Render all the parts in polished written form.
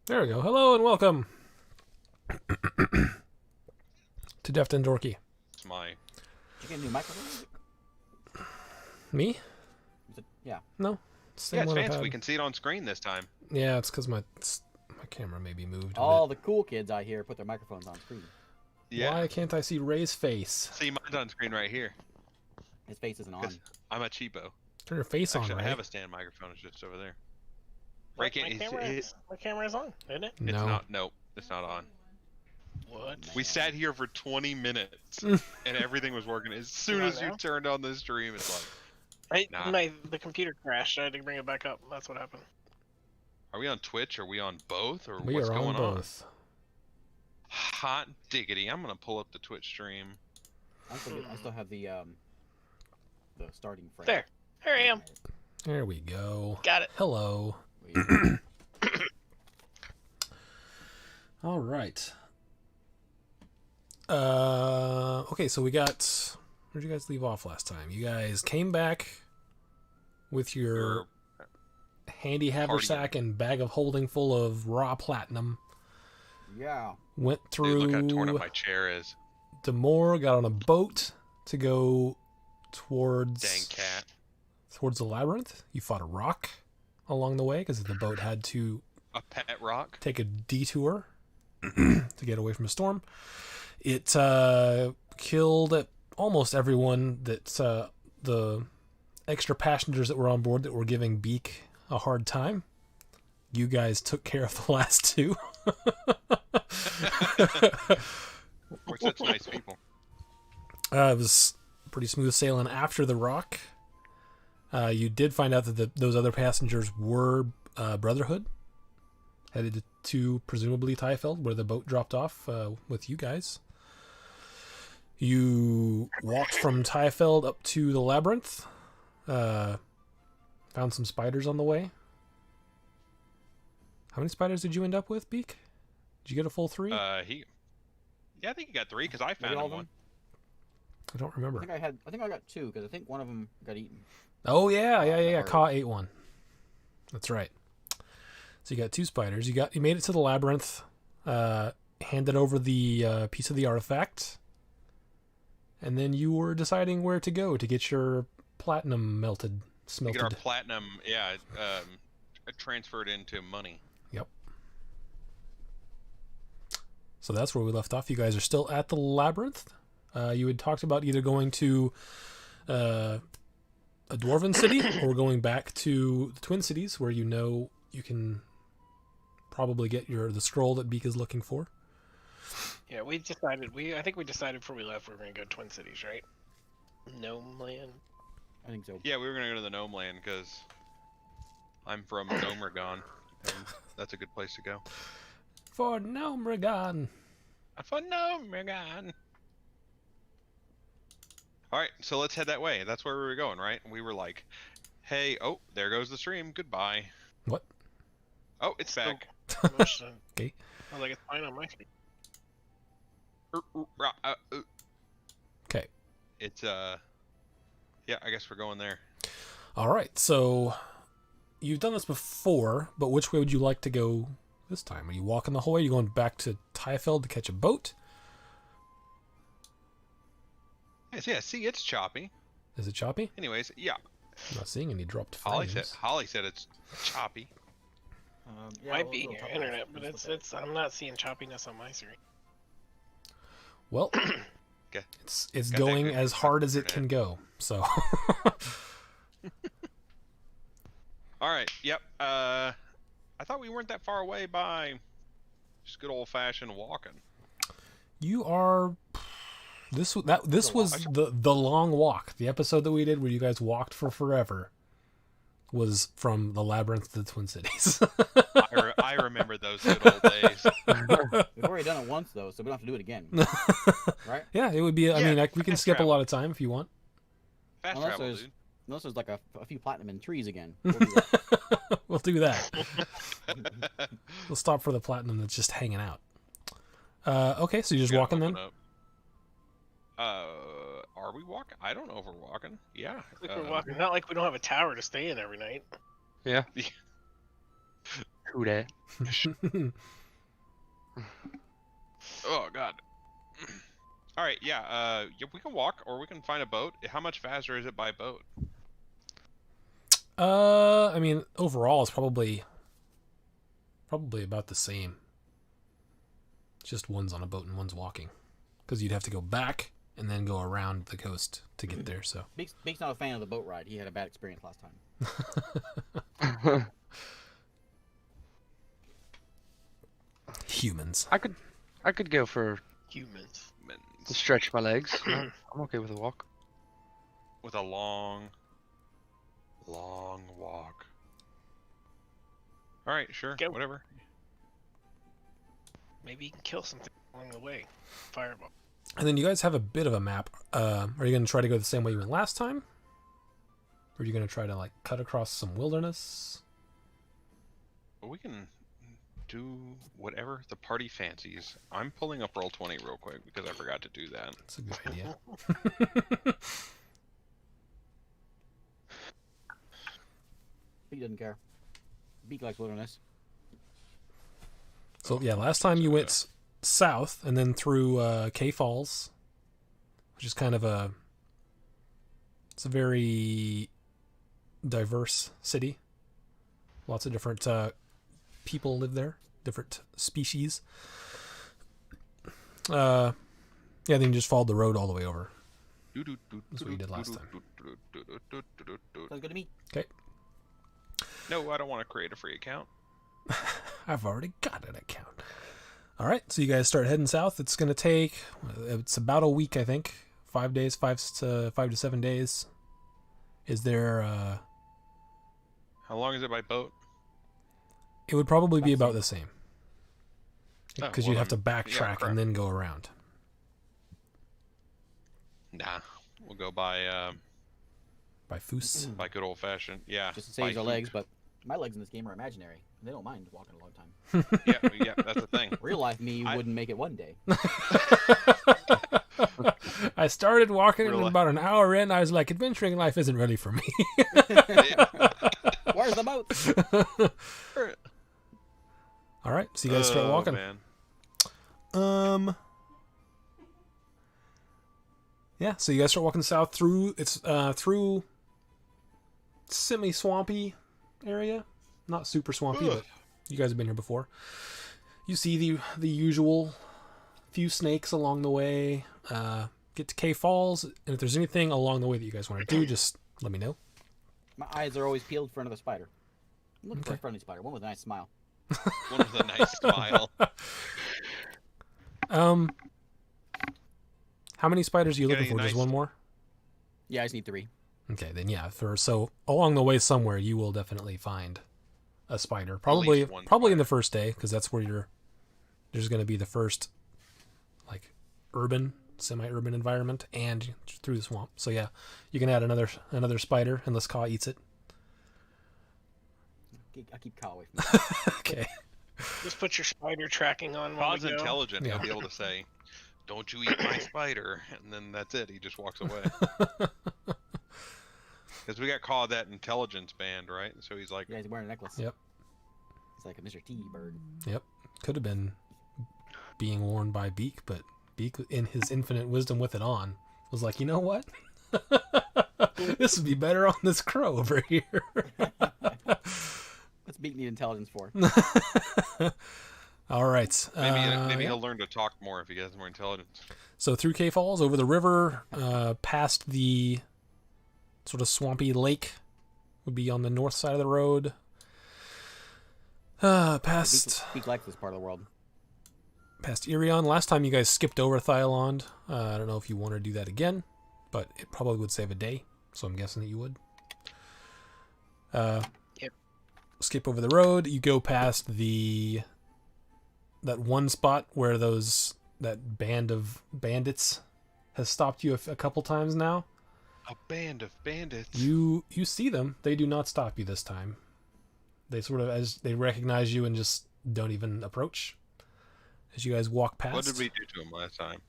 There we go. Hello and welcome to Deft and Dorky. It's my... Did you get a new microphone? Me? Yeah. No. Same Yeah, it's one I've fancy. had. We can see it on screen this time. Yeah, it's because my camera may be moved. All the cool kids out here put their microphones on screen. Yeah. Why can't I see Ray's face? See, mine's on screen right here. His face isn't on. 'Cause I'm a cheapo. Turn your face Actually, on, I Ray. have a stand microphone. It's just over there. My, Ray can't... my camera is on, isn't it? It's No. not. Nope. It's not on. What? We sat here for 20 minutes and everything was working. As soon Not as you now? turned on the stream, it's like, Nah. The computer crashed. I had to bring it back up. That's what happened. are we on Twitch? Are we on both? Or We what's are on going on? both. Hot diggity. I'm going to pull up the Twitch stream. I still have the starting frame. There I am. There we go. Got it. Hello. Wait, All right. Okay, so we got... Where'd you guys leave off last time? You guys came back with your handy haversack and bag of holding full of raw platinum. yeah. Went Dude, through look how torn up my chair is. Demore, got on a boat to go towards Dang cat. towards the labyrinth. You fought a rock along the way because the boat had to A pet rock. take a detour to get away from a storm. It killed almost everyone that the extra passengers that were on board that were giving Beak a hard time. You guys took care of the last two. We're such nice people. It was pretty smooth sailing after the rock. You did find out that those other passengers were Brotherhood, headed to presumably Tyfeld, where the boat dropped off with you guys. You walked from Tyfeld up to the labyrinth. Found some spiders on the way. How many spiders did you end up with, Beak? Did you get a full 3? Yeah, I think he got 3 because I found all him of them? one. I don't remember. I think I got 2 because I think one of them got eaten. Oh yeah. Or- Ka ate one. That's right. So you got 2 spiders. You made it to the labyrinth. Handed over the piece of the artifact, and then you were deciding where to go to get your platinum We smelted. get our platinum, transferred into money. Yep. So that's where we left off. You guys are still at the labyrinth. You had talked about either going to a dwarven city or going back to the Twin Cities, where you can probably get the scroll that Beak is looking for. Yeah, we decided. I think we decided before we left we were gonna go Twin Cities, right? Gnome Land. I think so. Yeah, we were going to go to the Gnome Land because I'm from Gnomeregon, and that's a good place to go. For Gnomeregon. For Gnomeregon! Alright, so let's head that way. That's where we were going, right? We were like, hey, oh, there goes the stream. Goodbye. What? Oh, it's back. Okay. I was like, it's fine on my screen. Okay. It's, yeah, I guess we're going there. All right. So you've done this before, but which way would you like to go this time? Are you walking the whole way? Are you going back to Tyfeld to catch a boat? Yeah, see, it's choppy. Is it choppy? Anyways, yeah. I'm not seeing any dropped Holly frames. said it's choppy. Yeah, Might we'll- be we'll your talk internet, about but it. it's. I'm not seeing choppiness on my screen. Well, Okay. it's Got that going good as hard as it can go. So Alright, yep. I thought we weren't that far away by just good old-fashioned walking. you are. This was the long walk. The episode that we did where you guys walked for forever was from the labyrinth to the Twin Cities. I remember those good old days. We've already done it once though, so we don't have to do it again. Right? Yeah, it would be. I Yeah, mean, we can fast skip travel. a lot of time if you want. Fast Unless travel, there's- dude. Unless there's like a few platinum in trees again. We'll do that. We'll do that. We'll stop for the platinum that's just hanging out. Okay, so you're just Gotta walking then? open up. Are we walking? I don't know if we're walking. Yeah. Like we're walking. Not like we don't have a tower to stay in every night. Yeah. Who dat? Oh God. All right, yeah. Yeah, we can walk, or we can find a boat. How much faster is it by boat? I mean, overall, it's probably about the same. Just one's on a boat and one's walking, because you'd have to go back and then go around the coast to get there. So Beak's not a fan of the boat ride. He had a bad experience last time. humans. I could go for Humans. to stretch my legs. I'm okay with a walk. With a long walk. All right, sure, Go. whatever. Maybe you can kill something along the way. Fireball. And then you guys have a bit of a map. Are you going to try to go the same way you went last time? Or are you going to try to like cut across some wilderness? Well, we can do whatever the party fancies. I'm pulling up Roll20 real quick because I forgot to do that. That's a good idea. Beak doesn't care. Beak likes wilderness. So yeah, last time you went south and then through K Falls, which is kind of it's a very diverse city. Lots of different people live there, different species. Yeah, then you just followed the road all the way over. That's what you did last time. Sounds good to me. Okay. No, I don't want to create a free account. I've already got an account. All right, so you guys start heading south. It's going to take, it's about a week, I think. 5 days, 5 to 7 days. Is there, How long is it by boat? it would probably be about the same. Oh, Because well, you'd have to then, yeah, backtrack crap. and then go around. Nah, we'll go by By Foos. by good old fashioned. Yeah. Just to save by our legs, foot. but my legs in this game are imaginary. They don't mind walking a long time. Yeah, that's the thing. Real life me wouldn't make it one day. I started walking and Really? about an hour in, I was like, adventuring life isn't really for me. Where's the boat? All right, so you guys start walking. Man. Yeah, so you guys start walking south through through semi-swampy area. Not super swampy, but you guys have been here before. You see the usual few snakes along the way. Get to K Falls, and if there's anything along the way that you guys want to do, just let me know. My eyes are always peeled for another spider. I'm looking for a Okay. friendly spider, one with a nice smile. One with a nice smile. How many spiders are you Got looking any for? Just nice- one more? Yeah, I just need 3. Okay, then yeah. So along the way somewhere, you will definitely find a spider. Probably one in the first day, because that's where there's going to be the first like urban, semi-urban environment, and through the swamp. So yeah, you can add another spider unless Ka eats it. I keep Kyle away from me. Okay. Just put your spider tracking on while we Pod's go. intelligent. Yeah. He'll be able to say, "Don't you eat my spider," and then that's it. He just walks away. Because we got called that intelligence band, right? So he's like, Yeah, he's wearing a necklace. Yep. He's like a Mr. T bird. Yep. Could have been being worn by Beak, but Beak, in his infinite wisdom with it on, was like, you know what? This would be better on this crow over here. What's Beak need intelligence for? All right. maybe yeah. he'll learn to talk more if he gets more intelligence. So through K Falls, over the river, past the sort of swampy lake, would be on the north side of the road. Past Beak likes this part of the world. Irion. Last time you guys skipped over Thyland. I don't know if you want to do that again, but it probably would save a day, so I'm guessing that you would. Yep. Skip over the road. You go past that one spot where that band of bandits has stopped you a couple times now. A band of bandits. You see them. They do not stop you this time. They sort of, as they recognize you and just don't even approach. As you guys walk past. What did we do to him last time?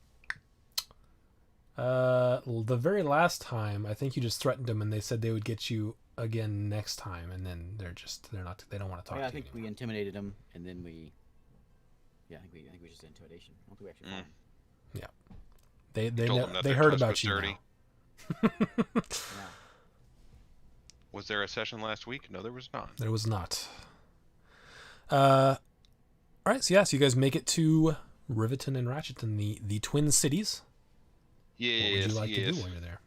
The very last time, I think you just threatened them, and they said they would get you again next time, and then they don't want to talk to I you think anymore. we intimidated them, and then we. Yeah, I think we just intimidation. I don't think we actually. fought 'em. told them that They their heard touch about was you dirty. now. Yeah. Was there a session last week? No, there was not. There was not. All right, so you guys make it to Riverton and Ratcheton, the Twin Cities. Yes, What would you like to yes. do while you're there?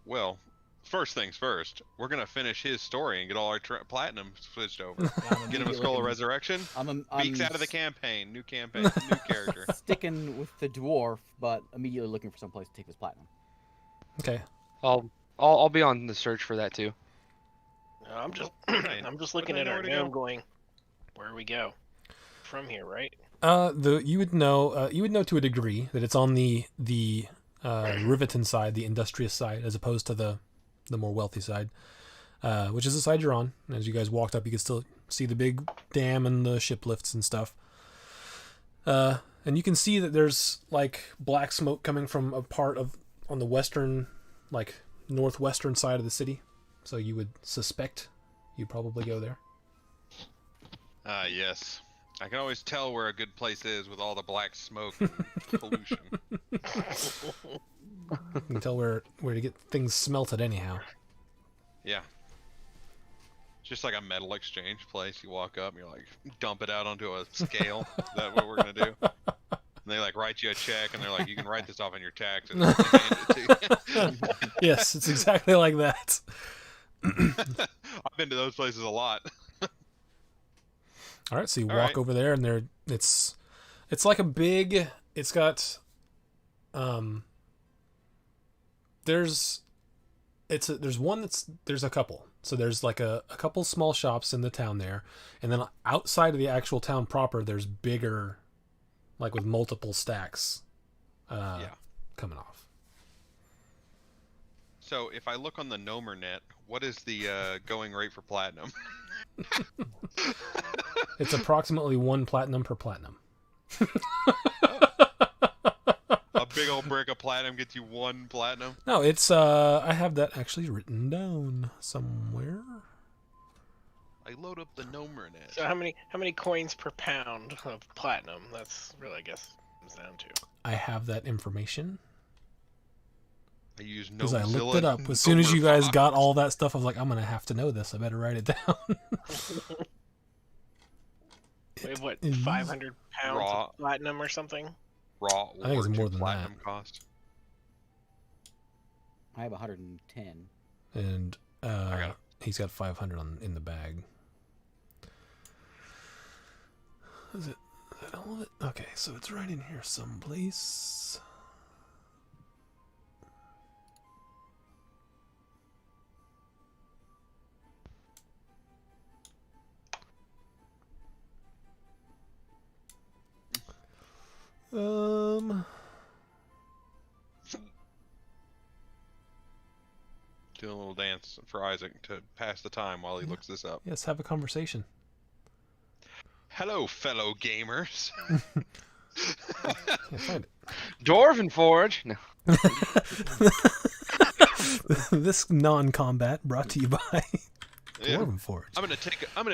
Well, first things first. We're gonna finish his story and get all our platinum switched over. Yeah, I'm Get him a immediately Skull of looking- Resurrection. I'm Beaks out of the campaign. New campaign. New character. sticking with the dwarf, but immediately looking for some place to take this platinum. Okay. I'll be on the search for that too. No, I'm just Fine. I'm just Where looking do I at know our where to gnome go? going, where we go? From here, right? You would know to a degree that it's on the Riverton side, the industrious side, as opposed to the more wealthy side, which is the side you're on. As you guys walked up, you could still see the big dam and the ship lifts and stuff. And you can see that there's like black smoke coming from a part of on the western, like northwestern side of the city. So you would suspect you'd probably go there. Yes. I can always tell where a good place is with all the black smoke and pollution. You can tell where to get things smelted anyhow. Yeah. It's just like a metal exchange place. You walk up and you're like, dump it out onto a scale. Is that what we're gonna do? And they like write you a check and they're like, you can write this off on your taxes. And they hand it to you. Yes, it's exactly like that. I've been to those places a lot. All right, so you All walk right. over there, and it's like a big. It's got there's a couple. So there's like a couple small shops in the town there, and then outside of the actual town proper, there's bigger, like with multiple stacks, coming off. So if I look on the Nomer net, what is the going rate for platinum? It's approximately 1 platinum per platinum. A big old brick of platinum gets you 1 platinum? No, it's I have that actually written down somewhere. I load up the Nomer net. So how many coins per pound of platinum? That's really, I guess, comes down to. I have that information I use because I looked Nomzilla it up. As soon as you Nomer guys Fox. got all that stuff, I was like, I'm gonna have to know this. I better write it down. We have what, is 500 pounds raw. of platinum or something? Raw I think it's ore more to than platinum cost. I have 110. And got it. he's got 500 in the bag. Is that all of it? Okay, so it's right in here someplace. Doing a little dance for Isaac to pass the time while he Yeah. looks this up. Yes, have a conversation. Hello, fellow gamers. Can't find it. Dwarven Forge. No. This non-combat brought to you by Yeah. Dwarven Forge. I'm gonna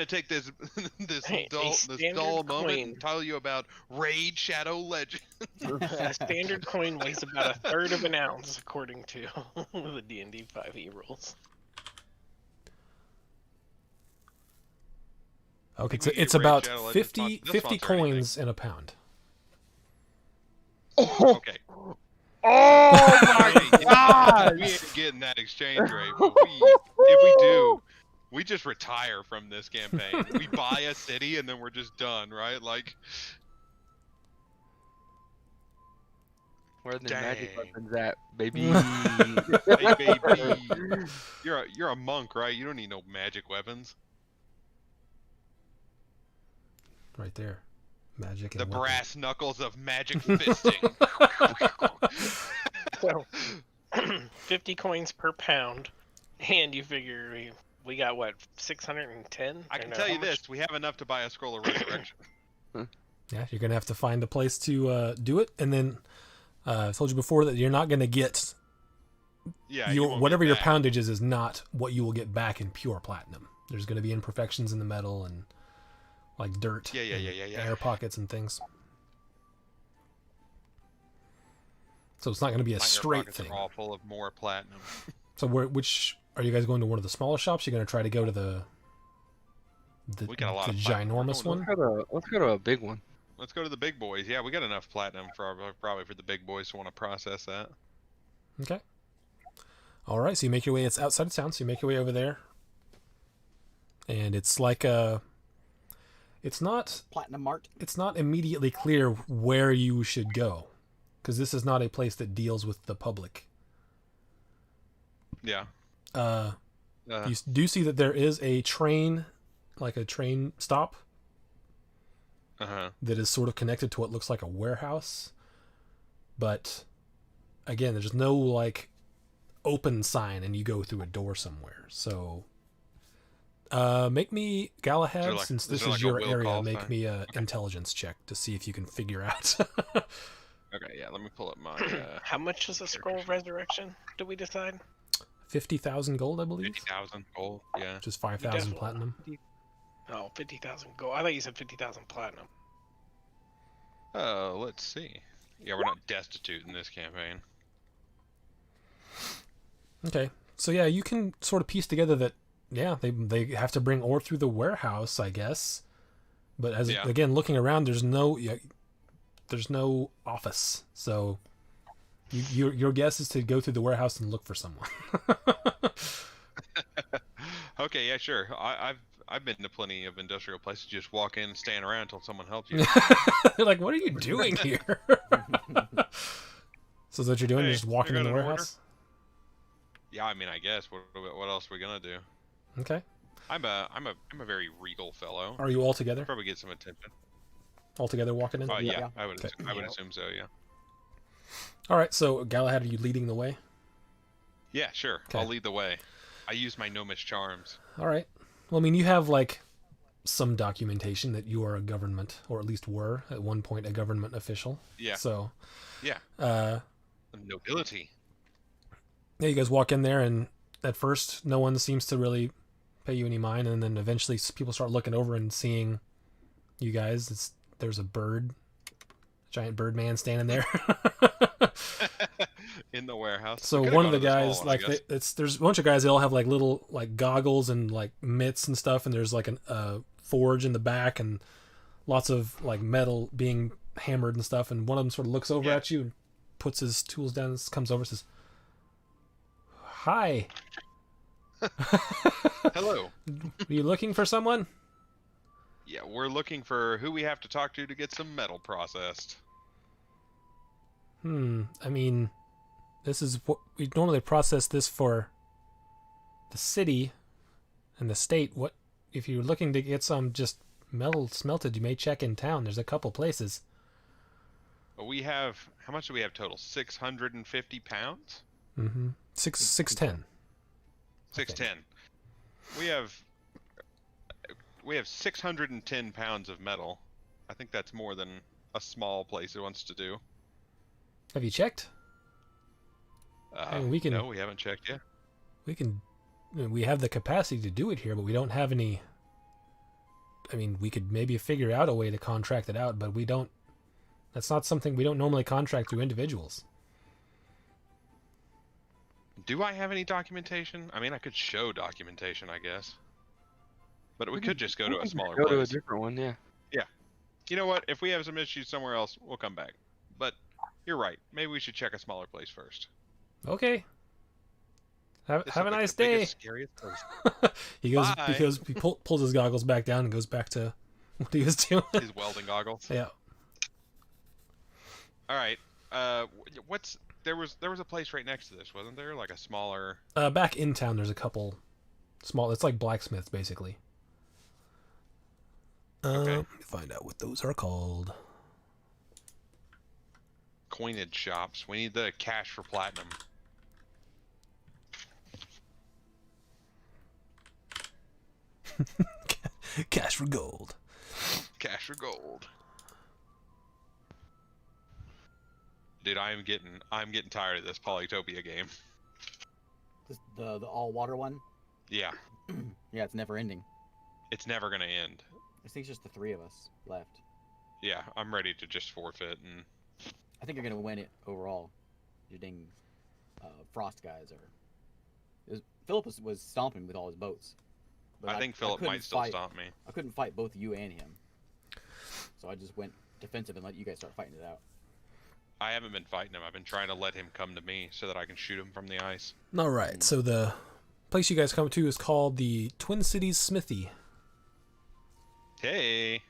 take this this Hey, a dull standard moment coin. and tell you about Raid Shadow Legend. A standard coin weighs about 1/3 of an ounce, according to the D&D 5e rules. Okay, think so we it's need Raid about Shadow Legends 50 sponsor- 50 sponsor anything. coins in a pound. Okay. Oh my Hey, god! we ain't getting that exchange rate, but if we do, we just retire from this campaign. We buy a city and then we're just done, right? Like, Where are the Dang. magic weapons at, baby? hey baby, you're a monk, right? You don't need no magic weapons. Right there. Magic and The weapons. brass knuckles of magic fisting. So, 50 coins per pound, and you figure we got what, 610? I Or can no, tell you how much- this: we have enough to buy a scroll of resurrection. Yeah, you're gonna have to find a place to do it, and then I told you before that you're not gonna get Yeah. you won't whatever get your that. poundage is not what you will get back in pure platinum. There's going to be imperfections in the metal and like dirt, Yeah. and air pockets and things. So it's not going to be a My air straight pockets thing. are all full of more platinum. So which are you guys going to? One of the smaller shops? You're going to try to go to the We got a lot the of platinum. We're ginormous going one? Let's go to a big one. Let's go to the big boys. Yeah, we got enough platinum for probably for the big boys to want to process that. Okay. All right. So you make your way. It's outside of town. So you make your way over there, and it's like a. It's not. Platinum Mart. It's not immediately clear where you should go, because this is not a place that deals with the public. Yeah. You do see that there is a train, like a train stop, that is sort of connected to what looks like a warehouse. But again, there's no like open sign and you go through a door somewhere. So make me, Galahad, like- since is this there is like a your will area, call make sign? me a intelligence check to see if you can figure out. Okay, yeah, let me pull up my How much is a scroll of resurrection? Did we decide? 50,000 gold, I believe, 50,000 gold. Yeah. which is 5,000 definitely- platinum. Oh, 50,000 gold. I thought you said 50,000 platinum. Let's see. Yeah, we're not destitute in this campaign. Okay, so yeah, you can sort of piece together that they have to bring ore through the warehouse, I guess. But Yeah. again, looking around, there's no office, so your guess is to go through the warehouse and look for someone. Okay, yeah, sure. I've been to plenty of industrial places. You just walk in and stand around until someone helps you. They're like, "What are you doing here?" So is that what you're doing? Hey, You're just walking you in the got an warehouse. Yeah, I mean, I guess. What else are we gonna do? Okay. I'm a very regal fellow. Are you all together? Probably get some attention. All together walking in. Oh yeah, Yeah. I would Okay. I would assume so. Yeah. All right. So Galahad, are you leading the way? Yeah, sure. Okay. I'll lead the way. I use my gnomish charms. All right. Well, I mean, you have like some documentation that you are a government, or at least were at one point a government official. Yeah. So, Yeah. uh, Nobility. yeah, you guys walk in there, and at first, no one seems to really pay you any mind, and then eventually, people start looking over and seeing you guys. There's a giant bird man standing there. In the warehouse. So We could've one of the gone to guys, small one, I like, guess. there's a bunch of guys. They all have like little like goggles and like mitts and stuff, and there's like a forge in the back and lots of like metal being hammered and stuff. And one of them sort of looks over Yeah. at you and puts his tools down and comes over and says, "Hi, Hello. are you looking for someone?" Yeah, we're looking for who we have to talk to get some metal processed. I mean, this is what we normally process this for the city and the state. What if you're looking to get some just metal smelted? You may check in town. There's a couple places. We have how much do we have total? 650 pounds. Mm-hmm. 610. 610. We have 610 pounds of metal. I think that's more than a small place wants to do. Have you checked? mean, we can- No, we haven't checked yet. We have the capacity to do it here, but we don't have any. I mean, we could maybe figure out a way to contract it out, but we don't. That's not something we don't normally contract through individuals. Do I have any documentation? I mean, I could show documentation, I guess. But we could just go to a smaller Go to a place. different one, yeah. You know what? If we have some issues somewhere else, we'll come back. But you're right. Maybe we should check a smaller place first. Okay. Have This a is like nice the day. biggest, scariest place. He Bye. pulls his goggles back down and goes back to what he was doing. His welding goggles. Yeah. All right. There was a place right next to this, wasn't there? Like a smaller. Back in town, there's a couple small. It's like blacksmiths, basically. Okay. Let me find out what those are called. Coinage shops. We need the cash for platinum. Cash for gold. Cash for gold. Dude, I'm getting tired of this Polytopia game. The all water one. Yeah, Yeah, it's never ending. it's never gonna end. I think it's just the 3 of us left. Yeah, I'm ready to just forfeit and. I think you're gonna win it overall. Your dang frost guys are. Philip was stomping with all his boats. But I think Philip couldn't might still fight- stomp me. I couldn't fight both you and him, so I just went defensive and let you guys start fighting it out. I haven't been fighting him. I've been trying to let him come to me so that I can shoot him from the ice. All right. So the place you guys come to is called the Twin Cities Smithy. Hey.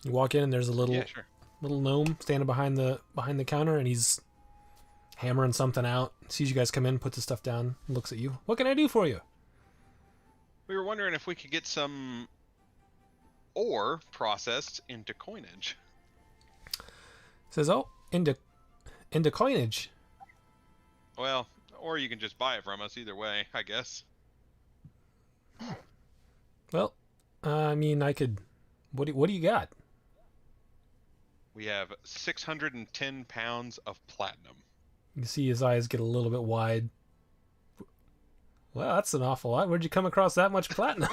You walk in and there's a little Yeah, sure. little gnome standing behind the counter, and he's hammering something out. Sees you guys come in, puts the stuff down, looks at you. What can I do for you? We were wondering if we could get some ore processed into coinage. Says, oh, into coinage. Well, or you can just buy it from us. Either way, I guess. Well, I mean, I could. What do you got? We have 610 pounds of platinum. You see his eyes get a little bit wide. Well, that's an awful lot. Where'd you come across that much platinum?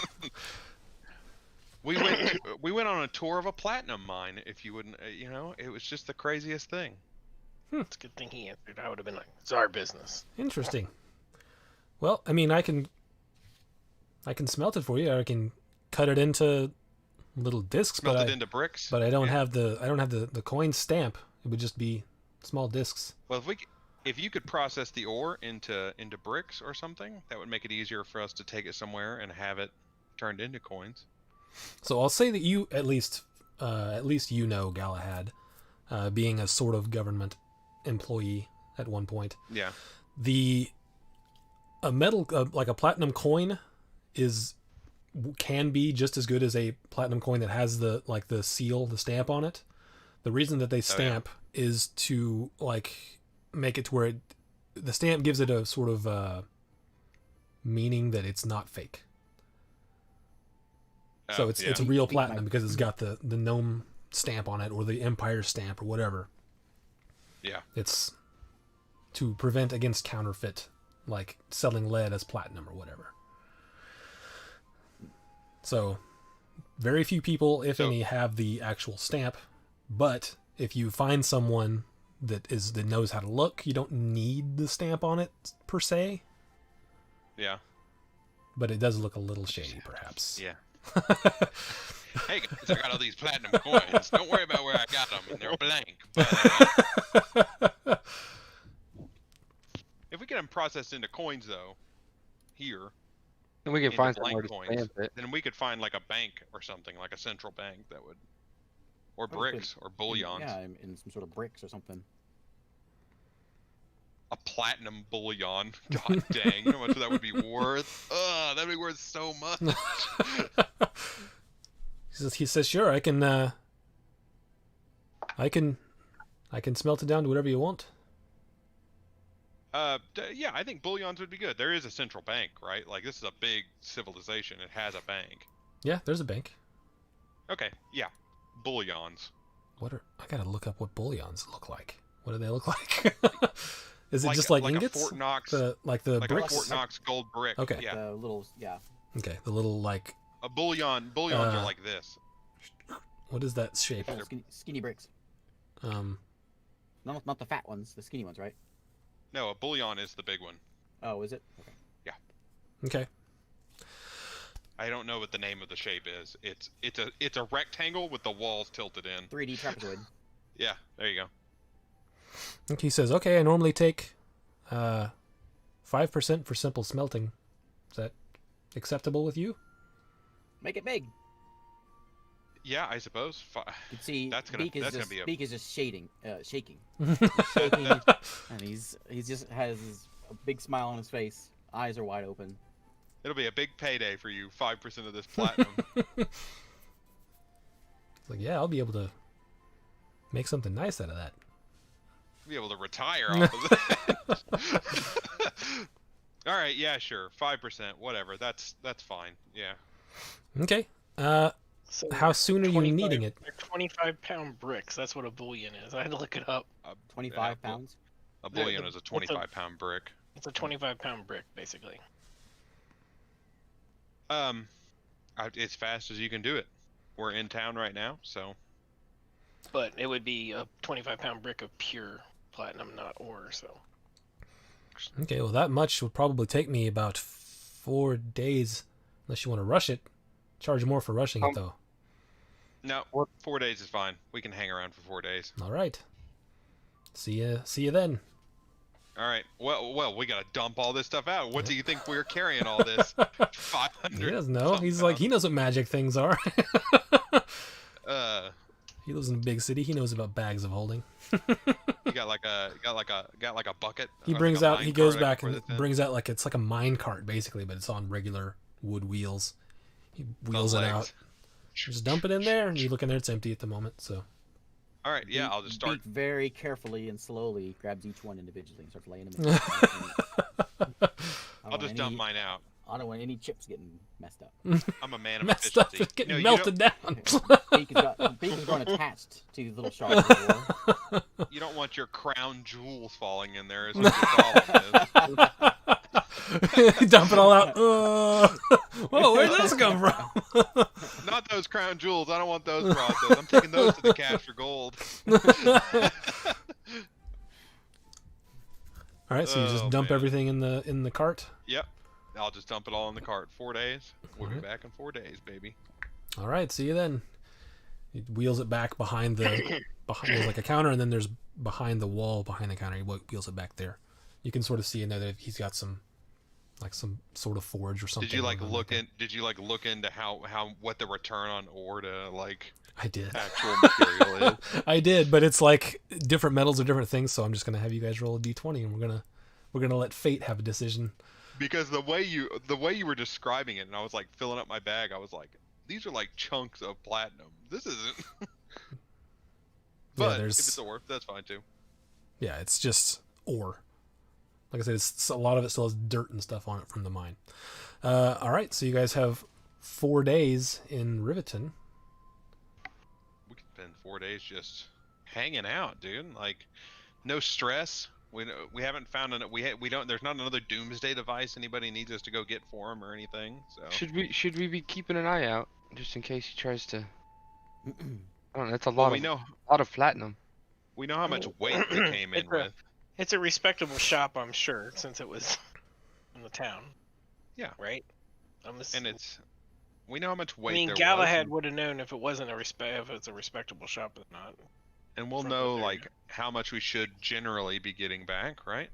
We went on a tour of a platinum mine. If you wouldn't, it was just the craziest thing. It's a good thing he answered. I would have been like, it's our business. Interesting. Well, I mean, I can smelt it for you. I can cut it into little discs, Smelt it into bricks. but I don't Yeah. have the coin stamp. It would just be small discs. Well, if you could process the ore into bricks or something, that would make it easier for us to take it somewhere and have it turned into coins. So I'll say that you at least you know Galahad, being a sort of government employee at one point. Yeah. A metal like a platinum coin can be just as good as a platinum coin that has the seal, the stamp on it. The reason that they stamp is to make it to where the stamp gives it a sort of meaning that it's not fake. So it's real platinum because it's got the gnome stamp on it or the empire stamp or whatever. Yeah. It's to prevent against counterfeit, like selling lead as platinum or whatever. So very few people, if any, have the actual stamp. But if you find someone that knows how to look, you don't need the stamp on it per se. Yeah. But it does look a little shady, perhaps. Yeah. Hey guys, I got all these platinum coins. Don't worry about where I got them. They're blank. But, if we get them processed into coins, though, here, And we can into find blank somewhere to coins, stamp it. then we could find like a bank or something, like a central bank that would, or That was bricks or bullions. Yeah, in some sort of bricks or something. A platinum bullion. God dang, you know how much that would be worth? Ugh, that'd be worth so much. He says, sure, I can smelt it down to whatever you want. Yeah, I think bullions would be good. There is a central bank, right? Like, this is a big civilization. It has a bank. Yeah, there's a bank. Okay, yeah. Bullions. I gotta look up what bullions look like. What do they look like? Is it just like ingots? a Fort Knox, the like bricks? a Fort Knox gold brick. Okay. Yeah. The little, yeah. Okay, the little A bullions are like this. what is that shape? Little skinny bricks. Not the fat ones, the skinny ones, right? No, a bullion is the big one. Oh, is it? Okay. Okay. I don't know what the name of the shape is. It's a rectangle with the walls tilted in. 3D trapezoid. Yeah, there you go. And he says, okay, I normally take 5% for simple smelting. Is that acceptable with you? Make it big. Yeah, I suppose. You can see That's gonna be a- Beak is just shaking. He's shaking, and he's just has a big smile on his face. Eyes are wide open. It'll be a big payday for you. 5% of this platinum. It's like, yeah, I'll be able to make something nice out of that. Be able to retire off of that. All right, yeah, sure. 5%, whatever. That's fine. Yeah. Okay. So How soon are you 25 needing it? They're 25-pound bricks. That's what a bullion is. I had to look it up. 25 pounds. A bullion The- is a what's a- 25-pound brick. It's a 25-pound brick, basically. As fast as you can do it. We're in town right now, so. But it would be a 25-pound brick of pure platinum, not ore. So. Okay, well that much would probably take me about 4 days, unless you want to rush it. Charge more for rushing it though. No, 4 days is fine. We can hang around for 4 days. All right. See you then. All right. Well, we gotta dump all this stuff out. What do you think we're carrying all this? 500. He doesn't know. He's like, he knows what magic things are. He lives in a big city. He knows about bags of holding. You got like a bucket. He brings out. He goes back and brings out like it's like a mine cart basically, but it's on regular wood wheels. He wheels it out. Just dump it in there, and you look in there. It's empty at the moment. So. All right. Yeah, I'll just start. Beak very carefully and slowly grabs each one individually and starts laying them in. I'll just dump mine out. I don't want any chips getting messed up. I'm a man of Messed up. efficiency. It's getting melted down. Beak is going attached to these little shards of ore. You don't want your crown jewels falling in there. Is what your problem is. Dump it all out. Whoa, where'd those come from? Not those crown jewels. I don't want those processed. I'm taking those to the cache for gold. All right, so you just dump everything in the cart. Yep. I'll just dump it all in the cart. 4 days. We'll be back in 4 days, baby. All right, see you then. He wheels it back behind there's like a counter, and then there's behind the wall behind the counter. He wheels it back there. You can sort of see in there that he's got some sort of forge or something. Did you look into how what the return on ore to like I did actual material is? I did, but it's like different metals are different things, so I'm just gonna have you guys roll a d20, and we're gonna let fate have a decision. Because the way you were describing it, and I was like filling up my bag, I was like, these are like chunks of platinum. This isn't. But if it's ore, that's fine too. Yeah, it's just ore. Like I said, a lot of it still has dirt and stuff on it from the mine. All right, so you guys have 4 days in Riverton. We could spend 4 days just hanging out, dude. Like, no stress. We haven't found we don't. There's not another doomsday device anybody needs us to go get for him or anything. So should we be keeping an eye out just in case he tries to? I don't know. That's a lot of platinum. We know how much weight they came in with. It's a respectable shop, I'm sure, since it was in the town. Yeah. Right. We know how much weight. I mean, Galahad would have known if it wasn't if it's a respectable shop or not. And we'll know like how much we should generally be getting back, right?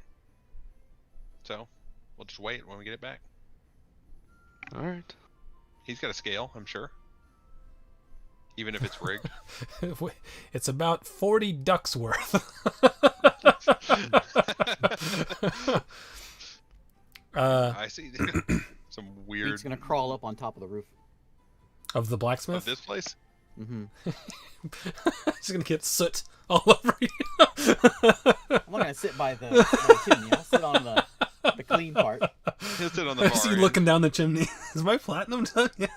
So, we'll just wait when we get it back. All right. He's got a scale, I'm sure. Even if it's rigged. It's about 40 ducks worth. I see. Some weird. He's gonna crawl up on top of the roof of the blacksmith. Of this place. Mm-hmm. He's gonna get soot all over you. I'm not gonna sit by the chimney. I'll sit on the clean part. He'll sit on the bar. I see you looking down the chimney. Is my platinum done yet?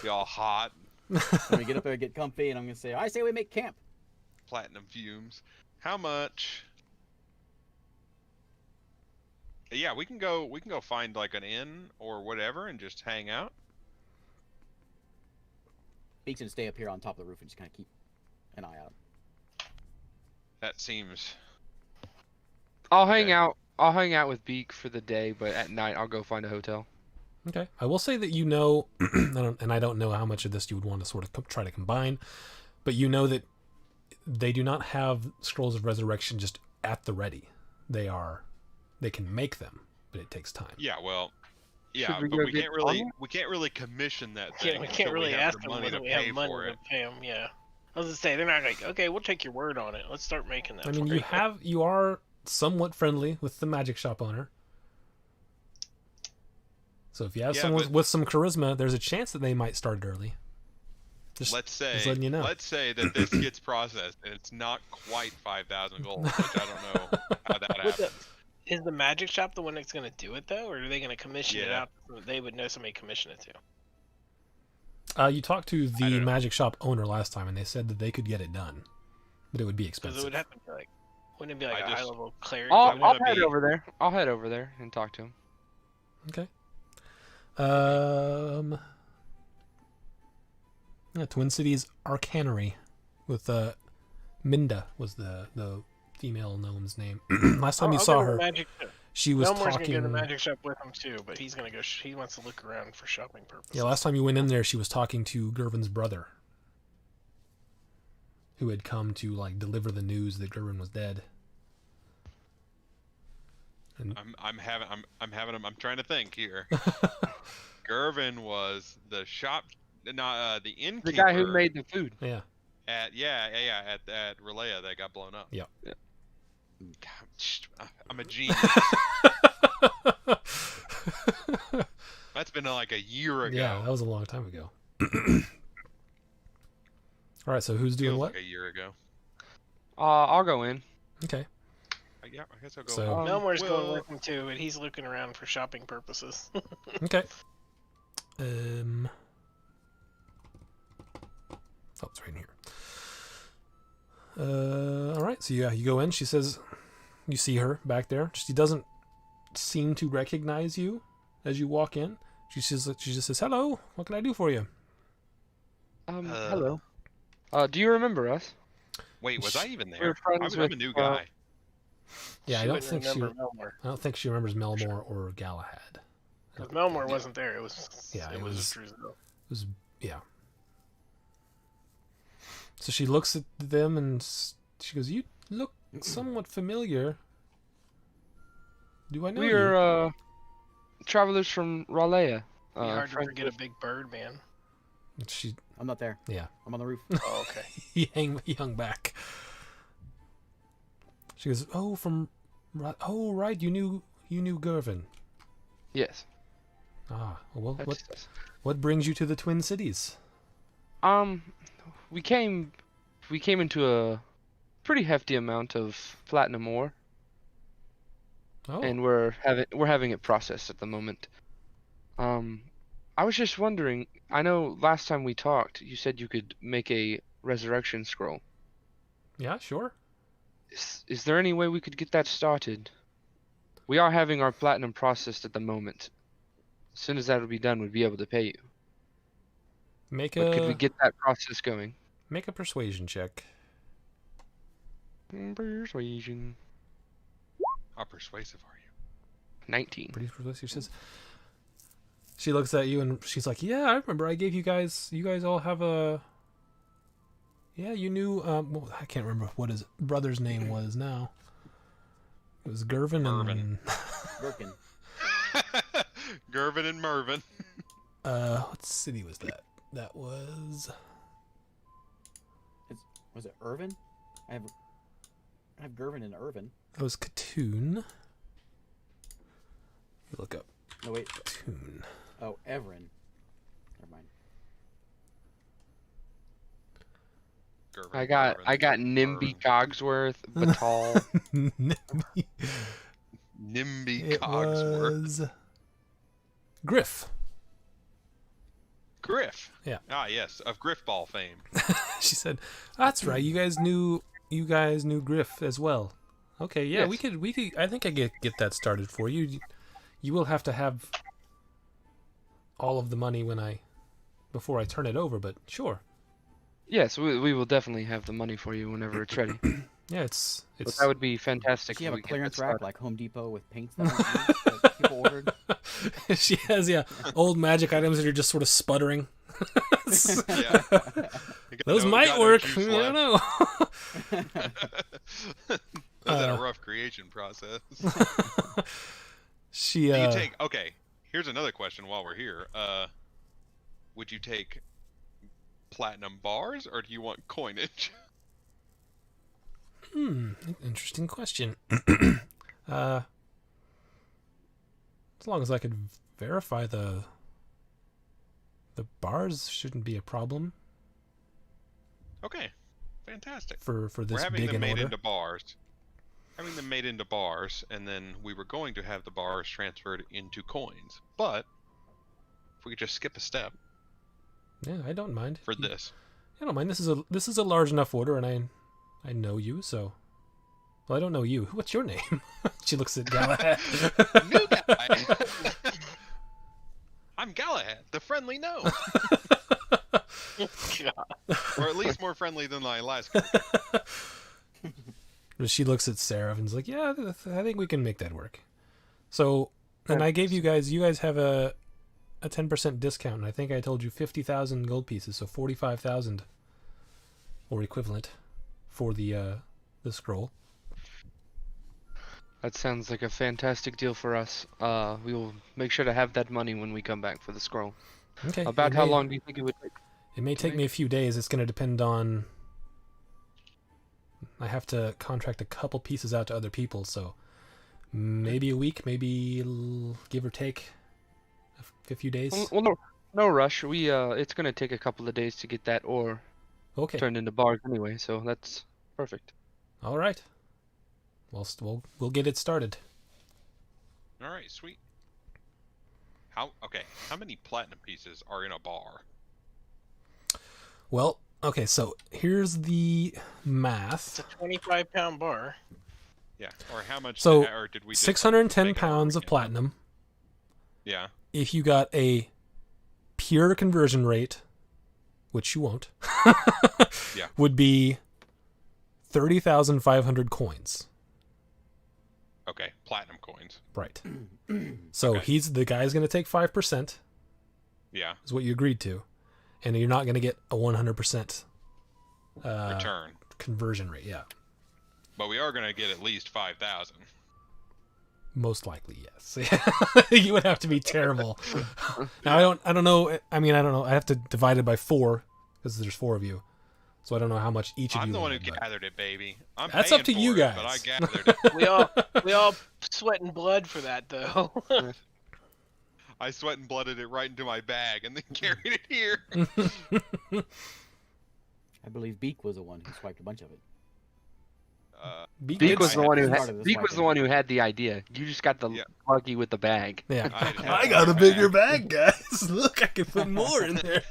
Be all hot. I'm gonna get up there, get comfy, and I'm gonna say, "I say we make camp." Platinum fumes. How much? Yeah, we can go find like an inn or whatever and just hang out. Beak's gonna stay up here on top of the roof and just kind of keep an eye out. That seems. I'll hang out. I'll hang out with Beak for the day, but at night I'll go find a hotel. Okay. I will say that you know, and I don't know how much of this you would want to sort of try to combine, but you know that they do not have scrolls of resurrection just at the ready. They can make them, but it takes time. Yeah, well, yeah, but we can't really commission that thing. We can't really ask them whether we have money to pay them. Yeah, I was gonna say they're not like, okay, we'll take your word on it. Let's start making that. I mean, you are somewhat friendly with the magic shop owner. So if you have someone with some charisma, there's a chance that they might start early. Let's say that this gets processed and it's not quite 5,000 gold, which I don't know how that happens. Is the magic shop the one that's going to do it though, or are they going to commission it out? So they would know somebody commission it to. You talked to the magic shop owner last time, and they said that they could get it done, but it would be expensive. It would have to be like, Wouldn't it be like I a just- high level cleric? I'll wanna head be- over there. I'll head over there and talk to him. Okay. Yeah, Twin Cities Arcanery with Minda was the female gnome's name. Last time you I'll saw go to the her, magic shop. she was Melmore's talking. gonna go to the magic shop with him too, but he's gonna go. He wants to look around for shopping purposes. Yeah, last time you went in there, she was talking to Gervin's brother, who had come to like deliver the news that Gervin was dead. And I'm trying to think here. Gervin was the shop, not the innkeeper. The guy who made the food. yeah, at Relaya that got blown up. Yep. Yeah. God, I'm a genius. That's been like a year ago. yeah, that was a long time ago. All right, so who's doing Feels what? like a year ago. I'll go in. Okay. Yeah, I guess I'll go. So- Melmore's going well- with him too, but he's looking around for shopping purposes. Okay. Oh, it's right in here. All right. So yeah, you go in. She says, you see her back there. She doesn't seem to recognize you as you walk in. She just says, "Hello. What can I do for you?" Hello. Do you remember us? Wait, was I even We're there? friends I'm a with, new guy. Yeah, She wouldn't remember Melmore. I don't think she remembers Melmore or Galahad. Because Melmore wasn't there. It was. Yeah, it it was. was- Truesdale. It was yeah. So she looks at them and she goes, "You look somewhat familiar. Do I know you?" We're travelers from Raleigh. Be hard to friends forget with- a big bird, man. And she I'm not there. yeah. I'm on the roof. Oh, okay. he hung back. She goes, "Oh, oh, right, you knew Gervin. Yes. Ah, well, That's us. what brings you to the Twin Cities?" We came into a pretty hefty amount of platinum ore, Oh, and we're having it processed at the moment. I was just wondering. I know last time we talked, you said you could make a resurrection scroll. yeah, sure. Is there any way we could get that started? We are having our platinum processed at the moment. As soon as that will be done, we'd be able to pay you. Make But could we a get that process going? persuasion check. Persuasion. How persuasive are you? 19. Pretty persuasive. She says. She looks at you and she's like, "Yeah, I remember. I gave you guys. You guys all have a. Yeah, you knew. Well, I can't remember what his brother's name was now. It was Gervin and Gherkin. Gervin and Mervin. what city was that? That was. Was it Irvin? I have Gervin and Irvin. That was Katoon. Look up No wait. Katoon. Oh, Everin. Never mind. Gervin, I got Mervin, Nimby Mervin. Cogsworth, Batal. Nimby It Cogsworth. was Griff. Griff. Yeah. Ah, yes, of Griffball fame. She said, "That's right. You guys knew Griff as well. Okay, yeah, Yes. we could. I think I get that started for you. You will have to have all of the money before I turn it over, but sure. Yes, we will definitely have the money for you whenever it's ready. Yeah, it's But that would be fantastic. Does she have if a we get clearance that rack started. like Home Depot with paints that people ordered? she has old magic items that are just sort of sputtering. Yeah. You got Those no- might got no work. juice I don't left. know. That's had a rough creation process. She Do you take? Okay, here's another question. While we're here, would you take platinum bars or do you want coinage? Interesting question. As long as I could verify the bars shouldn't be a problem Okay, fantastic. for We're this having big them an made order. into bars. Having them made into bars, and then we were going to have the bars transferred into coins. But if we could just skip a step Yeah, I don't mind. for this. I don't mind. This is a large enough order, and I know you, so Well, I don't know you. What's your name? She looks at Galahad. New guy. I'm Galahad, the friendly gnome. God. Or at least more friendly than my last character. She looks at Seraph and's like, yeah, I think we can make that work. So, and I gave you guys have a 10% discount, and I think I told you 50,000 gold pieces, so 45,000 or equivalent for the scroll. That sounds like a fantastic deal for us. We will make sure to have that money when we come back for the scroll. Okay. About how long do you think it would take? It may take me a few days. It's going to depend on... I have to contract a couple pieces out to other people, so maybe a week, maybe give or take a few days. Well, no rush. It's gonna take a couple of days to get that ore turned into bars anyway, so that's perfect. All right. We'll get it started. All right, sweet. How many platinum pieces are in a bar? Well, okay, so here's the math. It's a 25-pound bar. Yeah, or how much? So or did we just, 610 take it pounds over of again? platinum. Yeah. If you got a pure conversion rate, which you won't, Yeah. would be 30,500 coins. Okay, platinum coins. Right. So Okay. the guy's going to take 5%, Yeah. is what you agreed to, and you're not going to get a 100% Return. conversion rate. Yeah. But we are gonna get at least 5,000. Most likely, yes. You would have to be terrible. Now I don't know. I mean, I don't know. I have to divide it by 4 because there's 4 of you, so I don't know how much each of you. I'm the one who wanted, but- gathered it, baby. I'm That's paying up to for you it, guys. But I gathered it. We all sweat and blood for that, though. I sweat and blooded it right into my bag and then carried it here. I believe Beak was the one who swiped a bunch of it. Beak Beak did was the say- one who Started the Beak was the swiping. one who had the idea. You just got the Yeah. lucky with the bag. Yeah. I I got a bigger bag, guys. Look, I can put more in there.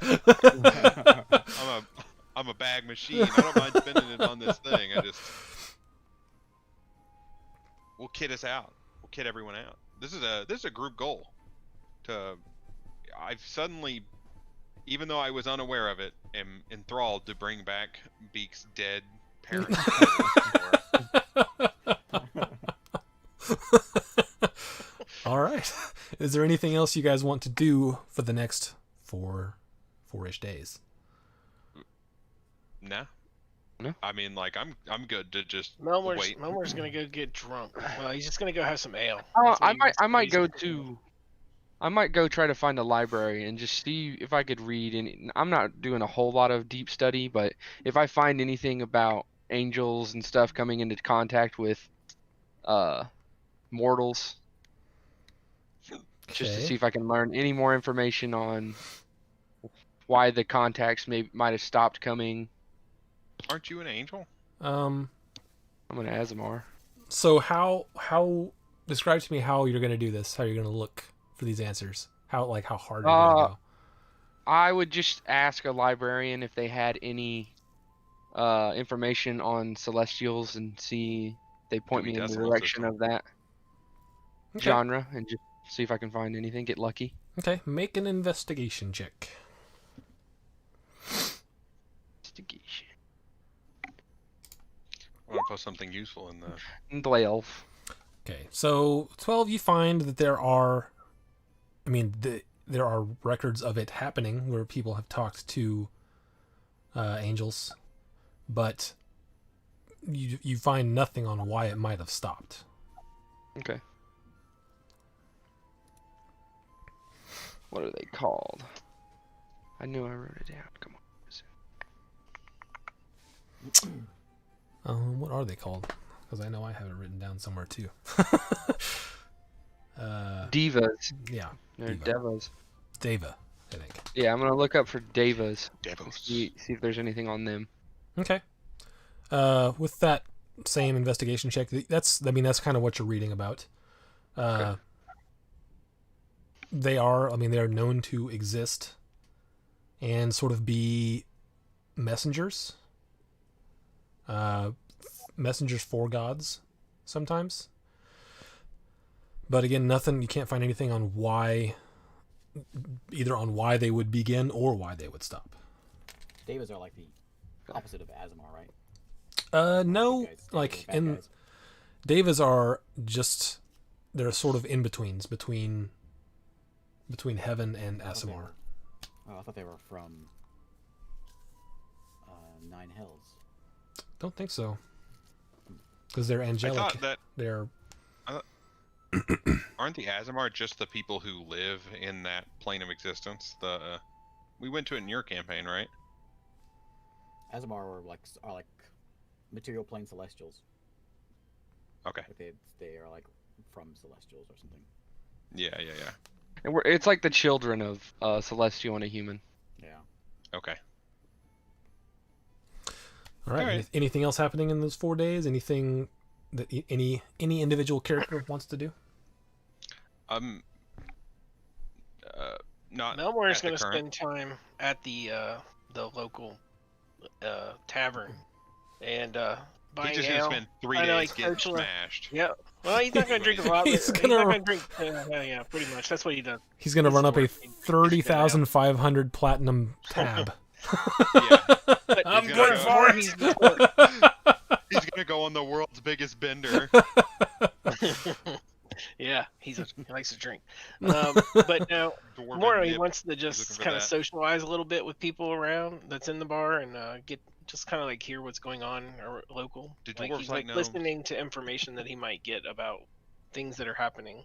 I'm a bag machine. I don't mind spending it on this thing. We'll kid us out. We'll kid everyone out. This is a group goal. I've suddenly, even though I was unaware of it, am enthralled to bring back Beak's dead parents. All right. Is there anything else you guys want to do for the next four-ish days? Nah. No. I mean, like, I'm good to just wait. Melmor's gonna go get drunk. Well, he's just gonna go have some ale. Oh, That's what I might he's go gonna do. to. I might go try to find a library and just see if I could read any. I'm not doing a whole lot of deep study, but if I find anything about angels and stuff coming into contact with mortals, just to Okay. see if I can learn any more information on why the contacts might have stopped coming. Aren't you an angel? I'm an Azamar. So how describe to me how you're gonna do this? How you're gonna look for these answers? How hard you're gonna go? I would just ask a librarian if they had any information on celestials and see if they point me in the Decimal direction system. of that Okay. genre and just see if I can find anything, get lucky. Okay, make an investigation check. Investigation. I want to put something useful in the. 12. Okay, so 12, you find that there are records of it happening where people have talked to angels, but you find nothing on why it might have stopped. Okay. What are they called? I knew I wrote it down. Come on. What are they called? Because I know I have it written down somewhere too. Divas. Yeah, They're Diva. devas. Deva, I think. Yeah, I'm gonna look up for devas. Devils. See if there's anything on them. Okay. With that same investigation check, that's kind of what you're reading about. Okay. They are known to exist and sort of be messengers. Messengers for gods, sometimes. But again, nothing. You can't find anything on why, either on why they would begin or why they would stop. Devas are like the opposite of Azamar, right? No, Good guys. like Bad in guys. Devas are just, they're sort of in betweens between heaven and Aasimar. Oh, I thought they were from Nine Hells. Don't think so, because they're angelic. I thought that They're aren't the Azamar just the people who live in that plane of existence? We went to it in your campaign, right? Azamar are like material plane celestials. Okay. Like they are like from celestials or something. Yeah. And it's like the children of Celestial and a human. Yeah. Okay. all right. All right. Anything else happening in those 4 days? Anything that any individual character wants to do? Not. Melmore is at the going to current. spend time at the local tavern and buying He's just ale. gonna spend 3 I know, days like, getting coaching- smashed. Yeah. Well, he's not going to drink a lot. He's He's gonna- not going to drink. Yeah, pretty much. That's what he does. He's going to He's run up a working. He's gonna 30,500 platinum tab. Yeah. But I'm He's good gonna for He's He's gonna go on the world's biggest bender. yeah, he likes to drink. But now, Dwarven more he nip. wants to looking just for kind of that. socialize a little bit with people around that's in the bar and get just kind of like hear what's going on or local. Do Like dwarves he's like like gnomes? listening to information that he might get about things that are happening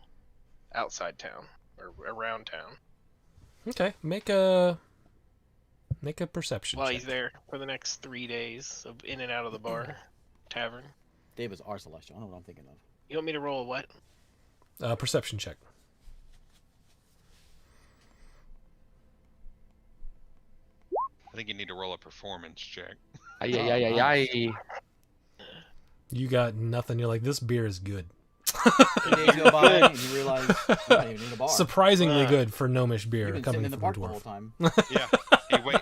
outside town or around town Okay, make a perception while check. he's there for the next 3 days of in and out of the bar tavern. Devas are celestial. I know what I'm thinking of. You want me to roll a what? Perception check. I think you need to roll a performance check. Ay. You got nothing. You're like, this beer is good. 2 days go by and you realize you don't even need a bar. Surprisingly good for gnomish beer You've been sitting coming in the from a park the whole dwarf. time. Yeah.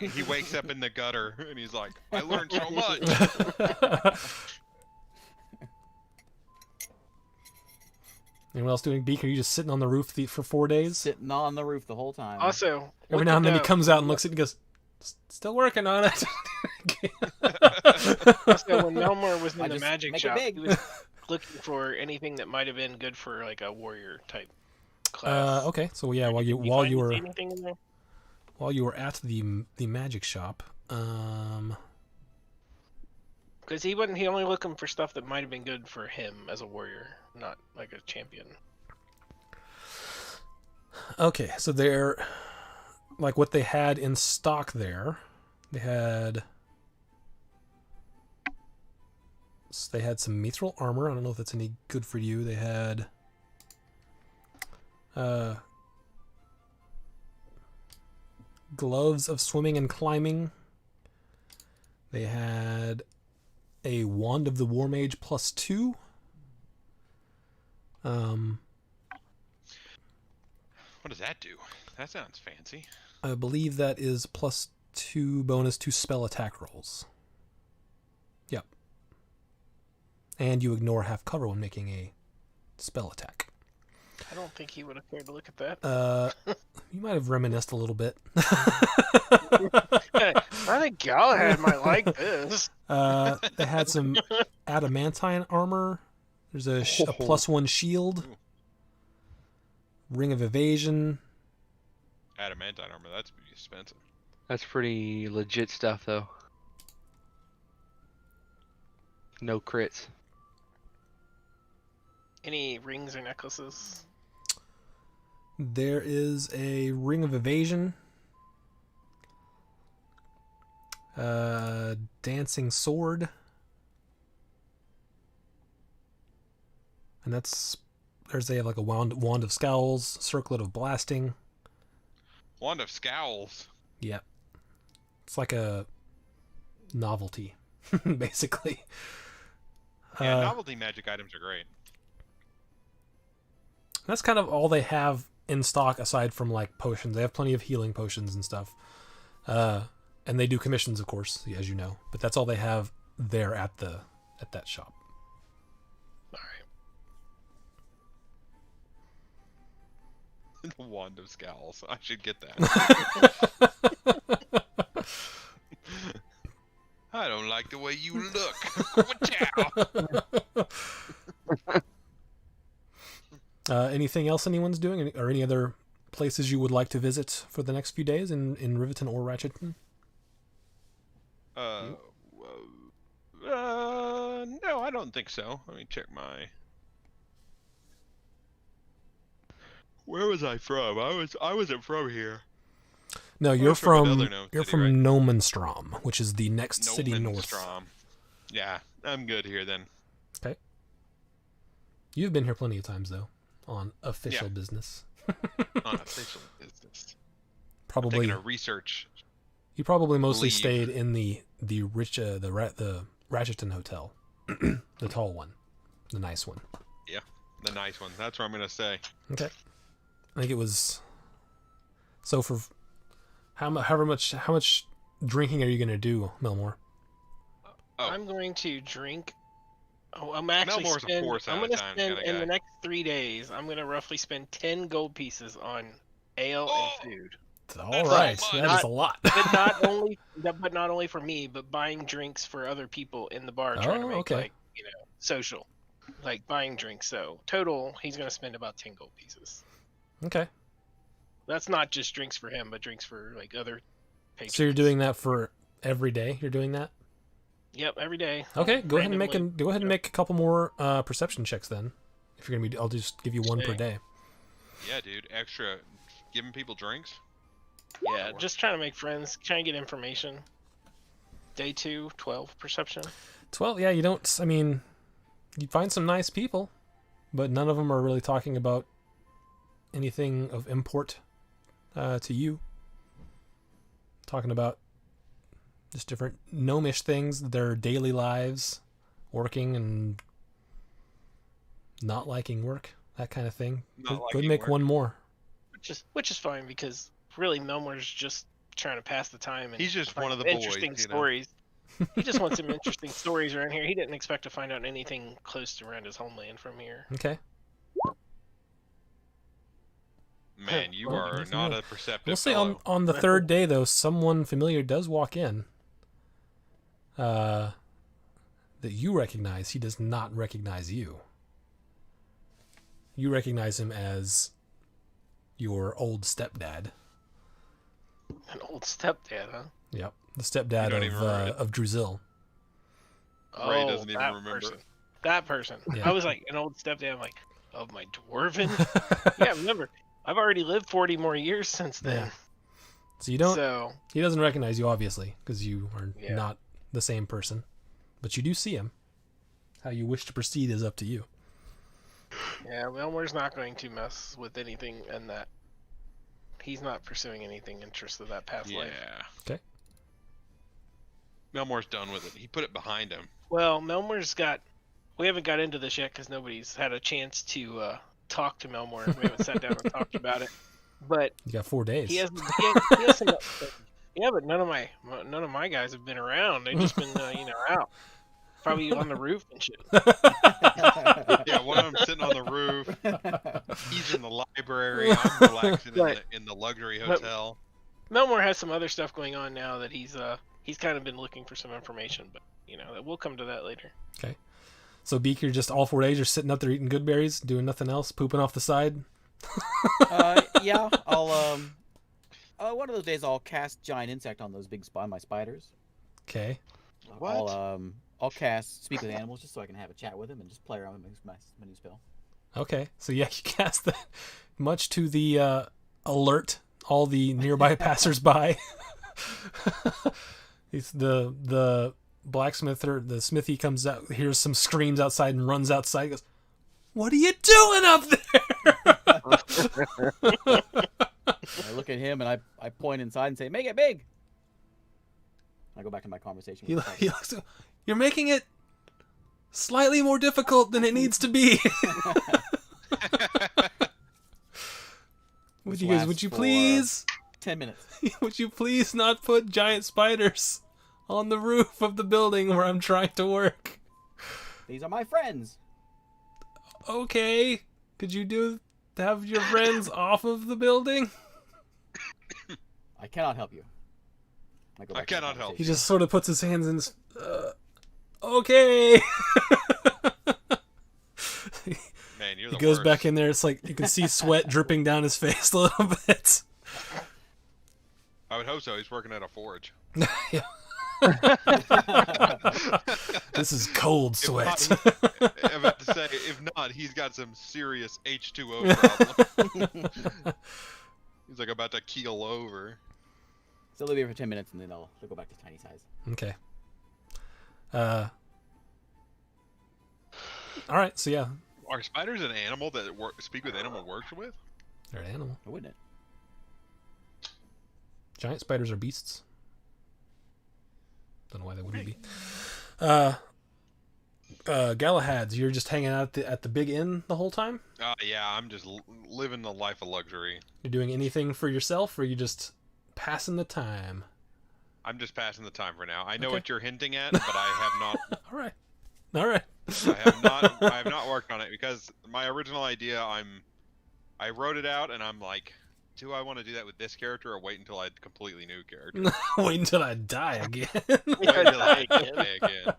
He wakes up in the gutter and he's like, I learned so much. Anyone else doing beak? Are you just sitting on the roof for 4 days? Sitting on the roof the whole time. Also, Every now and then he comes out and looks at it and goes, still working on it. Also, when Melmore was I in the just magic make it shop, big. he was looking for anything that might have been good for like a warrior type class. Okay, so yeah, while Did you find were anything in there? at the magic shop, Because he wasn't. He only looking for stuff that might have been good for him as a warrior, not like a champion. okay, so they're like what they had in stock there. They had some mithril armor. I don't know if that's any good for you. They had gloves of swimming and climbing. They had a wand of the war mage +2. What does that do? That sounds fancy. I believe that is +2 bonus to spell attack rolls. Yep. And you ignore half cover when making a spell attack. I don't think he would have cared to look at that. You might have reminisced a little bit. I think Galahad might like this. They had some adamantine armor. There's a +1 shield. Ring of evasion. Adamantine armor, that's expensive. That's pretty legit stuff, though. No crits. Any rings or necklaces? There is a ring of evasion. Dancing sword. And there's a wand of scowls, circlet of blasting. Wand of Scowls. Yep. It's like a novelty, basically. Yeah, novelty magic items are great. That's kind of all they have in stock aside from like potions. They have plenty of healing potions and stuff. And they do commissions, of course, as you know. But that's all they have there at that shop. All right. The Wand of Scowls. I should get that. I don't like the way you look. Watch Anything else anyone's doing, or any other places you would like to visit for the next few days in Riverton or Ratcheton? No, I don't think so. Let me check my. Where was I from? I wasn't from here. No, you're from from another you're city, from right? Nomenstrom, which is the next city north. Nomenstrom. Yeah, I'm good here then. Okay. You've been here plenty of times though, on official business. On official business. Probably. Taking a research. You probably mostly leave. stayed in the Ratcheton Hotel, the tall one, the nice one. Yeah, the nice one. That's what I'm gonna say. Okay. I think it was. So for how much drinking are you gonna do, Melmore? Oh. I'm going to drink. Oh, I'm actually Melmore's a force I'm out of going to time spend kinda in guy. the next 3 days. I'm going to roughly spend 10 gold pieces on ale and food. All That's right, so that much. is a lot. But not only for me, but buying drinks for other people in the bar, trying to make okay. like social, like buying drinks. So total, he's going to spend about 10 gold pieces. Okay. That's not just drinks for him, but drinks for like other patrons. So you're doing that for every day? You're doing that? Yep, every day. Okay, go ahead and Randomly. make a couple more perception checks then. If you're gonna be, I'll just give you one per day. Yeah, dude. Extra. Giving people drinks. Yeah, just trying to make friends, trying to get information. Day 2, 12 perception. 12. Yeah, you don't. I mean, you find some nice people, but none of them are really talking about anything of import to you. Talking about just different gnomish things, their daily lives, working and not liking work, that kind of thing. Not Go liking make work. one more. Which is fine because really Melmore's just trying to pass the time and He's just find one of the interesting boys, you know? stories. He just wants some interesting stories around here. He didn't expect to find out anything close to around his homeland from here. Okay. Man, you Well, are yes, not no. a perceptive We'll say fellow. on the third day, though, someone familiar does walk in that you recognize. He does not recognize you. You recognize him as your old stepdad. An old stepdad, huh? Yep, the You stepdad don't even remember it. of Druzil. Ray doesn't even that remember. person. That person. Yeah. I was like an old stepdad. I'm like, of my dwarven. Yeah, remember, I've already lived 40 more years since then. Yeah. So you don't. So He doesn't recognize you, obviously, because you are Yeah. not the same person. But you do see him. How you wish to proceed is up to you. yeah, Melmore's not going to mess with anything in that. He's not pursuing anything interest of that past Yeah. life. Okay. Melmore's done with it. He put it behind him. Well, Melmore's got. We haven't got into this yet because nobody's had a chance to talk to Melmore. We haven't sat down and talked about it. But You got 4 days. he has some. Yeah, but none of my guys have been around. They've just been out, probably on the roof and shit. Yeah, one of them sitting on the roof. He's in the library. I'm relaxing in the luxury hotel. Melmore has some other stuff going on now that he's kind of been looking for some information, but we'll come to that later. Okay. So Beak, you're just all 4 days. You're sitting up there eating good berries, doing nothing else, pooping off the side. Yeah, I'll one of those days I'll cast giant insect on those big my spiders. Okay. What? I'll cast speak with animals just so I can have a chat with him and just play around with my new spell. Okay. So yeah, you cast that, much to the alert all the nearby passersby. It's the blacksmith or the smithy comes out, hears some screams outside and runs outside. Goes, "What are you doing up there?" I look at him and I point inside and say, "Make it big." I go back to my conversation with He looks, "You're making it slightly more difficult than it needs to be." Would you lasts for please 10 minutes. would you please not put giant spiders on the roof of the building where I'm trying to work? These are my friends. Okay. Could you do have your friends off of the building? I cannot help you. Go I back to the cannot help He conversation. just sort of puts his hands in his... okay. Man, you're He the goes worst. back in there. It's like you can see sweat dripping down his face a little bit. I would hope so. He's working at a forge. This is cold If sweat. not, I'm about to say, if not, he's got some serious H2O problem. He's like about to keel over. So they'll be here for 10 minutes, and then they'll go back to tiny size. Okay. All right. So yeah, Are spiders an animal that speak with animal works with? they're an animal. Or wouldn't it? Giant spiders are beasts. Don't know why they wouldn't be. Galahads, you're just hanging out at the big inn the whole time? Yeah, I'm just living the life of luxury. You're doing anything for yourself, or are you just passing the time? I'm just passing the time for now. I know Okay. what you're hinting at, but I have not. All right. All right. I have not worked on it because my original idea. I wrote it out, and I'm like, do I want to do that with this character, or wait until I completely new character? Wait until I die again. Wait until I die again.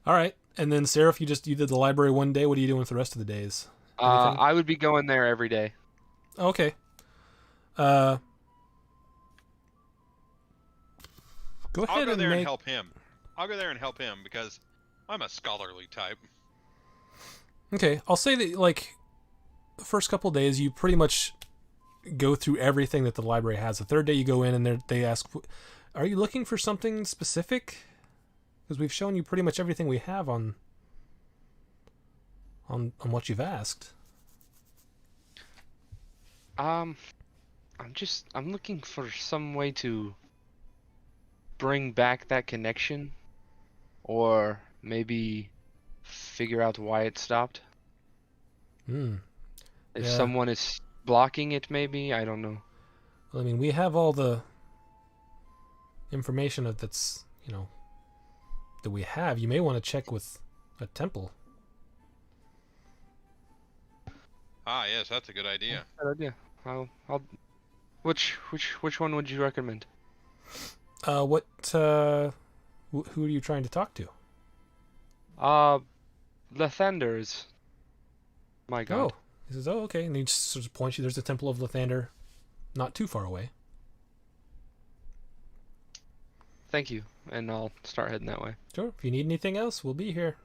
All right. And then, Seraph, you did the library one day. What are you doing with the rest of the days? Anything? I would be going there every day. Okay. Go I'll ahead go and there and make... help him. I'll go there and help him because I'm a scholarly type. Okay, I'll say that, like, the first couple days, you pretty much go through everything that the library has. The third day, you go in and they ask, are you looking for something specific? Because we've shown you pretty much everything we have on what you've asked. I'm looking for some way to bring back that connection, or maybe figure out why it stopped. Hmm. If Yeah. someone is blocking it, maybe, I don't know. Well, I mean, we have all the information that's, that we have. You may want to check with a temple. Ah, yes, that's a good idea. Good idea. Which one would you recommend? Who are you trying to talk to? Lathander is my god. Oh, he says, oh, okay. And he just sort of points you. There's the Temple of Lathander not too far away. Thank you, and I'll start heading that way. Sure. If you need anything else, we'll be here.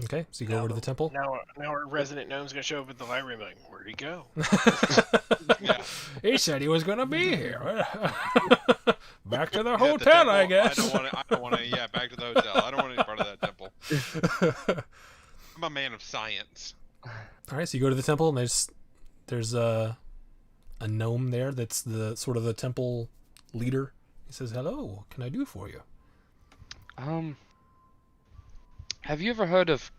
Okay, so you go over to the temple. Now our resident gnome's gonna show up at the library and be like, where'd he go? Yeah. He said he was going to be here. Back to the Yeah, hotel, the temple, I guess. I don't want to. Yeah, back to the hotel. I don't want any part of that temple. I'm a man of science. All right, so you go to the temple, and there's a gnome there that's the sort of the temple leader. He says, "Hello, what can I do for you?" Have you ever heard of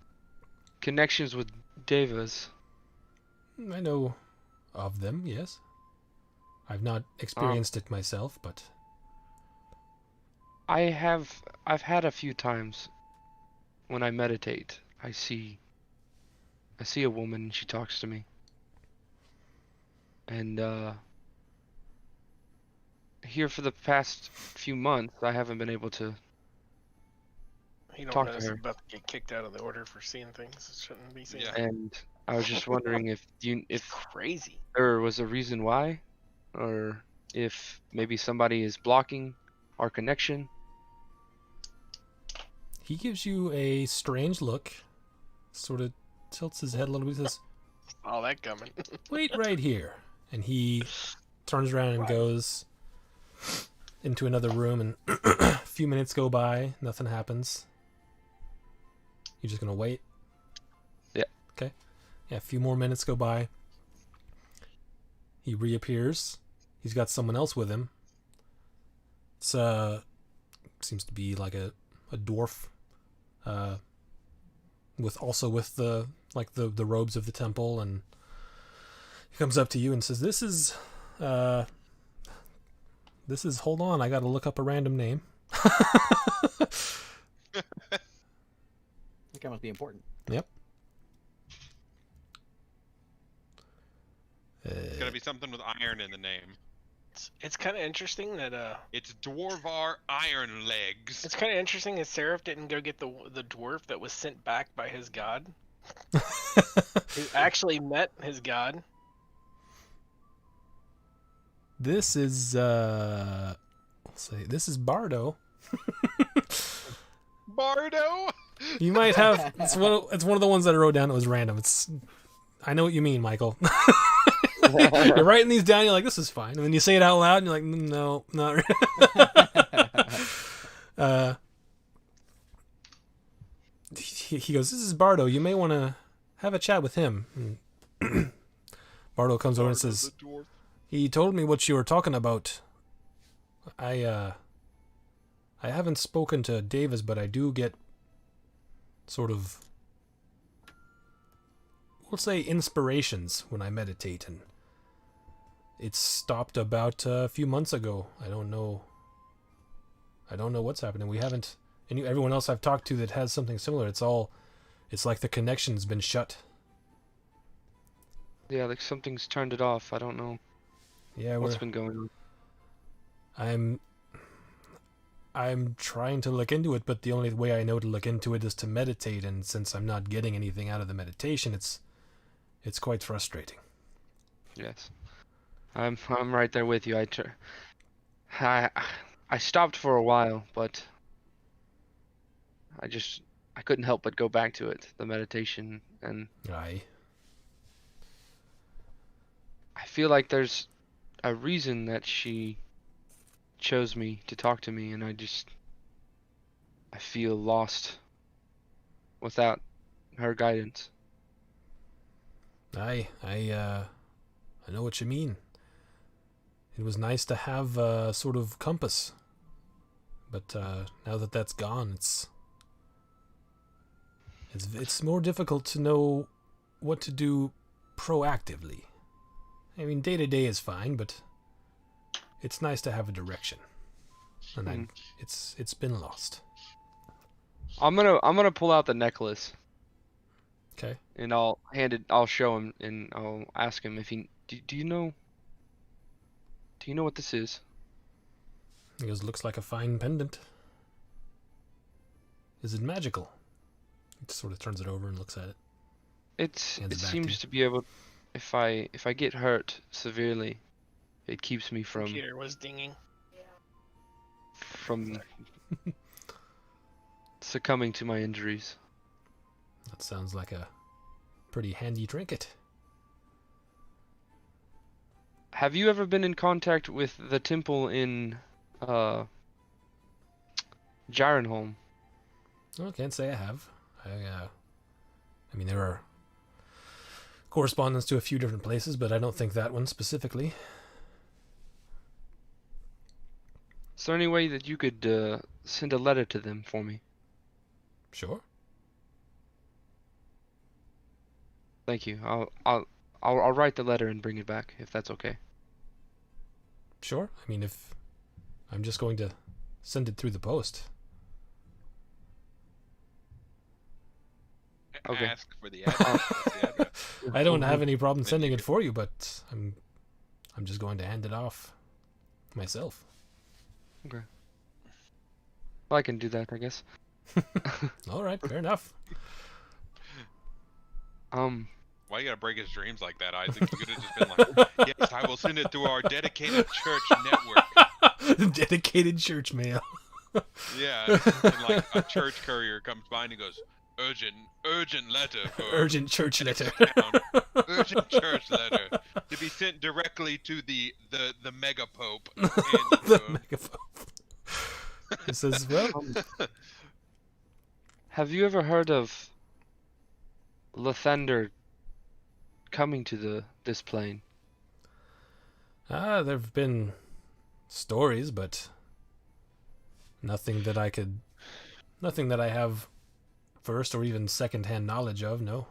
connections with devas? I know of them, yes. I've not experienced it myself, but I've had a few times when I meditate. I see a woman and she talks to me. And here for the past few months I haven't been able to You don't Talk know to he's her. about to get kicked out of the order for seeing things that shouldn't be seen. Yeah. and I was just wondering if Crazy. there was a reason why, or if maybe somebody is blocking our connection. he gives you a strange look, sort of tilts his head a little bit, says, All that coming. "Wait right here." And he turns around and Right. goes into another room, and a few minutes go by, nothing happens. You're just going to wait? Yeah. Okay. Yeah, a few more minutes go by. He reappears. He's got someone else with him. It's seems to be like a dwarf, with the robes of the temple, and he comes up to you and says, "This is hold on, I got to look up a random name." That guy must be important. Yep. gotta be something with iron in the name. It's kind of interesting that It's Dwarvar Iron Legs. it's kind of interesting that Seraph didn't go get the dwarf that was sent back by his god, who actually met his god. This is let's say this is Bardo. Bardo. You might have it's one of the ones that I wrote down that was random. I know what you mean, Michael. You're writing these down, you're like, this is fine. And then you say it out loud and you're like, no, not really. He goes, this is Bardo. You may want to have a chat with him. And Bardo comes over and says, he told me what you were talking about. I haven't spoken to Davis, but I do get sort of, we'll say, inspirations when I meditate, and it stopped about a few months ago. I don't know what's happening. We haven't, everyone else I've talked to that has something similar, it's like the connection's been shut. Yeah, like something's turned it off. I don't know Yeah, what's been going I'm on. trying to look into it, but the only way I know to look into it is to meditate, and since I'm not getting anything out of the meditation, it's quite frustrating. Yes, I'm right there with you. I stopped for a while, but I couldn't help but go back to it, the meditation, and Aye. I feel like there's a reason that she chose me to talk to me, and I feel lost without her guidance. I know what you mean. It was nice to have a sort of compass, but now that that's gone, it's more difficult to know what to do proactively. I mean, day to day is fine, but it's nice to have a direction, and it's been lost. I'm gonna pull out the necklace. Okay. And I'll show him, and I'll ask him if do you know what this is? He goes, looks like a fine pendant. Is it magical? He sort of turns it over and looks at it. It Hands it back seems to to be able, if I get hurt severely, it keeps me from Computer was dinging. succumbing to my injuries. That sounds like a pretty handy trinket. Have you ever been in contact with the temple in Jarenholm? Well, I can't say I have. I mean, there are correspondence to a few different places, but I don't think that one specifically. Is there any way that you could send a letter to them for me? Sure. Thank you. I'll write the letter and bring it back if that's okay. Sure. I mean, if I'm just going to send it through the post. Okay. Ask for the address. I don't have any problem sending it for you, but I'm just going to hand it off myself. Okay. Well, I can do that, I guess. All right, fair enough. Why you gotta break his dreams like that, Isaac? You could have just been like, yes, I will send it through our dedicated church network. Dedicated church mail. Yeah, and like a church courier comes by and he goes, urgent letter for Urgent church letter. urgent church letter to be sent directly to the mega pope. The megaphone. It says, well, Have you ever heard of Lathander coming to this plane? there've been stories, but nothing that I have first or even second-hand knowledge of, no.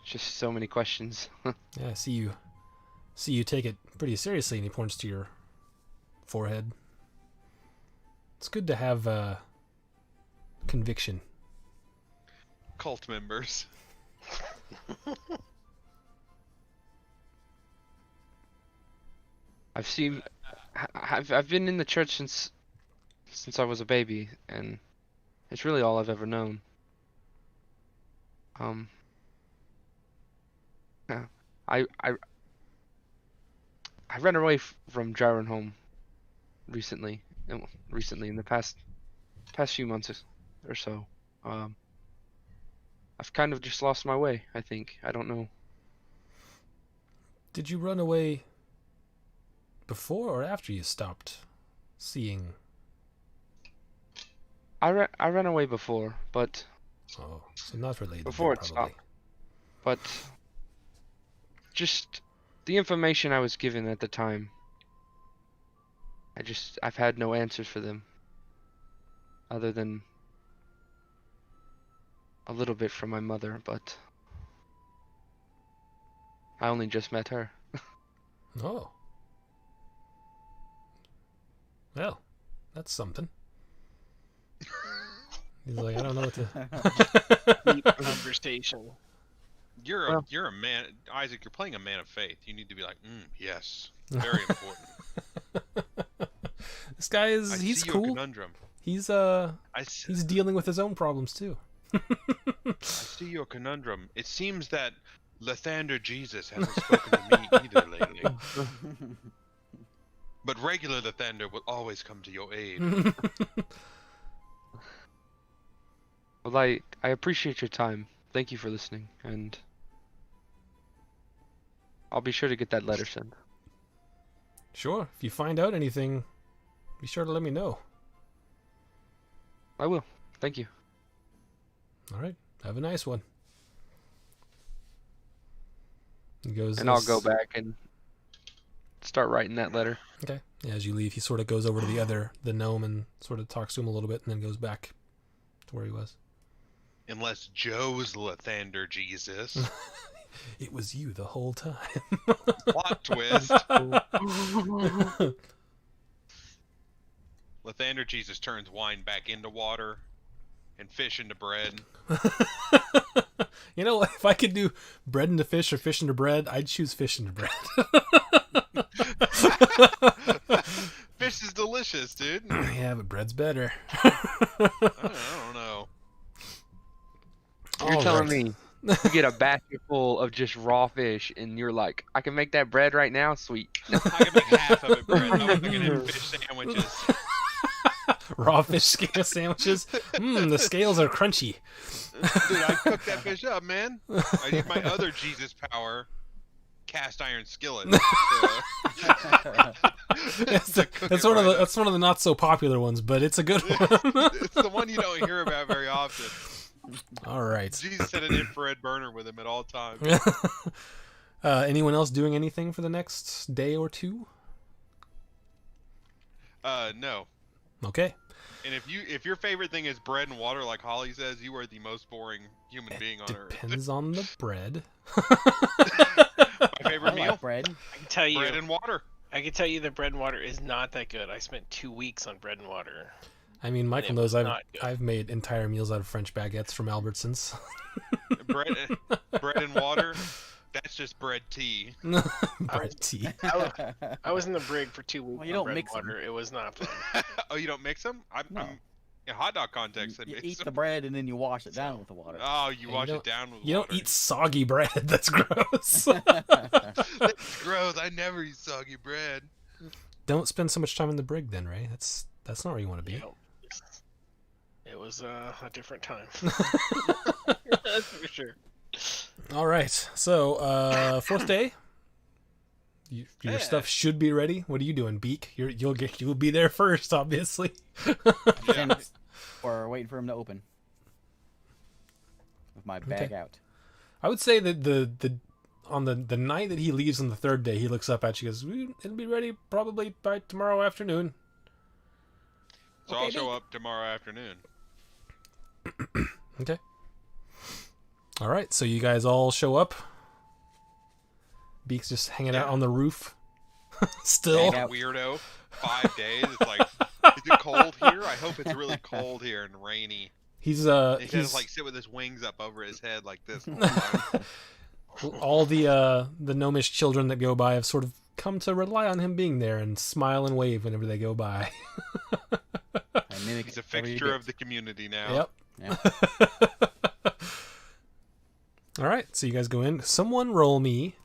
Just so many questions. Yeah, I see you take it pretty seriously, and he points to your forehead. It's good to have conviction. Cult members. I've been in the church since I was a baby, and it's really all I've ever known. Yeah, I I I ran away from Gyron home recently, in the past few months or so. I've kind of just lost my way, I think. I don't know. Did you run away before or after you stopped seeing? I ran away before, but Oh, so not related. before then, it probably. stopped. But just the information I was given at the time, I've had no answers for them other than a little bit from my mother, but I only just met her. Oh. Well, that's something. He's like, I don't know what to. Deep conversation. You're a man, Isaac. You're playing a man of faith. You need to be like, yes, very important. This guy is. I He's see your cool. conundrum. He's He's he's dealing with his own problems too. I see your conundrum. It seems that Lathander Jesus hasn't spoken to me either lately. But regular Lathander will always come to your aid. Well, I appreciate your time. Thank you for listening, and I'll be sure to get that letter sent. Sure. If you find out anything, be sure to let me know. I will. Thank you. All right. Have a nice one. He goes. And I'll go back and start writing that letter. Okay. Yeah, as you leave, he sort of goes over to the gnome and sort of talks to him a little bit, and then goes back to where he was. Unless Joe's Lathander Jesus. It was you the whole time. Plot twist. Lathander Jesus turns wine back into water and fish into bread. You know, if I could do bread into fish or fish into bread, I'd choose fish into bread. Fish is delicious, dude. Yeah, but bread's better. I don't know. You're All telling right. me you get a basket full of just raw fish, and you're like, I can make that bread right now? Sweet. I can make half of it bread. I'm making it fish sandwiches. Raw fish scale sandwiches. The scales are crunchy. Dude, I cook that fish up, man. I use my other Jesus power, cast iron skillet. That's one of the not so popular ones, but it's a good one. It's the one you don't hear about very often. All right. Jesus had an infrared burner with him at all times. Anyone else doing anything for the next day or two? No. Okay. And if your favorite thing is bread and water, like Holly says, you are the most boring human being on earth. Depends on the bread. My favorite I meal: like bread. I can tell you. bread and water. I can tell you that bread and water is not that good. I spent 2 weeks on bread and water. I mean, Michael It knows was not good. I've made entire meals out of French baguettes from Albertsons. bread and water. That's just bread tea. Bread tea. I was in the brig for 2 weeks Well, you on don't bread mix and water. It was not fun. Oh, you don't mix them? No. I'm in hot dog context. I You mix eat the them. bread and then you wash it down with the water. Oh, you You wash don't- it down with You water. don't eat soggy bread. That's gross. That's gross. I never eat soggy bread. Don't spend so much time in the brig then, Ray. That's not where you want to be. You know, it was a different time. That's for sure. All right. So, fourth day. Your Yeah. stuff should be ready. What are you doing, Beak? You'll be there first, obviously. Yeah. Or waiting for him to open. With my bag Okay. out. I would say that the on the night that he leaves on the third day, he looks up at you and goes, "It'll be ready probably by tomorrow afternoon." So Okay, I'll show Beak. up tomorrow afternoon. Okay. All right. So you guys all show up. Beak's just hanging out Yeah. on the roof. Still. Bag out. Weirdo. 5 days. It's like, is it cold here? I hope it's really cold here and rainy. He's He he's says like sit with his wings up over his head like this. The whole time. all the gnomish children that go by have sort of come to rely on him being there and smile and wave whenever they go by. He's a fixture of the community now. Yep. Yeah. All right, so you guys go in. Someone roll me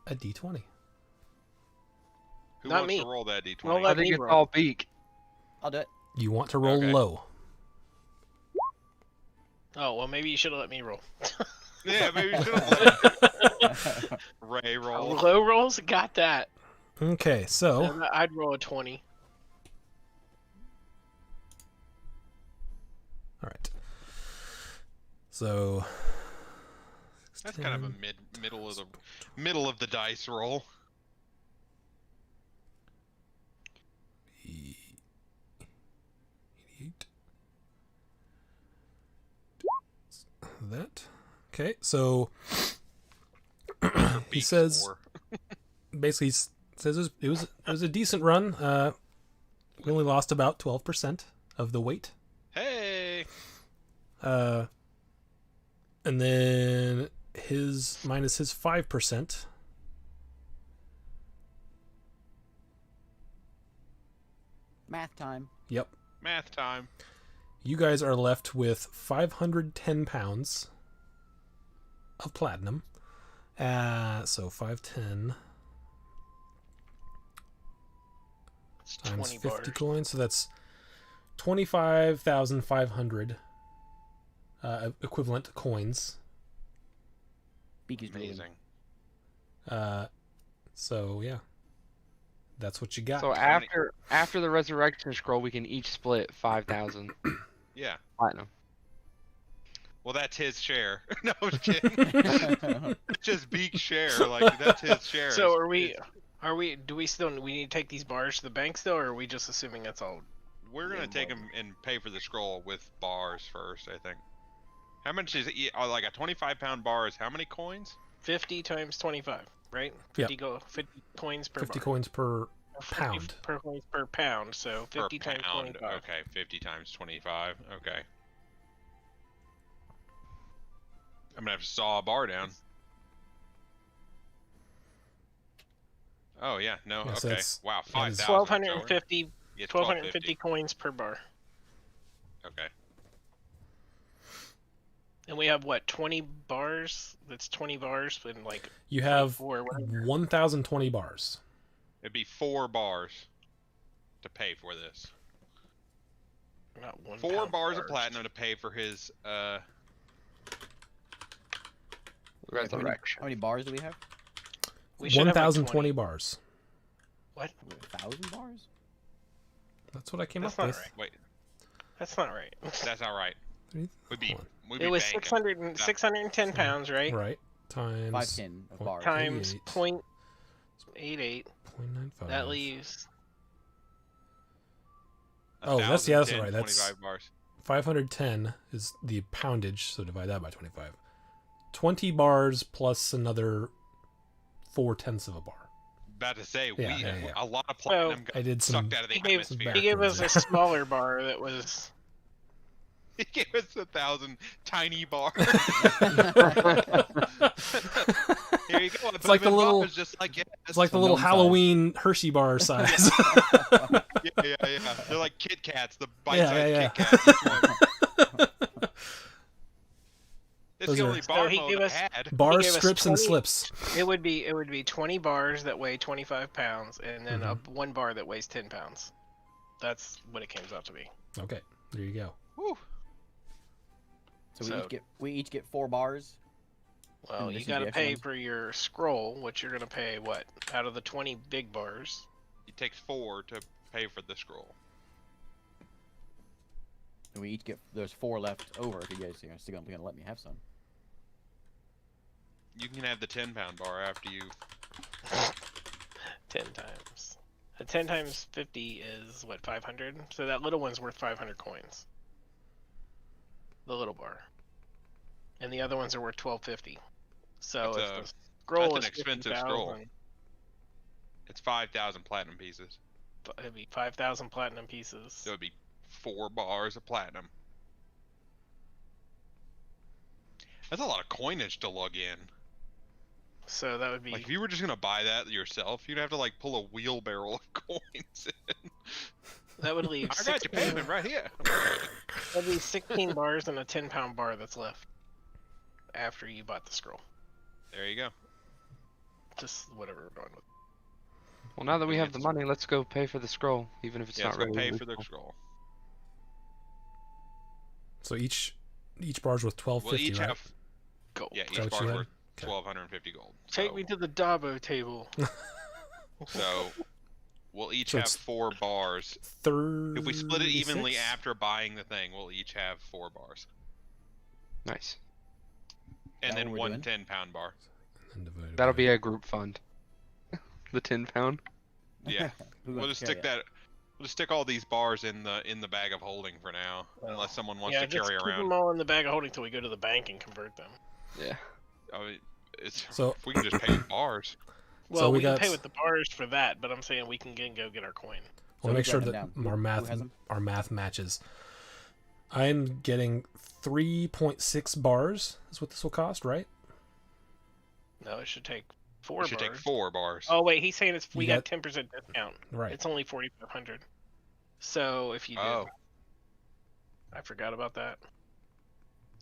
a d20. Who Not wants me. to roll that d20? Well, I let think me it's roll. all Beak. I'll do it. You want to roll Okay. low. Oh well, maybe you should have let me roll. Yeah, maybe you should have let Ray roll. Low rolls, got that. Okay, so And I'd roll a 20. all right. So That's kind of a middle of the dice roll. That. Okay, so he Beak says score. basically says it was a decent run. We only lost about 12% of the weight. Hey. And then his minus his 5%. Math time. Yep. Math time. You guys are left with 510 pounds of platinum. So 510 It's times 20 50 bars. coins. So that's 25,500 equivalent coins. Beak is drooling. Amazing. So yeah, that's what you got. So many- after the resurrection scroll, we can each split 5,000 Yeah. platinum. Well, that's his share. No, I'm kidding. Just Beak's share. Like that's his share. So do we need to take these bars to the bank still, or are we just assuming that's all? We're gonna take him and pay for the scroll with bars first. I think. How much is it? Like a 25-pound bar is how many coins? 50 times 25, right? Yep. 50 coins per 50 bar. coins per 50 pound. per coins per pound, so 50 per times pound. 25. Okay, 50 times 25. Okay. I'm gonna have to saw a bar down. Oh yeah, no, Yeah, so okay. that's- Wow, that is- 5,000. 1250 Yeah, 1250 coins per bar. Okay. And we have what, 20 bars? That's 20 bars and like You have 4 whatever. 1,020 bars. It'd be 4 bars to pay for this. Not 1 4 pound bars of platinum to pay for his Resurrection. How many bars do we have? We should have, like, 1,020 bars. What? 1,000 bars? That's what I came That's up not with. right. wait, That's not right. that's all right. We'd be Hold we'd be It was banking. 610 pounds, right? Right. Times 510 of bars. Times 88. 0.88. 0.95. That leaves Oh, that's- yeah, that's 1,010, right, that's- 25 bars. 510 is the poundage, so divide that by 25. 20 bars plus another 4/10 of a bar. About to say Yeah. a lot of platinum got I did some. sucked out of the he gave, atmosphere. he gave us backwards a smaller bar that was He gave us 1,000 tiny bars. Here you go. It's like the little- Just like, yeah, It's like the So little gnome size. Halloween Hershey bar size. yeah. They're like Kit Kats, the Yeah, bite-sized yeah, Kit Kats. Each one. It's Those the are- only So bar he mode gave I us- had. Bar He gave us strips and 20 slips. it would be 20 bars that weigh 25 pounds and then one bar that weighs 10 pounds. That's what it comes out to be. Okay, there you go. Whew. So So- we each get 4 bars. Well, In you addition to got the to extra pay ones? for your scroll, which you're going to pay what? Out of the 20 big bars. It takes 4 to pay for the scroll. And we each get there's 4 left over if you guys are still gonna let me have some. You can have the 10-pound bar after you. 10 times. 10 times 50 is what, 500? So that little one's worth 500 coins. The little bar. And the other ones are worth 1250. So That's if the scroll that's is an expensive scroll. 50,000, It's 5,000 platinum pieces. it'd be 5,000 platinum pieces. So it'd be 4 bars of platinum. That's a lot of coinage to lug in. So that would be Like if you were just gonna buy that yourself, you'd have to like pull a wheelbarrow of coins in. that would leave. I got your 16 payment right here. That'd be 16 bars and a 10-pound bar that's left after you bought the scroll. There you go. Just whatever we're going with. Well, now that we Yeah, have the it's- money, let's go pay for the scroll, even if it's Yeah, not let's go really pay for the useful. scroll. So each bar's worth We'll 1250, each right? have Gold. yeah, that each what you bar's had? worth Okay. 1,250 gold. Take So- me to the Dabo table. So we'll each So have it's 4 bars. If we split it evenly 36? after buying the thing, we'll each have 4 bars. Nice. And That then what we're one doing? 10-pound bar. And divided That'll by- be a group fund. The 10-pound. Yeah. Who We'll wants just to carry stick that. We'll just stick all these bars in the bag of holding for now, unless someone wants Yeah, to just carry keep around. them all in the bag of holding till we go to the bank and convert them. Yeah. I mean, it's So- if we can just pay with bars. Well, we we can got- pay with the bars for that, but I'm saying we can go get our coin. We'll So make who's sure writing that them down? our Who math has them? matches. I'm getting 3.6 bars is what this will cost, right? No, it should take We 4 should bars. take 4 bars. Oh wait, he's saying we You got got- 10% discount. Right. It's only 4,500. So if you do, Oh, I forgot about that.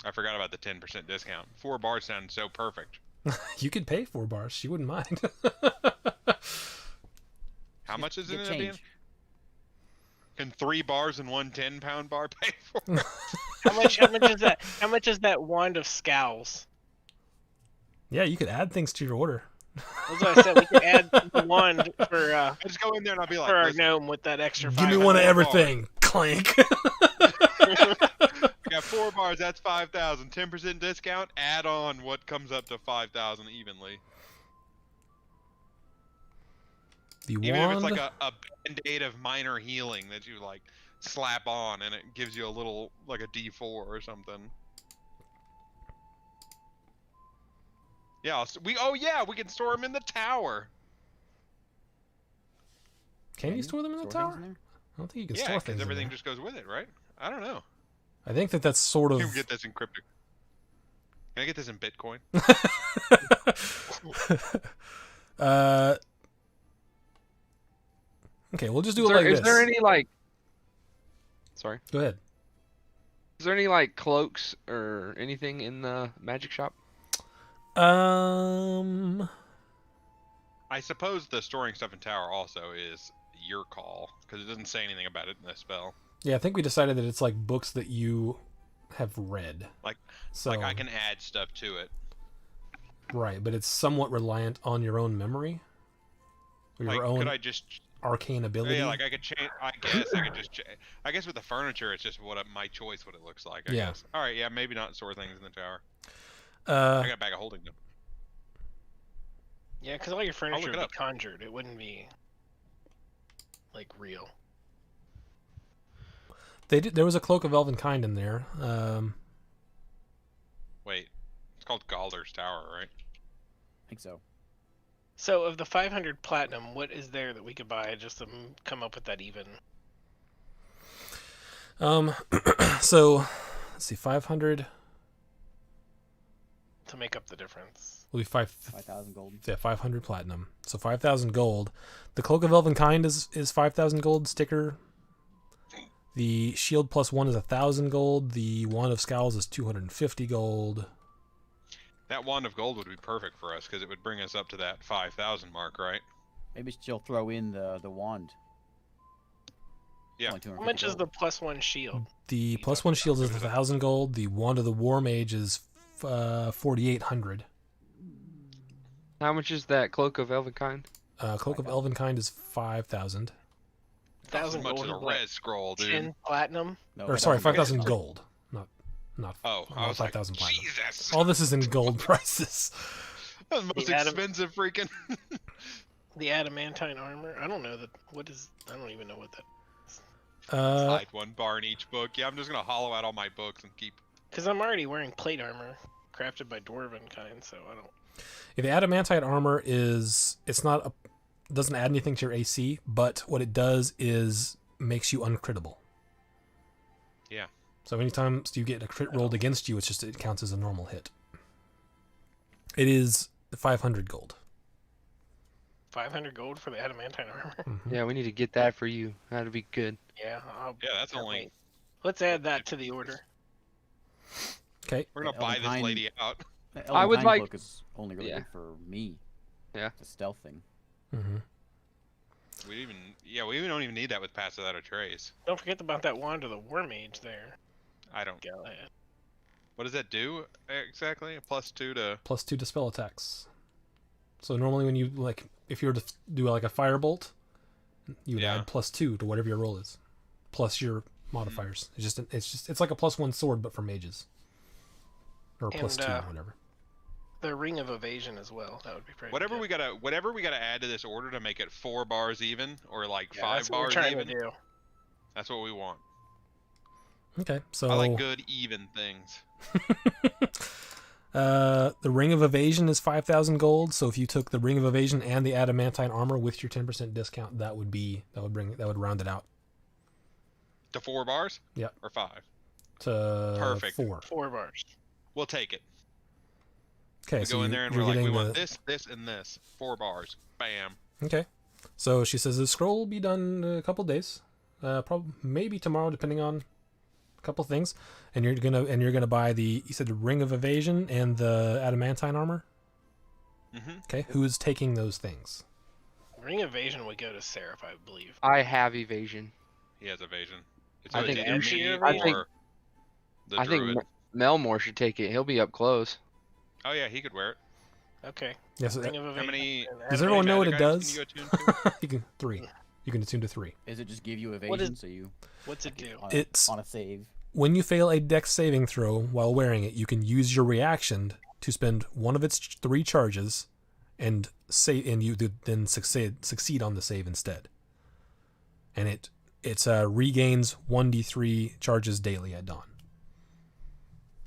I forgot about the 10% discount. 4 bars sound so perfect. You could pay 4 bars. She wouldn't mind. How much is it Get in again? change. Can 3 bars and one 10-pound bar pay for? How much? How much is that? How much is that wand of scowls? Yeah, you could add things to your order. That's what I said. We could add the wand for I just go in there and I'll be like, our "Listen, gnome with that extra. Give me one of 500 everything. Clank. I got 4 bars. That's 5,000. 10% discount. Add on what comes up to 5,000 evenly. The Even wand. if it's like a band-aid of minor healing that you like slap on and it gives you a little like a D4 or something. Yeah, we can store them in the tower. Can you store them in the things tower? in there? I don't think you can Yeah, store because things in everything there. just goes with it, right? I don't know. I think that's sort You of. can get this encrypted. Can I get this in Bitcoin? Okay, we'll just do it like this. Is there any like? Sorry. Go ahead. Is there any like cloaks or anything in the magic shop? Um. I suppose the storing stuff in tower also is your call because it doesn't say anything about it in the spell. Yeah, I think we decided that it's like books that you have read. Like- so, Like I can add stuff to it. right, but it's somewhat reliant on your own memory, or your Like, own could I just? arcane ability. Yeah, like I could change. I guess I could just. I guess with the furniture, it's just my choice what it looks like. I Yeah. guess. All right. Yeah. Maybe not store things in the tower. Uh, I got a bag of holding them. Yeah, because all your furniture look would it be up. conjured. It wouldn't be like real. there was a cloak of elven kind in there. Wait. It's called Galder's Tower, right? I think so. So of the 500 platinum, what is there that we could buy just to come up with that even? So let's see, 500 To make up the difference. will be 5,000 gold. 500 platinum. So 5,000 gold. The cloak of elven kind is 5,000 gold sticker. The shield plus 1 is 1,000 gold. The wand of scowls is 250 gold. That wand of gold would be perfect for us because it would bring us up to that 5,000 mark, right? Maybe she'll throw in the wand. Yeah. Only How 250 much is gold. the +1 shield? The plus 1 shield is 1,000 gold. The wand of the war mage is 4,800. How much is that cloak of elvenkind? Cloak of elven kind is 5,000. 1,000 How much gold is is a what? red scroll, dude? 10 platinum? No, Or sorry, 5,000 5,000 gold. Not Oh, I not was like, 5,000 platinum. Jesus. All this is in gold prices. That's the most The Adam- expensive freaking. The adamantine armor? I don't know that. What is? I don't even know what that. Slide 1 bar in each book. Yeah, I'm just gonna hollow out all my books and keep. Because I'm already wearing plate armor, crafted by dwarven kind, so I don't. Yeah, the adamantite armor doesn't add anything to your AC, but what it does is makes you uncritable. Yeah. So anytime you get a crit rolled against you, it counts as a normal hit. It is 500 gold. 500 gold for the adamantine armor. Mhm. Yeah, we need to get that for you. That'd be good. Yeah. Yeah, that's only. Let's add that to the order. Okay. We're gonna The buy this Elven lady out. The I would Elven like- Cloak is only really Yeah. good for me. Yeah. It's a stealth thing. Mm-hmm. We don't even need that with Pass Without a Trace. Don't forget about that wand of the War Mage there, I don't. Galahad. What does that do exactly? A +2 to. +2 to spell attacks. So normally when you if you were to do like a firebolt, you would Yeah. add +2 to whatever your roll is, plus your modifiers. It's like a +1 sword but for mages, or And, +2 or whatever. The Ring of Evasion as well. That would be pretty Whatever good. we gotta add to this order to make it 4 bars even, or like Yeah, 5 that's what we're bars trying even. to do. That's what we want. Okay, so I like good even things. the Ring of Evasion is 5,000 gold. So if you took the Ring of Evasion and the adamantine armor with your 10% discount, that would round it out To 4 bars? Yep. Or 5? to Perfect. 4. 4 bars. We'll take it. Okay, We so go in there and you're we're like, we getting want this, this, and this. 4 bars. Bam. Okay, so she says the scroll will be done in a couple days, probably maybe tomorrow, depending on a couple things. And you're gonna buy you said the Ring of Evasion and the adamantine armor. Mm-hmm. Okay, who's taking those things? Ring of Evasion would go to Seraph, I believe. I have evasion. He has evasion. It's I either think me Emshier I think- or the I druid. think Melmore should take it. He'll be up close. Oh yeah, he could wear it. Okay. Yes, Ring of Evasion. How many? and Does everyone know what magic it items does? Can you attune to? you can 3. You can attune to 3. Is it just give you What evasion is- so you What's it do? It's on a save? when you fail a dex saving throw while wearing it, you can use your reaction to spend one of its 3 charges, and you then succeed on the save instead. And it regains 1d3 charges daily at dawn.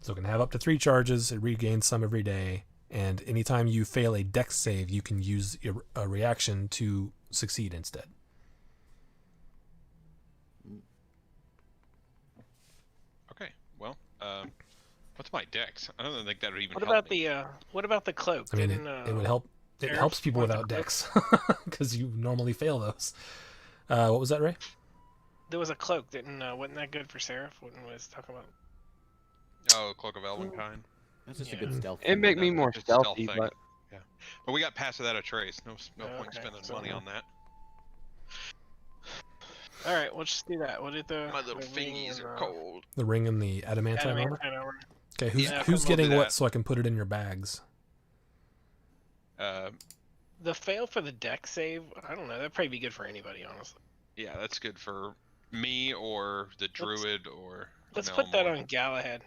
So it can have up to 3 charges. It regains some every day, and anytime you fail a dex save, you can use a reaction to succeed instead. Okay. Well, what's my dex? I don't think that would even What help about me. the cloak? I mean, Didn't, it would help. It Seraph helps people want the without cloak? dex because you normally fail those. What was that, Ray? There was a cloak. Wasn't that good for Seraph? What was talking about? Oh, Cloak of Elvenkind. That's just a Yeah. good stealth. It'd thing. make me more It's a stealth stealthy, thing. but But we got Pass Without a Trace. No point Okay, spending so- money on that. All right, we'll just do that. We'll do the. My little the ring fingies and, are cold. The ring and the adamantine armor. adamantine armor. Okay, who's Yeah, who's we'll getting do what that. so I can put it in your bags? The fail for the deck save. I don't know. That'd probably be good for anybody, honestly. Yeah, that's good for me or the druid or. Let's an put that Elmore. on Galahad,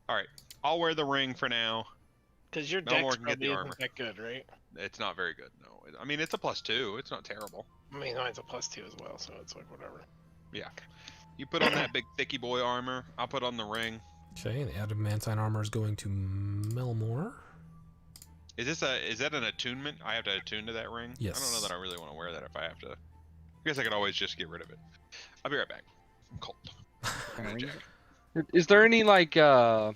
All right, I'll wear the ring for now. because your Melmore deck's can get the probably armor. isn't that good, right? It's not very good. No, I mean it's a +2. It's not terrible. I mean, mine's a +2 as well, so it's like whatever. Yeah. You put on that big thicky boy armor. I'll put on the ring. Okay, the adamantine armor is going to Melmore. Is that an attunement? I have to attune to that ring? I don't know Yes. that I really want to wear that if I have to. I guess I could always just get rid of it. I'll be right back. I'm cold. What kind of ring is it? is there any like bow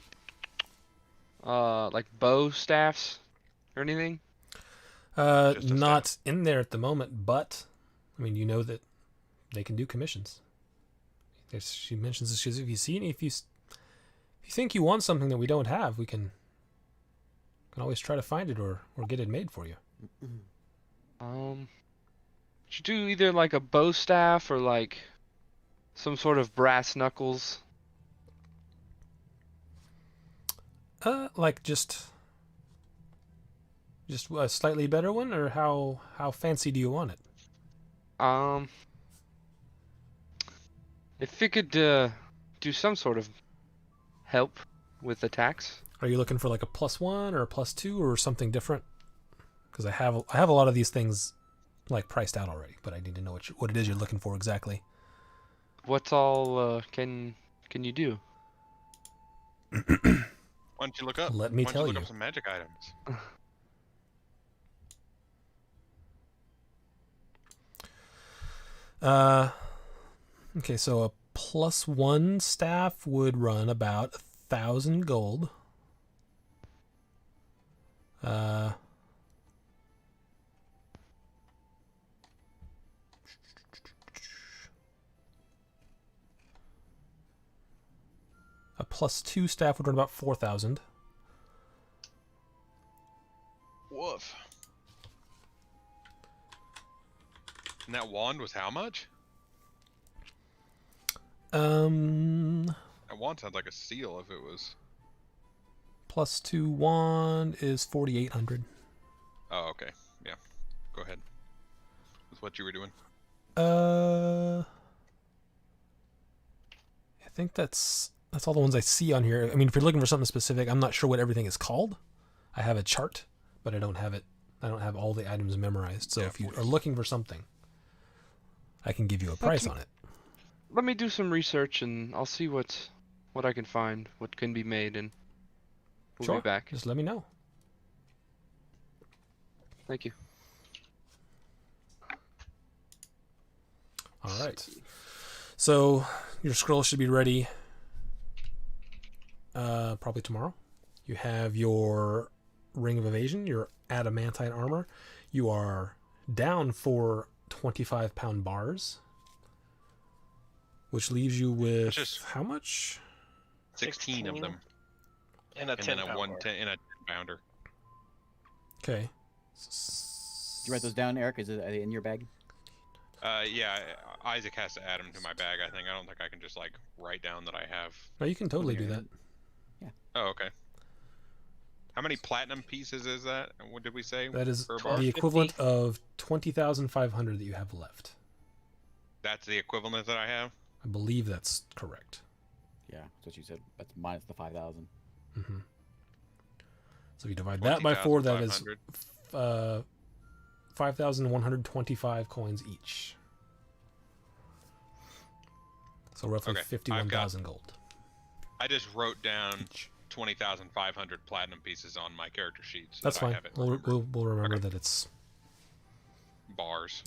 staffs or anything? Just a Not in there at the moment, but I mean, you know that they can do commissions. She mentions this. She says, if you think you want something that we don't have, we can always try to find it or get it made for you. Should do either like a bow staff or like some sort of brass knuckles. Like just a slightly better one, or how fancy do you want it? If it could do some sort of help with attacks. Are you looking for like a +1 or a +2 or something different? Because I have a lot of these things like priced out already, but I need to know what it is you're looking for exactly. What's all can you do? Why don't you look up? Let me Why don't tell you. Look you. up some magic items. Okay, so a +1 staff would run about 1,000 gold. A +2 staff would run about 4,000. Woof. And that wand was how much? That wand sounds like a seal if it was. +2 wand is 4,800. Oh, okay. Yeah. Go ahead. With what you were doing. I think that's all the ones I see on here. I mean, if you're looking for something specific, I'm not sure what everything is called. I have a chart, but I don't have it. I don't have all the items memorized. So Yeah, if you of are course. looking for something, I can give you a price on it. Let me do some research and I'll see what I can find, what can be made, and we'll Sure. be back. Just let me know. Thank you. All right. So your scroll should be ready probably tomorrow. You have your Ring of Evasion, your adamantine armor. You are down for 25-pound bars, which leaves you with Which is- how much? 16 of them. And a And 10 then a pound 110 and a 10-pounder. Okay. Did you write those down, Eric? Are they in your bag? Yeah, Isaac has to add them to my bag, I think. I don't think I can just, like, write down that I have... No, you can totally do that. Oh, okay. How many platinum pieces is that? And what did we say? That is per bar? the equivalent of 20,500 that you have left. That's the equivalent that I have? I believe that's correct. Yeah, that's what you said. That's minus the 5,000. Mm-hmm. So if you divide that by 4, that is 20,500. 5,125 coins each. So roughly Okay, 51,000 gold I just wrote down each. 20,500 platinum pieces on my character sheet. So That's that I fine. have it We'll remembered. remember Okay. that it's Bars.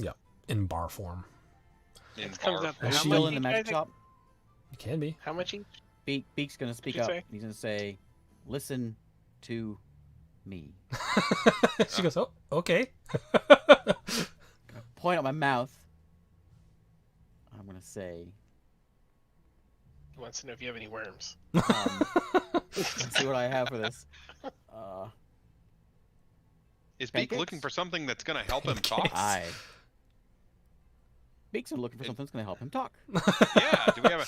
in bar form. In It comes bar up to Are Is you how she- still much in the each, magic Isaac? shop? It can be. How much each? Beak's gonna speak you up. say? He's gonna say, "Listen to me." She goes, oh, okay. Point at my mouth. I'm gonna say, He wants to know if you have any worms. let's see what I have for this. Is Beak Pancakes? looking for something that's going to help him talk? Aye. Beak's looking for something that's gonna help him talk. Yeah. Do we have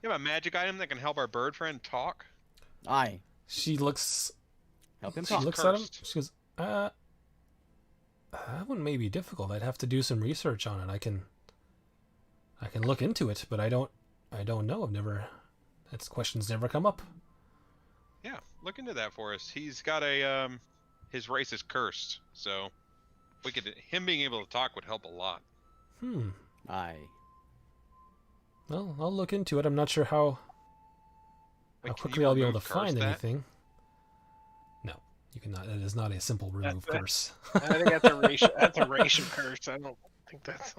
a magic item that can help our bird friend talk? Aye. She looks Help him She talk. looks at him. cursed. She goes, that one may be difficult. I'd have to do some research on it. I can look into it, but I don't know. That question's never come up. Yeah, look into that for us. He's got a his race is cursed, so him being able to talk would help a lot. Aye. Well, I'll look into it. I'm not sure how Wait, can quickly you I'll be able to remove curse find that? anything. No, you cannot. That is not a simple remove That- curse. I think that's a ration. That's a ration curse. I don't think that's.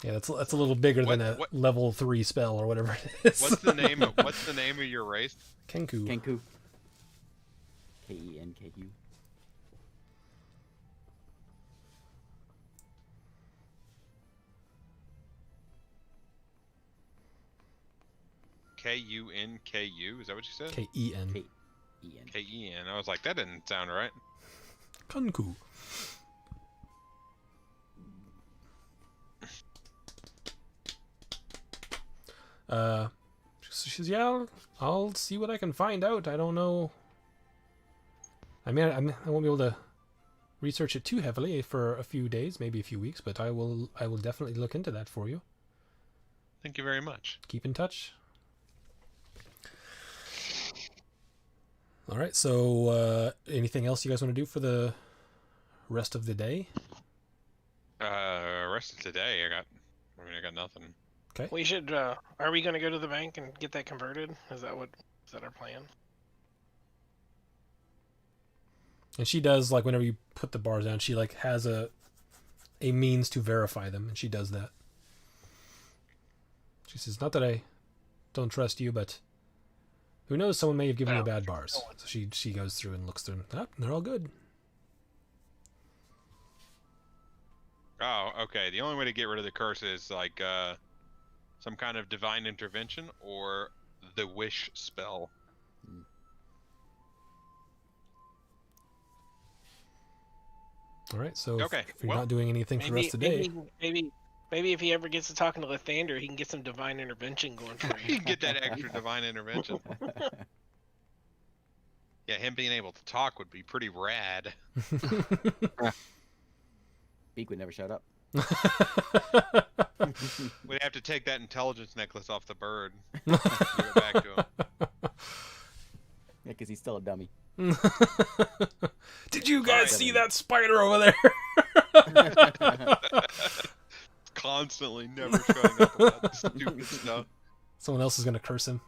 Yeah, that's a little bigger than a What- level 3 spell or whatever it is. What's the name of your race? Kenku. Kenku. Kenku. Kunku? Is that what you said? Ken. Ken. Ken. I was like, that didn't sound right. Kenku. She says, yeah, I'll see what I can find out. I don't know. I mean, I won't be able to research it too heavily for a few days, maybe a few weeks, but I will definitely look into that for you. Thank you very much. Keep in touch. All right, so anything else you guys want to do for the rest of the day? Rest of today, I got nothing. We should. Are we going to go to the bank and get that converted? Is that our plan? And she does, like, whenever you put the bars down, she like has a means to verify them, and she does that. She says, not that I don't trust you, but who knows, someone may have given you bad bars. So she goes through and looks through them. Ah, they're all good. Oh, okay. The only way to get rid of the curse is like some kind of divine intervention or the wish spell. All right, so Okay, if you're well, not doing anything for the rest of the day, Maybe if he ever gets to talking to Lathander, he can get some divine intervention going for You you. can get that extra divine intervention. Yeah, him being able to talk would be pretty rad. Beak would never shut up. We'd have to take that intelligence necklace off the bird. Give it back to him. Yeah, because he's still a dummy. Did you guys Alright. see that spider over there? Constantly never showing up about this stupid stuff. Someone else is gonna curse him.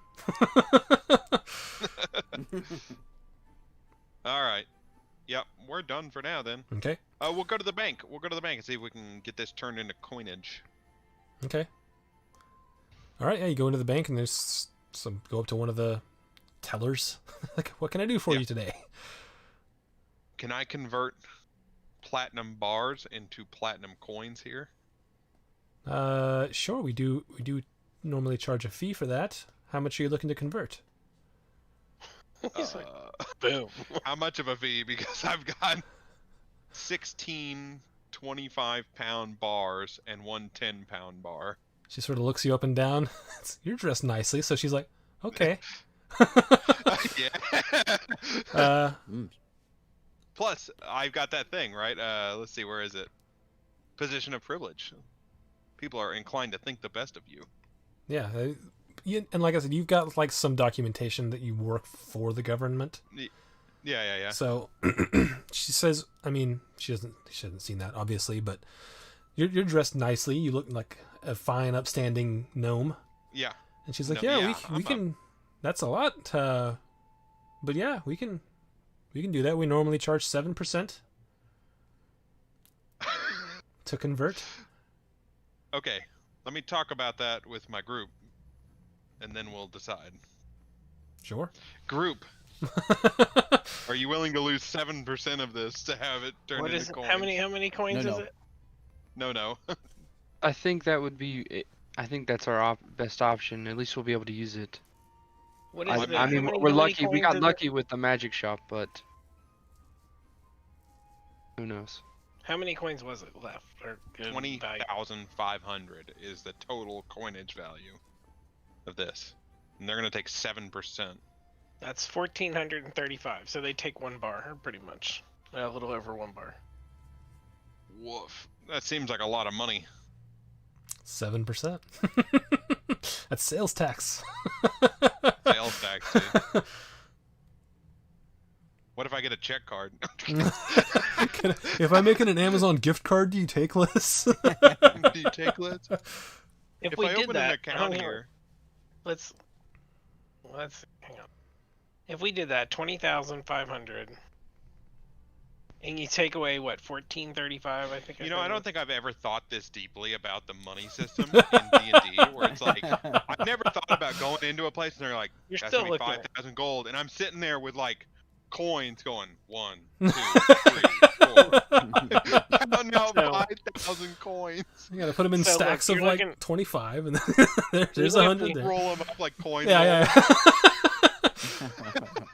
Alright. Yep, we're done for now then. Okay. We'll go to the bank. We'll go to the bank and see if we can get this turned into coinage. Okay. All right. Yeah, you go into the bank and there's some. Go up to one of the tellers. Like, what can I do for you today? Can I convert platinum bars into platinum coins here? Sure. We do normally charge a fee for that. How much are you looking to convert? He's like, boom. How much of a fee? Because I've got 16 25-pound bars and one 10-pound bar. She sort of looks you up and down. You're dressed nicely, so she's like, okay. Yeah. Mm. Plus, I've got that thing, right? Let's see, where is it? Position of privilege. People are inclined to think the best of you. Yeah. And like I said, you've got like some documentation that you work for the government. Yeah. So she says, I mean, she hasn't seen that obviously, but you're dressed nicely. You look like a fine, upstanding gnome. Yeah. And she's like, No, yeah, yeah, we can. That's a lot. But yeah, we can do that. We normally charge 7% to convert. Okay, let me talk about that with my group, and then we'll decide. Sure. Group, are you willing to lose 7% of this to have it turned What into is it? coins? How many coins No, is no. it? No. I think that would be. I think that's our best option. At least we'll be able to use it. What I, is it? I mean, How many- we're how many lucky. We coins got is it? lucky with the magic shop, but who knows? How many coins was it left? Or good value? 20,500 is the total coinage value of this, and they're gonna take 7%. That's 1,435. So they take 1 bar, pretty much. A little over 1 bar. Woof. That seems like a lot of money. 7%. That's sales tax. Sales tax. Dude. What if I get a check card? If I'm making an Amazon gift card, do you take less? Do you take less? If If we I did open that, an account here, let's hang on. If we did that, 20,500, and you take away what 1,435, I think. you know, I said don't it think I've ever thought this deeply about the money system in D&D, where it's like, I've never thought about going into a place and they're like, You're that's still gonna be looking at- 5,000 gold, and I'm sitting there with like coins going 1, 2, 3, 4. No, So- 5,000 coins. You gotta put them in So, look, stacks of you're like looking- 25, and then there's Even if 100 we there. Roll them up like coin Yeah.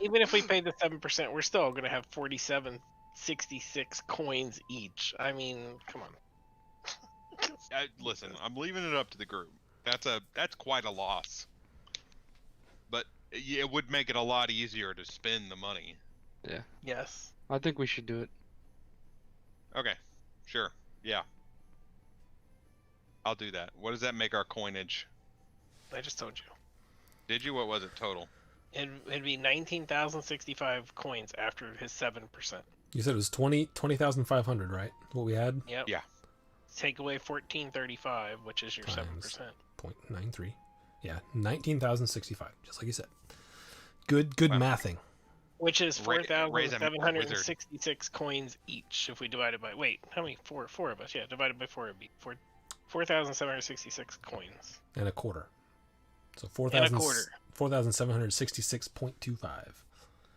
Even if we paid the 7%, we're still going to have 4766 coins each. I mean, come on. Listen, I'm leaving it up to the group. That's quite a loss. But it would make it a lot easier to spend the money. Yes. I think we should do it. Okay, sure, yeah. I'll do that. What does that make our coinage? I just told you. Did you? What was it total? It'd be 19,065 coins after his 7%. You said it was 20,500, right? What we had? Yep. Yeah. Take away 1,435, which is your Times 7%. 0.93. Yeah, 19,065, just like you said. Good Wow. mathing. Which is Raise a wizard. 4,766 coins each if we divide it by... Wait, how many? Four of us. Yeah, divided by 4 would be 4,766 coins. And a quarter. So And a 4,000. quarter. 4,766.25.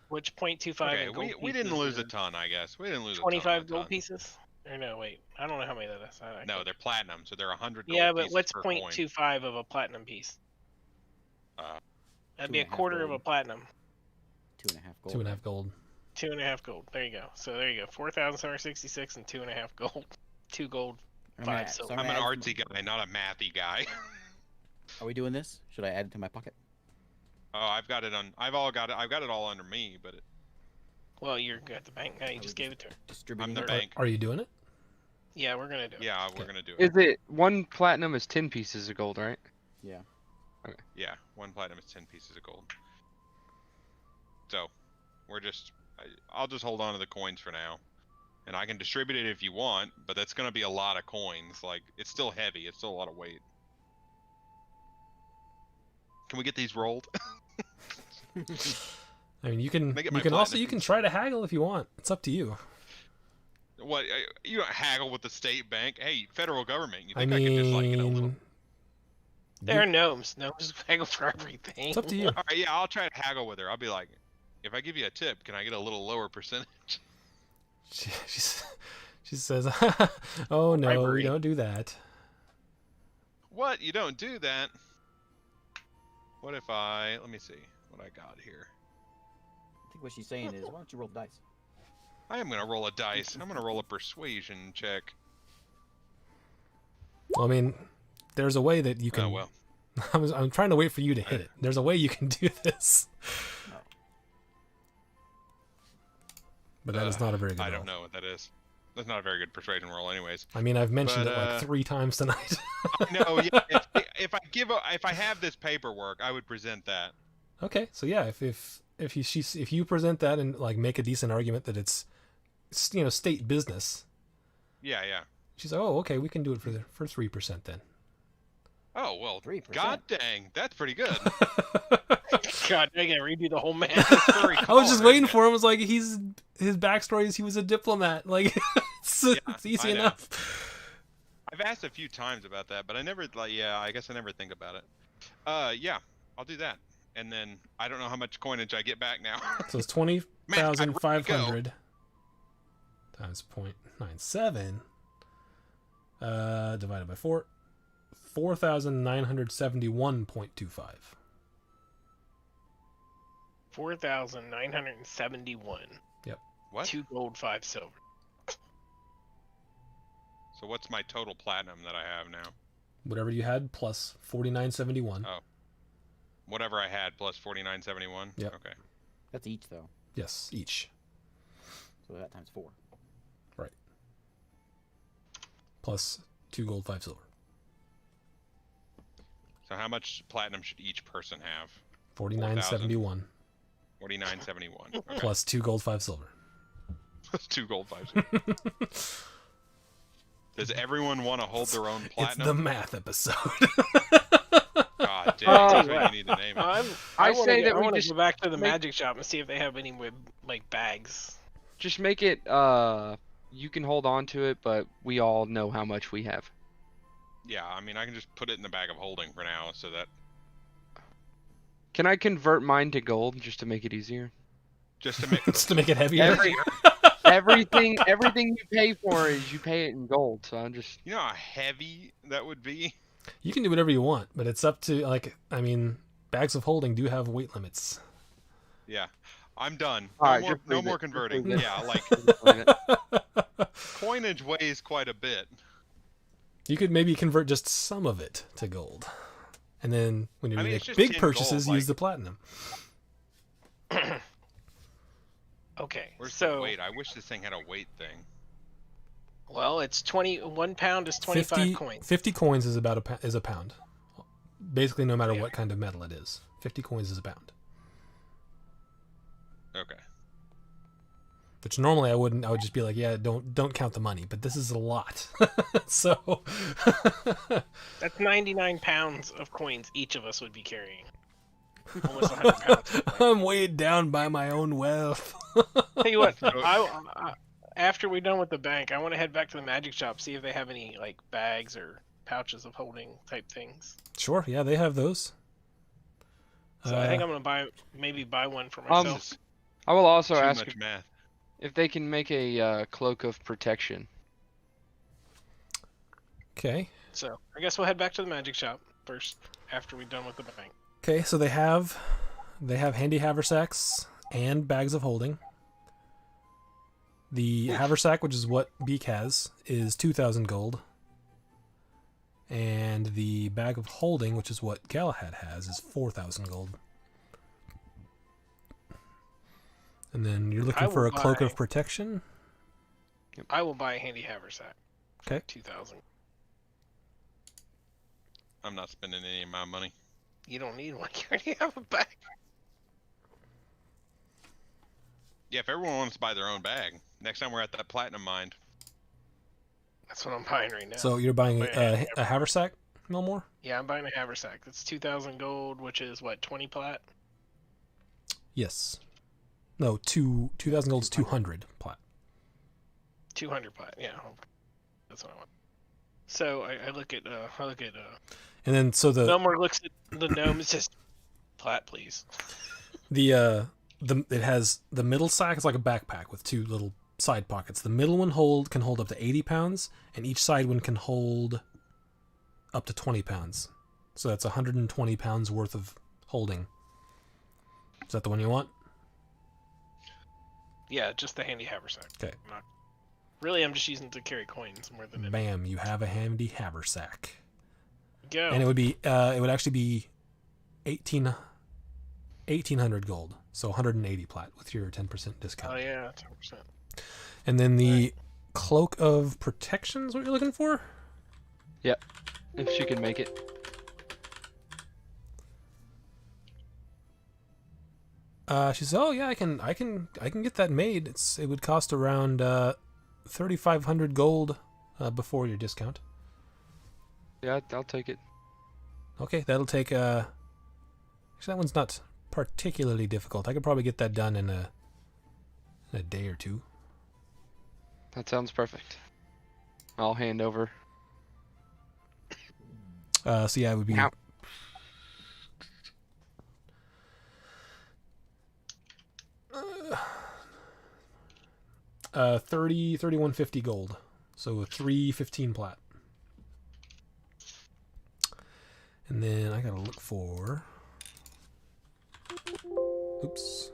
Which 0.25 Okay, in gold we didn't pieces lose a is ton, I guess. We didn't lose a 25 ton. gold pieces? Or no, wait. I don't know how many that is. No, they're platinum, so they're 100 gold Yeah, but pieces what's per coin. 0.25 of a platinum piece? Uh, That'd be a 2.5 quarter of a gold. platinum. 2.5 gold. 2.5 gold. 2.5 gold. There you go. So there you go. 4,766 and 2.5 gold. 2 gold. I'm gonna 5 add- silver. so I'm gonna an add it to artsy guy, not a mathy guy. Are we doing this? Should I add it to my pocket? Oh, I've got it on. I've got it all under me, but Well, you're at the bank now. You Are we just gave it to her. Distributing the it? bank. Are you doing it? Yeah, we're gonna do it. yeah, we're Okay. gonna do it. Is it 1 platinum is 10 pieces of gold, right? Yeah. Yeah, 1 platinum is 10 pieces of gold. So, I'll just hold on to the coins for now, and I can distribute it if you want. But that's gonna be a lot of coins. Like, it's still heavy. It's still a lot of weight. Can we get these rolled? I mean, you can Make it my you platinum can piece. try to haggle if you want. It's up to you. What? You don't haggle with the state bank. Hey, federal government. You I think I can just like get a little? mean, There are gnomes. Gnomes haggle for everything. it's up to you. All right, yeah, I'll try to haggle with her. I'll be like, if I give you a tip, can I get a little lower percentage? She says, "Oh no, we Bribery. don't do that." What? You don't do that? What if let me see what I got here. I think what she's saying is, why don't you roll the dice? I am gonna roll a dice. I'm gonna roll a persuasion check. Well, I mean, there's a way that you can. Oh well. I'm trying to wait for you to hit it. There's a way you can do this. But that is not a very good I roll. don't know what that is. That's not a very good persuasion roll, anyways. I mean, I've mentioned But, it like 3 times tonight. I know. Yeah, if I have this paperwork, I would present that. Okay, so yeah, if you present that and like make a decent argument that it's state business, Yeah, yeah. she's like, oh, okay, we can do it for 3% then. Oh well. 3%. God dang, that's pretty good. God, I gotta redo the whole map. Very I was just color, waiting isn't for him. I was like, his backstory is he was a diplomat. Like, it's easy I know. enough. I've asked a few times about that, but I never I guess I never think about it. Yeah, I'll do that. And then I don't know how much coinage I get back now. So it's Man, I'd rather 20,500 times 0.97 divided by 4. 4,971.25. 4,971. What? 2 gold, 5 silver. So what's my total platinum that I have now? Whatever you had plus 49.71. Oh. Whatever I had plus 49.71. Yep. Okay. That's each, though. Yes, each. So that times 4. Right. Plus 2 gold, 5 silver. So how much platinum should each person have? 49.71 49.71. Okay. plus 2 gold, 5 silver. Plus 2 gold, 5 silver. Does everyone want to hold their own It's platinum? the math episode. God damn, that's what you need to name it. I say that I we want to just go back to the make- magic shop and see if they have any with like bags. Just make it, you can hold on to it, but we all know how much we have. Yeah, I mean, I can just put it in the bag of holding for now, so that Can I convert mine to gold just to make it easier? just to make Just to make it heavier. Everything you pay for is you pay it in gold. So I'm just you know how heavy that would be. You can do whatever you want, but it's up to, like, I mean, bags of holding do have weight limits. Yeah, I'm done. All right, No more, just no leave more it. Just converting. leave it. Yeah, like coinage weighs quite a bit. You could maybe convert just some of it to gold. And then when you I mean, make it's just big 10 purchases, gold, use like- the platinum. Okay, Where's the so weight? I wish this thing had a weight thing. well, it's 1 pound is 25 coins. 50 coins is about is a pound. Basically, no matter Yeah. what kind of metal it is. 50 coins is a pound. Okay. Which normally I wouldn't. I would just be like, yeah, don't count the money. But this is a lot. So That's 99 pounds of coins each of us would be carrying. Almost 100 pounds. Of coins. I'm weighed down by my own wealth. Tell you what, after we're done with the bank, I want to head back to the magic shop, see if they have any like bags or pouches of holding type things. Sure, yeah, they have those. So I think I'm gonna buy one for myself. I will also Too ask much math. if they can make a cloak of protection. Okay. So I guess we'll head back to the magic shop first after we're done with the bank. Okay, so they have they have handy haversacks and bags of holding. The haversack, which is what Beak has, is 2,000 gold. And the bag of holding, which is what Galahad has, is 4,000 gold. And then you're looking for a cloak of protection? I will buy a handy haversack. Okay. 2,000. I'm not spending any of my money. You don't need one. You already have a bag. Yeah, if everyone wants to buy their own bag, next time we're at that platinum mine. That's what I'm buying right now. So you're buying a haversack, Milmore? Yeah, I'm buying a haversack. That's 2,000 gold, which is what, 20 plat? Yes. No, 2,000 gold is 200 plat. 200 plat. Yeah, that's what I want. So I look at And then so the Melmore looks at the gnome and says, "Plat, please." it has the middle sack is like a backpack with two little side pockets. The middle one can hold up to 80 pounds, and each side one can hold up to 20 pounds. So that's 120 pounds worth of holding. Is that the one you want? Yeah, just the handy haversack. Okay. Really, I'm just using it to carry coins more than anything. Bam! You have a handy haversack. Go. And it would actually be 1,800 gold, so 180 plat with your 10% discount. Oh yeah, 10%. And then the cloak of protection is what you're looking for? Yep. If she can make it. She says, "Oh yeah, I can get that made. It would cost around 3,500 gold before your discount." Yeah, I'll take it. Okay, that'll take. Actually, that one's not particularly difficult. I could probably get that done in a day or two. That sounds perfect. I'll hand over. So yeah, it would be. Ow. 3150 gold, so 315 plat. And then I gotta look for. Oops.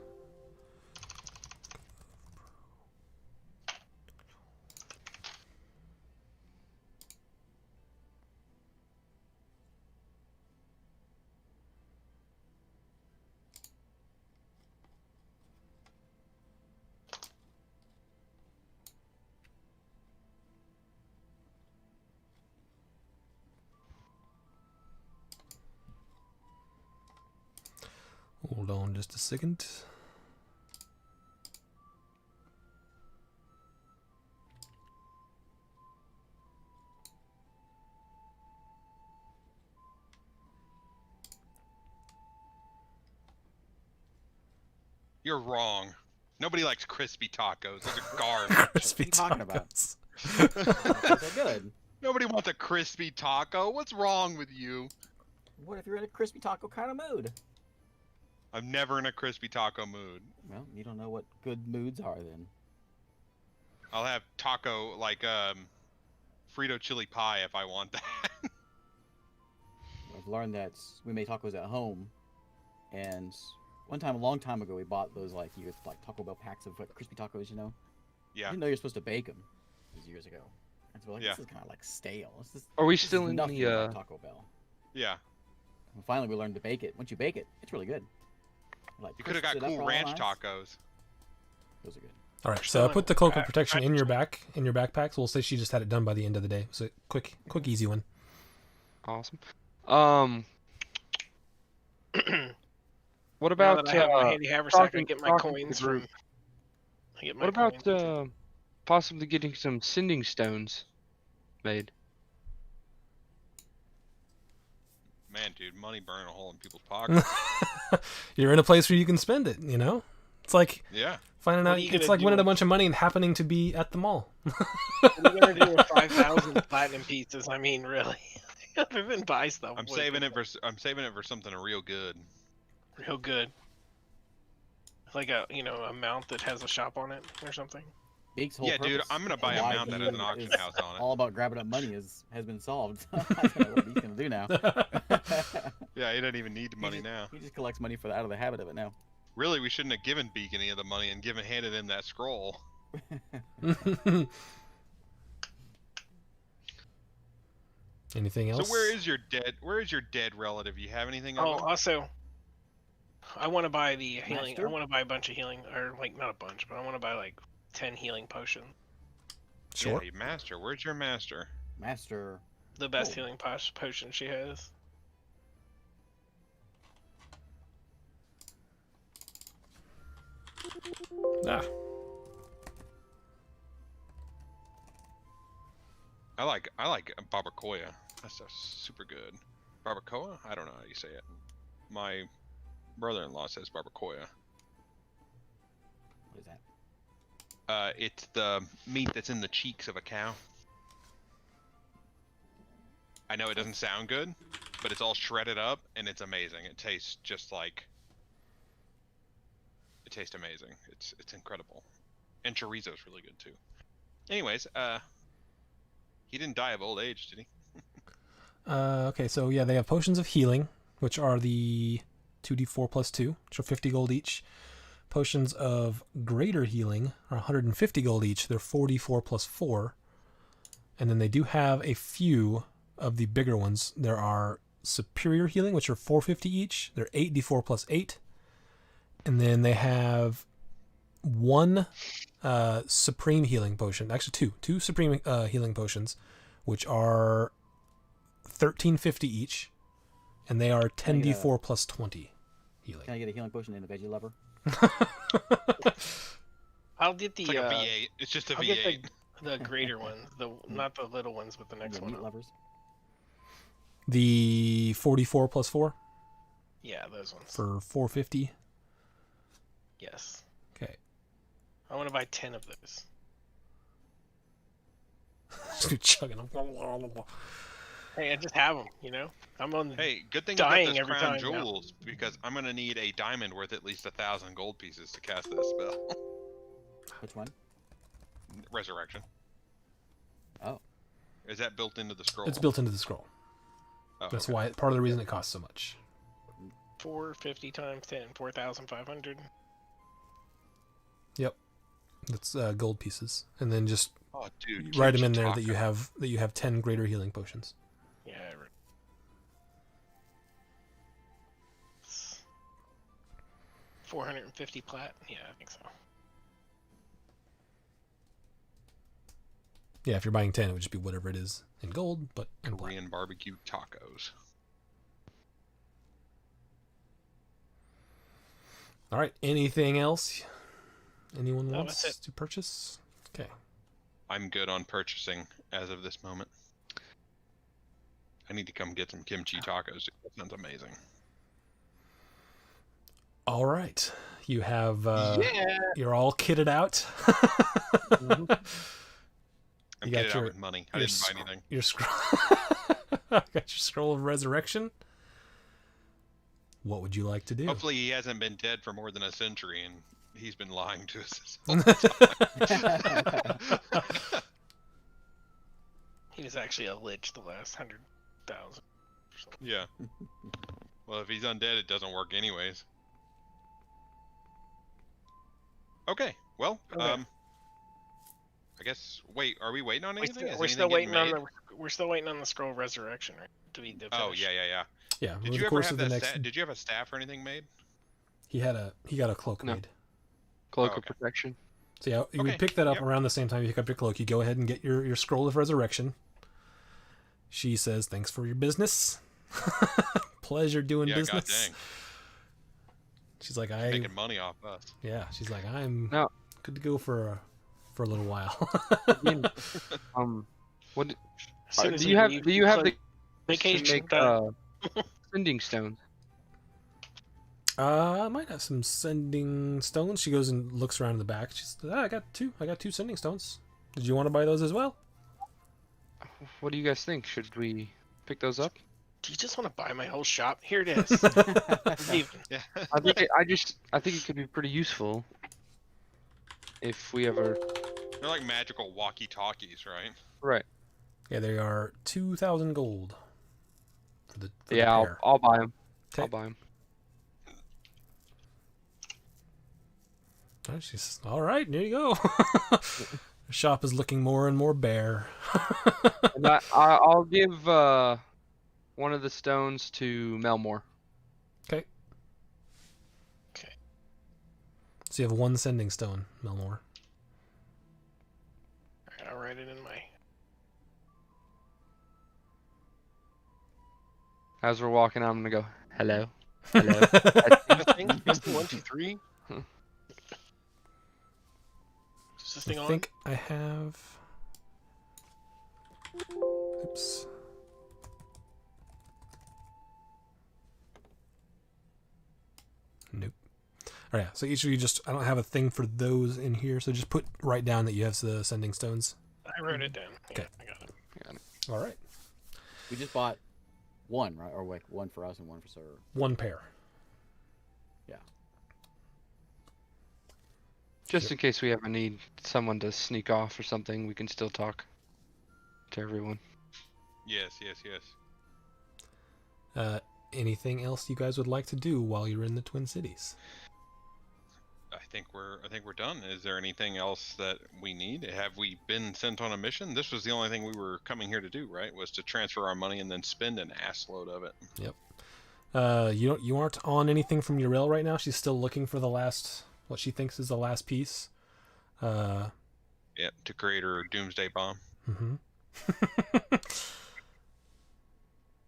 Hold on just a second. You're wrong. Nobody likes crispy tacos. Those are garbage. Crispy What are you talking about? tacos. They're good. Nobody wants a crispy taco. What's wrong with you? What if you're in a crispy taco kind of mood? I'm never in a crispy taco mood. Well, you don't know what good moods are then. I'll have taco like Frito chili pie if I want that. I've learned that we make tacos at home, and one time, a long time ago, we bought those like Taco Bell packs of crispy tacos. You know? I Yeah. didn't know you're supposed to bake them. This was years ago. And so we're like, Yeah. this is kind of like stale. Are we This is still in nothing the like Taco Bell. Yeah. And finally, we learned to bake it. Once you bake it, it's really good. Like You could have crisps got it up cool real ranch nice. tacos. Those are good. All right, so I put the cloak of protection in your backpack. So we'll say she just had it done by the end of the day. So quick, easy one. awesome? Now What about that I have my handy haversack, I talking- get my talking to coins the group. from. I get my What about coins. possibly getting some sending stones made? Man, dude, money burning a hole in people's pockets. You're in a place where you can spend it. You know, it's like Yeah. finding What out. are you It's gonna like do winning a with- bunch of money and happening to be at the mall. What are you gonna do with 5,000 platinum pieces? I mean, really. Other than buy stuff. I'm what saving is it for something real good. real good. Like a a mount that has a shop on it or something. Bake's whole Yeah, dude, purpose I'm gonna of buy a why mount that he has an auction is house on it. All about grabbing up money has been solved. I don't know what he's gonna do now. Yeah, he doesn't even need the money now. He just collects money out of the habit of it now. Really, we shouldn't have given Beak any of the money and handed him that scroll. Anything else? So where is your dead relative? You have anything? Oh, of him? also, I want to buy the healing. Master? I want to buy a bunch of healing, or like not a bunch, but I want to buy like 10 healing potions. Sure. Yeah, master. Where's your master? Master. The best Oh. healing potion she has. Ah, I like barbacoa. That stuff's super good. Barbacoa? I don't know how you say it. My brother-in-law says barbacoa. What is that? It's the meat that's in the cheeks of a cow. I know it doesn't sound good, but it's all shredded up and it's amazing. It tastes just like. It tastes amazing. It's incredible, and chorizo's really good too. Anyways, he didn't die of old age, did he? okay, so yeah, they have potions of healing, which are the 2d4 plus 2, which are 50 gold each. Potions of greater healing are 150 gold each. They're 44 plus 4. And then they do have a few of the bigger ones. There are superior healing, which are 450 each. They're 8d4 plus 8. And then they have one supreme healing potion. Actually, two supreme healing potions, which are 1350 each. And they are 10d4 plus 20 healing. Can I get a healing potion and a veggie lever? I'll get the. It's like a V8. It's just a I'll V8. get the greater ones, not the little ones, but the next The one. meat levers. The 44 plus 4 Yeah, those ones. for 450. Yes. Okay. I want to buy 10 of those. Just chugging them. Hey, I just have them, you know? I'm on the... Hey, good thing Dying you got every those crown time now. jewels because I'm gonna need a diamond worth at least 1,000 gold pieces to cast this spell. Which one? Resurrection. Oh. Is that built into the scroll? It's built into the scroll. Oh, That's okay. why part of the reason it costs so much. 450 times 10, 4,500. Yep. That's gold pieces, and then just Oh, dude. write them kimchi in there taco. that you have 10 greater healing potions. Yeah, I re- 450 plat? Yeah, I think so. Yeah, if you're buying 10, it would just be whatever it is in gold, but in black. Korean barbecue tacos. All right. Anything else? Anyone No, wants that's it. to purchase? Okay. I'm good on purchasing as of this moment. I need to come get some kimchi tacos. That sounds amazing. All right. You have. Yeah! You're all kitted out. I'm You got getting your- out with money. I your didn't buy sc- anything. Your scroll. Got your scroll of resurrection. What would you like to do? Hopefully he hasn't been dead for more than a century and he's been lying to us this whole time. He was actually a lich the last 100,000. Yeah. Well, if he's undead, it doesn't work anyways. Okay. Well, Okay. I guess. Wait, are we waiting on anything? Is We're still anything waiting getting on made? we're still waiting on the scroll of resurrection, right? To be the Oh finish. yeah. Yeah. Did over you the ever course have of the that? next, Did you have a staff or anything made? he got a cloak No. made. Cloak Oh, of okay. protection. So yeah, you Okay, would pick that up yep. around the same time you pick up your cloak. You go ahead and get your scroll of resurrection. She says, "Thanks for your business. Pleasure doing Yeah, business." god dang. She's like, Making money off us. yeah. She's like, I'm No. good to go for a little while. Again, what As soon as do we you have? leave, Do you have the vacation to make time. sending stones? I might have some sending stones. She goes and looks around in the back. She says, I got two sending stones. Did you want to buy those as well? What do you guys think? Should we pick those up? Do you just want to buy my whole shop? Here it is. I'm leaving. Yeah. I think I think it could be pretty useful if we ever. They're like magical walkie-talkies, right? Right. Yeah, they are 2,000 gold for the Yeah, pair. I'll buy them. Okay. I'll buy them. Oh, she's all right. There you go. The shop is looking more and more bare. And I'll give one of the stones to Melmore. Okay. Okay. So you have one sending stone, Melmore. Alright, I'll write it in my. As we're walking, I'm gonna go, hello, hello. Testing, 1, 2, 3. Is this thing I on? think I have. Oops. Nope. All right. So each of you I don't have a thing for those in here. So just write down that you have the sending stones. I wrote it down. Okay. Yeah, I got it. All right. We just bought one, right? Or like one for us and one for Sir. One pair. Yeah. Just in case we ever need someone to sneak off or something, we can still talk to everyone. Yes, yes, yes. Anything else you guys would like to do while you're in the Twin Cities? I think we're done. Is there anything else that we need? Have we been sent on a mission? This was the only thing we were coming here to do, right? Was to transfer our money and then spend an assload of it. Yep. You aren't on anything from Uriel right now. She's still looking for what she thinks is the last piece. Yeah, to create her doomsday bomb. Mm-hmm.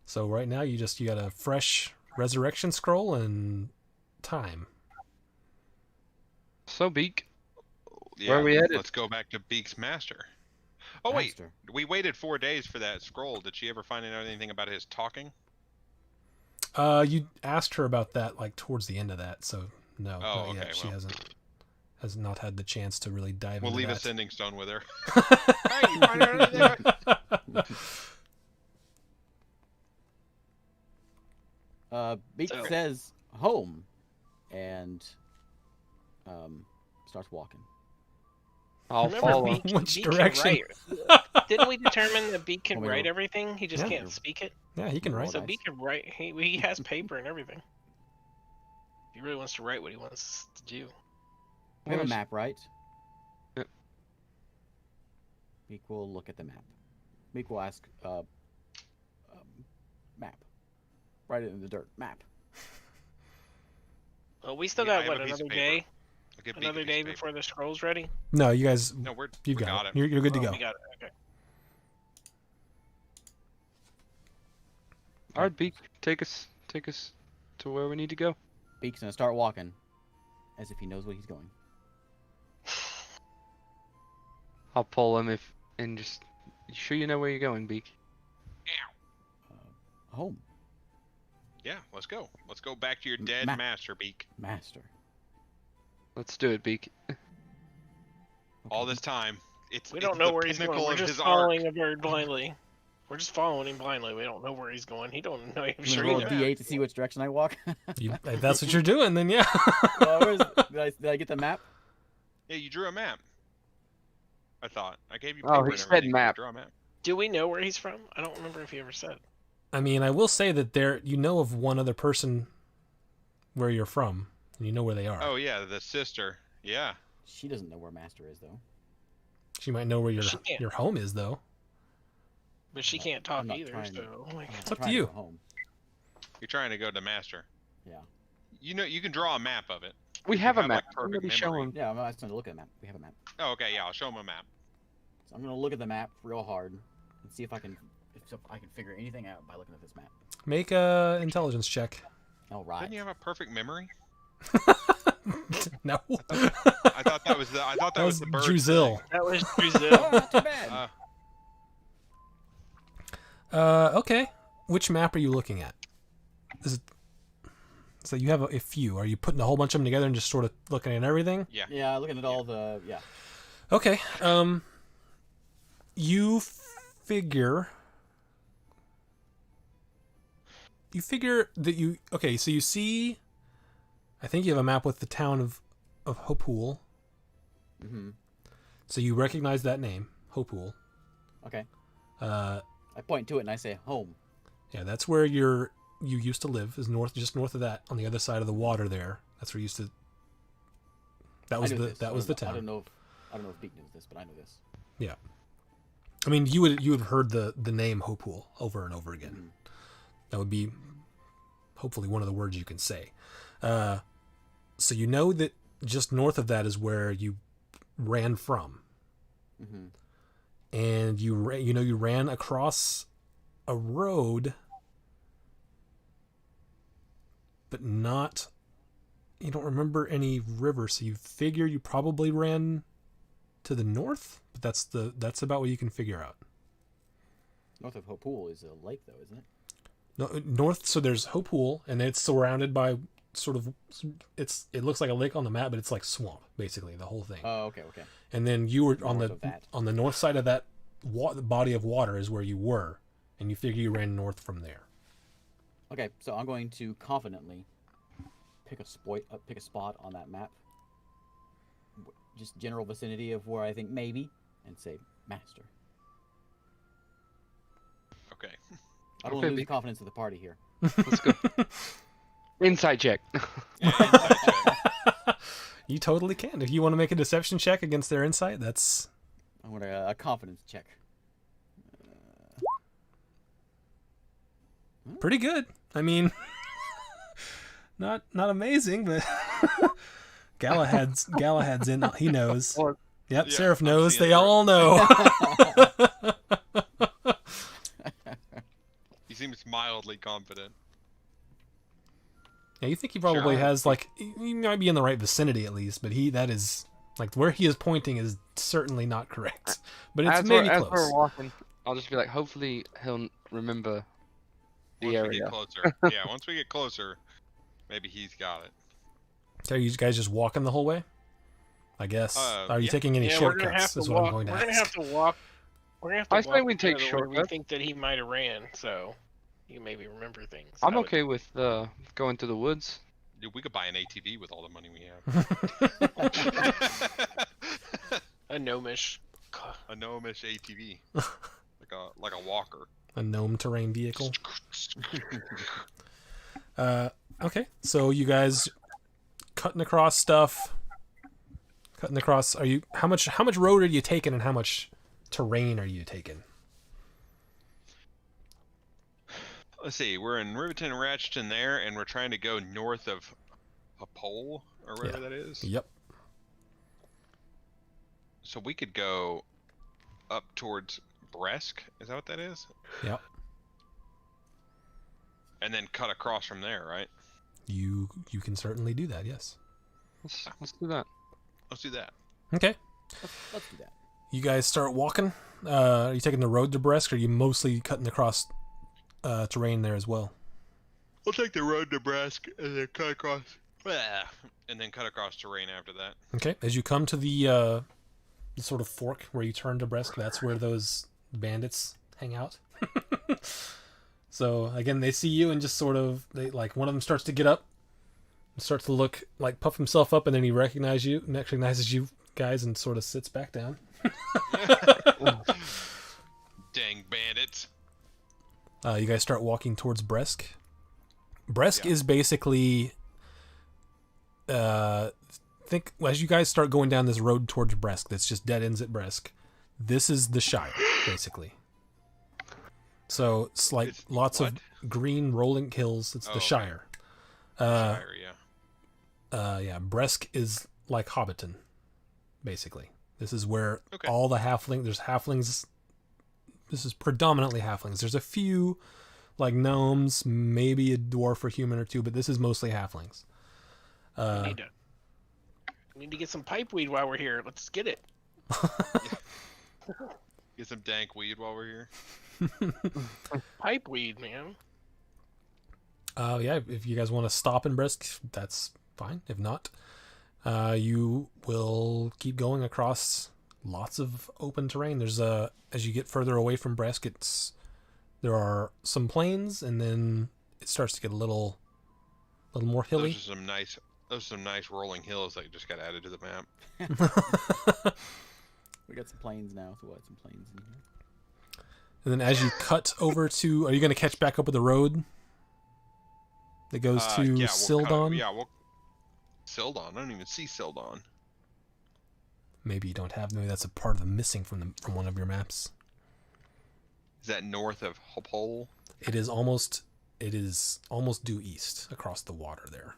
So right now you got a fresh resurrection scroll and time. So, Beak, Yeah, where are we headed? let's go back to Beak's master. Oh Master. wait, we waited 4 days for that scroll. Did she ever find out anything about his talking? You asked her about that like towards the end of that, so no, Oh, not yet. okay, She well. has not had the chance to really dive We'll into leave that. a sending stone with her. Hey, you find out anything? Beak So- says home, and starts walking. I'll Remember, follow. Beak, Which Beak can direction? write. Didn't we determine that Beak can Oh, we write will. everything? He just Yeah. can't speak it. Yeah, he can Roll write. So dice. Beak can write. He has paper and everything. He really wants to write what he wants to do. We have a Where's- map, right? Yep. Beak will look at the map. Beak will ask, map. Write it in the dirt. Map. Well, we still Yeah, I got have a piece of another paper. day. I'll give Beak a Another piece day of paper. before the scroll's ready. No, you guys, No, you've we got got it. You're good to Oh, go. we got it. Okay. All right, Beak, take us to where we need to go. Beak's gonna start walking, as if he knows where he's going. I'll pull him and just. You sure you know where you're going, Beak? Home. Yeah, let's go. Let's go back to your dead Ma- master, Beak. Master. Let's do it, Beak. All this time, it's We don't it's know the where he's going. pinnacle We're of just his following arc. a bird blindly. We're just following him blindly. We don't know where he's going. He don't know. I'm I'm sure gonna he roll a knows. d8 to see which direction I walk. If that's what you're doing, then yeah. Did I get the map? Yeah, you drew a map. I thought I gave you. Oh, paper he and said everything. map. Draw a map. Do we know where he's from? I don't remember if he ever said. I mean, I will say that you know of one other person where you're from, and you know where they are. Oh yeah, the sister. Yeah. She doesn't know where Master is, though. She might know where She can't. your home is, though. But she can't talk I'm not either. trying to- So I'm up to trying you. go home. You're trying to go to Master. Yeah. You know, you can draw a map of it. We You have a have, map. like, perfect Somebody show memory. him. Yeah, I'm asking to look at the map. We have a map. Oh, okay, yeah, I'll show him a map. So I'm gonna look at the map real hard and see if I can figure anything out by looking at this map. Make a intelligence check. All right. Didn't you have a perfect memory? No. I thought that was that was was the bird. Druzil. that was Oh, Brazil. not too bad. Okay. Which map are you looking at? Is it? So you have a few. Are you putting a whole bunch of them together and just sort of looking at everything? Yeah. Yeah, looking at all the Okay. You figure that you okay. So you see, I think you have a map with the town of Hopul. Mm-hmm. So you recognize that name, Hopul. Okay. Uh, I point to it and I say home. yeah, that's where your you used to live is just north of that, on the other side of the water there. That's where you used to. That was the town. I don't know if Beak knows this, but I know this. Yeah. I mean, you would have heard the name Hopool over and over again. Mm-hmm. That would be hopefully one of the words you can say. So you know that just north of that is where you ran from. Mm-hmm. And you ran across a road, but not. You don't remember any river, so you figure you probably ran to the north. But that's about what you can figure out. North of Hopool is a lake, though, isn't it? No, north. So there's Hopool, and it's surrounded by sort of. It looks like a lake on the map, but it's like swamp, basically the whole thing. Oh, okay. And then you were North of that. on the north side of that body of water is where you were, and you figure you ran north from there. Okay, so I'm going to confidently pick a spot on that map, just general vicinity of where I think maybe, and say master. Okay. I don't Okay, lose the Beak. confidence of the party here. Let's go. Insight check. Yeah, inside check. You totally can. If you want to make a deception check against their insight, that's I want a confidence check. pretty good. I mean, not amazing, but Galahad's in. He knows. Well, Yep, yeah, Seraph I'm knows. seeing They it. all know. He seems mildly confident. Yeah, you think he probably Sure. has he might be in the right vicinity at least, but that is where he is pointing is certainly not correct. But it's maybe as close. we're walking, I'll just be like, hopefully he'll remember the Once we area. get closer. Yeah, once we get closer, maybe he's got it. So are you guys just walking the whole way? I guess. Are you yeah. taking any Yeah, we're gonna have shortcuts? to Is what walk. I'm going to We're ask. gonna have to walk. We're gonna have to I say walk we take the way we shortcuts. think that he might have ran, so you maybe remember things. I'm I would- okay with going to the woods. Dude, we could buy an ATV with all the money we have. A gnomish. A gnomish ATV, like a walker. A gnome terrain vehicle. Okay, so you guys cutting across stuff. Are you how much road are you taking and how much terrain are you taking? Let's see, we're in Riverton and Ratcheton there, and we're trying to go north of a pole or whatever that is. Yep. So we could go up towards Bresk. Is that what that is? Yep. And then cut across from there, right? You can certainly do that, yes. Let's do that. Let's do that. Okay. Let's do that. You guys start walking. Are you taking the road to Bresk, or are you mostly cutting across terrain there as well? We'll take the road to Bresk and then cut across. And then cut across terrain after that. Okay. As you come to the sort of fork where you turn to Bresk, that's where those bandits hang out. So again, they see you and just sort of one of them starts to get up, and starts to look puff himself up, and then he recognizes you guys and sort of sits back down. Dang bandits. You guys start walking towards Bresk. Bresk Yeah. is basically, think as you guys start going down this road towards Bresk, that's just dead ends at Bresk. This is the Shire, basically. So it's It's lots what? of green rolling hills. It's Oh, the okay. Shire. Shire, yeah. Yeah, Bresk is like Hobbiton, basically. This is where Okay. all the there's halflings. This is predominantly halflings. There's a few gnomes, maybe a dwarf or human or two, but this is mostly halflings. We need to get some pipeweed while we're here. Let's get it. Get some dank weed while we're here. Pipeweed, man. Yeah, if you guys want to stop in Bresk, that's fine. If not, you will keep going across lots of open terrain. There's as you get further away from Bresk, there are some plains, and then it starts to get a little more hilly. Those are some nice rolling hills that just got added to the map. We got some planes now, so we'll add some planes in here. And then as you cut over to, are you going to catch back up with the road? that goes to yeah, Sildon. Sildon. I don't even see Sildon. Maybe you don't have. Maybe that's a part of the missing from one of your maps. Is that north of Hopole? It is almost due east across the water there.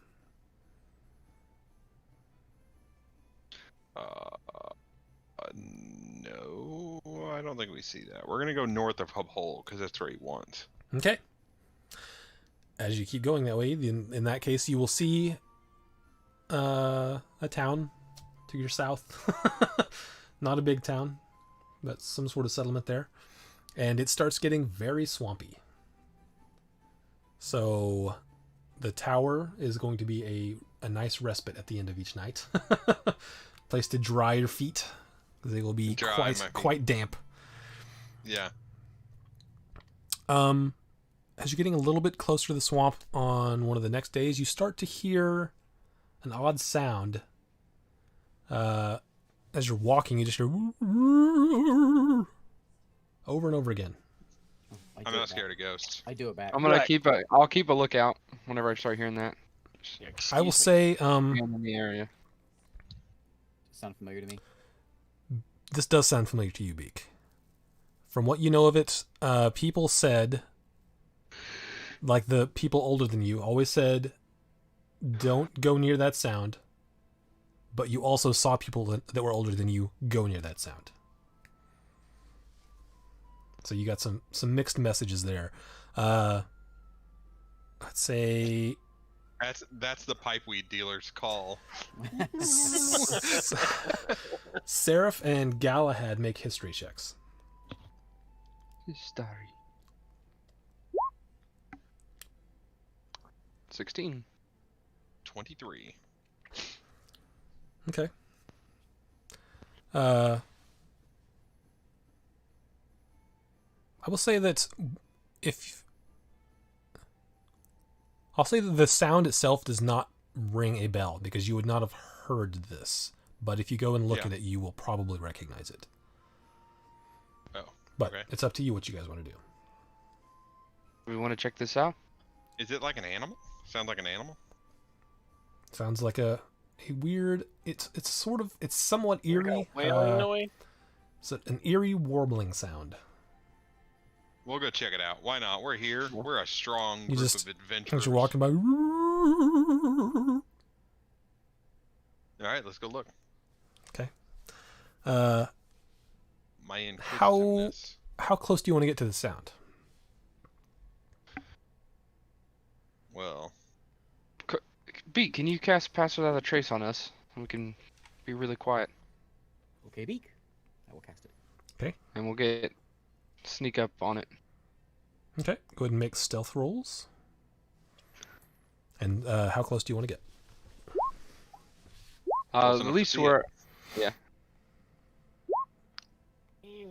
No, I don't think we see that. We're gonna go north of Hopole because that's where he wants. Okay. As you keep going that way, in that case, you will see a town to your south. Not a big town, but some sort of settlement there. And it starts getting very swampy. So the tower is going to be a nice respite at the end of each night. Place to dry your feet, because they will be quite damp. Yeah. As you're getting a little bit closer to the swamp on one of the next days, you start to hear an odd sound. As you're walking, you just hear over and over again. I'm not scared of ghosts. I do it back. I'm gonna I'll keep a lookout whenever I start hearing that. I will say, In the area. Sound familiar to me? this does sound familiar to you, Beak. From what you know of it, people said, like the people older than you, always said, don't go near that sound. But you also saw people that were older than you go near that sound. So you got some mixed messages there. Let's say That's the pipeweed dealer's call. Seraph and Galahad make history checks. History. 16. 23. Okay. I will say that I'll say that the sound itself does not ring a bell because you would not have heard this. But if you go and look at it, you will probably recognize it. Oh. But okay. it's up to you what you guys want to do. We want to check this out? Is it like an animal? Sounds like an animal? Sounds like a weird. It's somewhat eerie. Wailing noise. It's an eerie warbling sound. We'll go check it out. Why not? We're here. We're a strong You group just- of adventurers. As you're walking by. All right, let's go look. Okay. My inquisitiveness. How close do you want to get to the sound? Well, Beat, can you cast Pass Without a Trace on us? We can be really quiet. Okay, Beak. I will cast it. And we'll sneak up on it. Okay. Go ahead and make stealth rolls. And how close do you want to get? Close At enough least to see we're... Dang,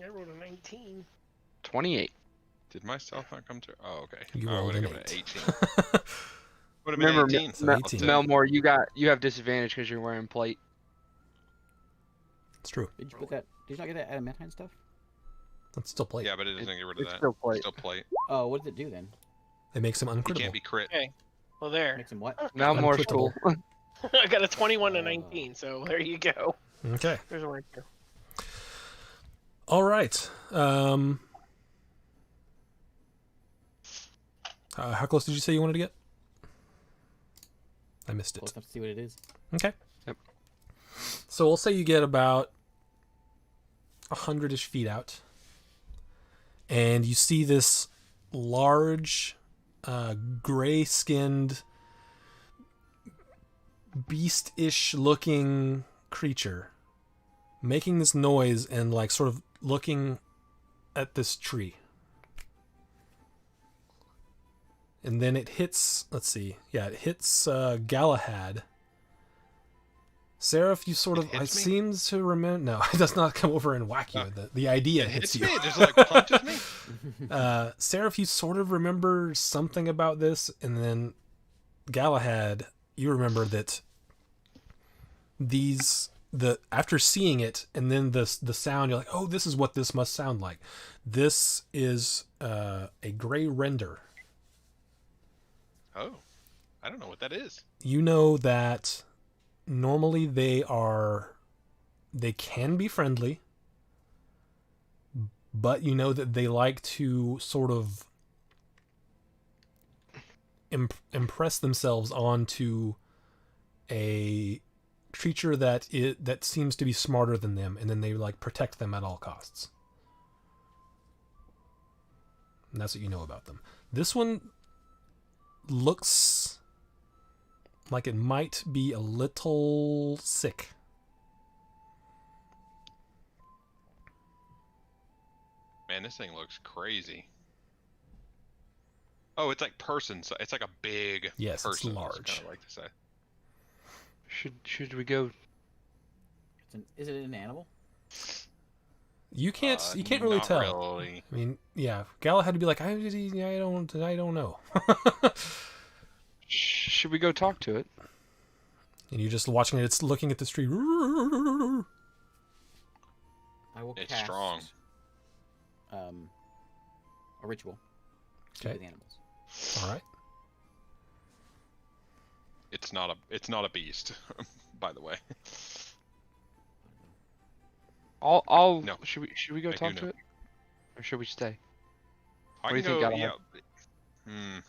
I rolled a 19. 28. did my stealth not come through? Oh, okay. You I rolled would an have given 8. it 18. Would have been Remember, 18. So 18. Melmore, you have disadvantage because you're wearing plate. It's true. Did you put that? Did you not get that adamantine stuff? That's still plate. Yeah, but it doesn't get rid of It's that. still plate. Still plate. Oh, what does it do then? It makes him It uncritical. can't be crit. Okay. Well, there. Makes him what? Melmore's Uncritical. cool. I got a 21 and 19, so there you go. Okay. There's a right there. All right. How close did you say you wanted to get? I missed Close it. enough to see what it is. Okay. Yep. So we'll say you get about 100-ish feet out, and you see this large, gray-skinned, beast-ish looking creature making this noise and like sort of looking at this tree. And then it hits, it hits Galahad. Seraph, you sort of, It it hits me? seems to remember, no, it does not come over and whack you. The idea hits you. me. It just like punches me. Seraph, you sort of remember something about this, and then Galahad, you remember that after seeing it, and then the sound, you're like, oh, this is what this must sound like. This is a gray render. Oh. I don't know what that is. You know that normally they can be friendly, but you know that they like to sort of impress themselves onto a creature that seems to be smarter than them, and then they like protect them at all costs. And that's what you know about them. This one looks like it might be a little sick. Man, this thing looks crazy. Oh, it's like person size. It's like a big Yes, it's person. large. Kind of like to say. Should we go? Is it an animal? You can't really not tell. Really. I mean, yeah, Gala had to be like, I don't know. Should we go talk to it? And you're just watching it. It's looking at this tree. I will It's cast, strong. A ritual. Okay. With animals. All right. It's not a beast, by the way. I'll. No. Should we go I do talk to know. it, or should we stay? I What do can you think, go. Galahad? Yeah.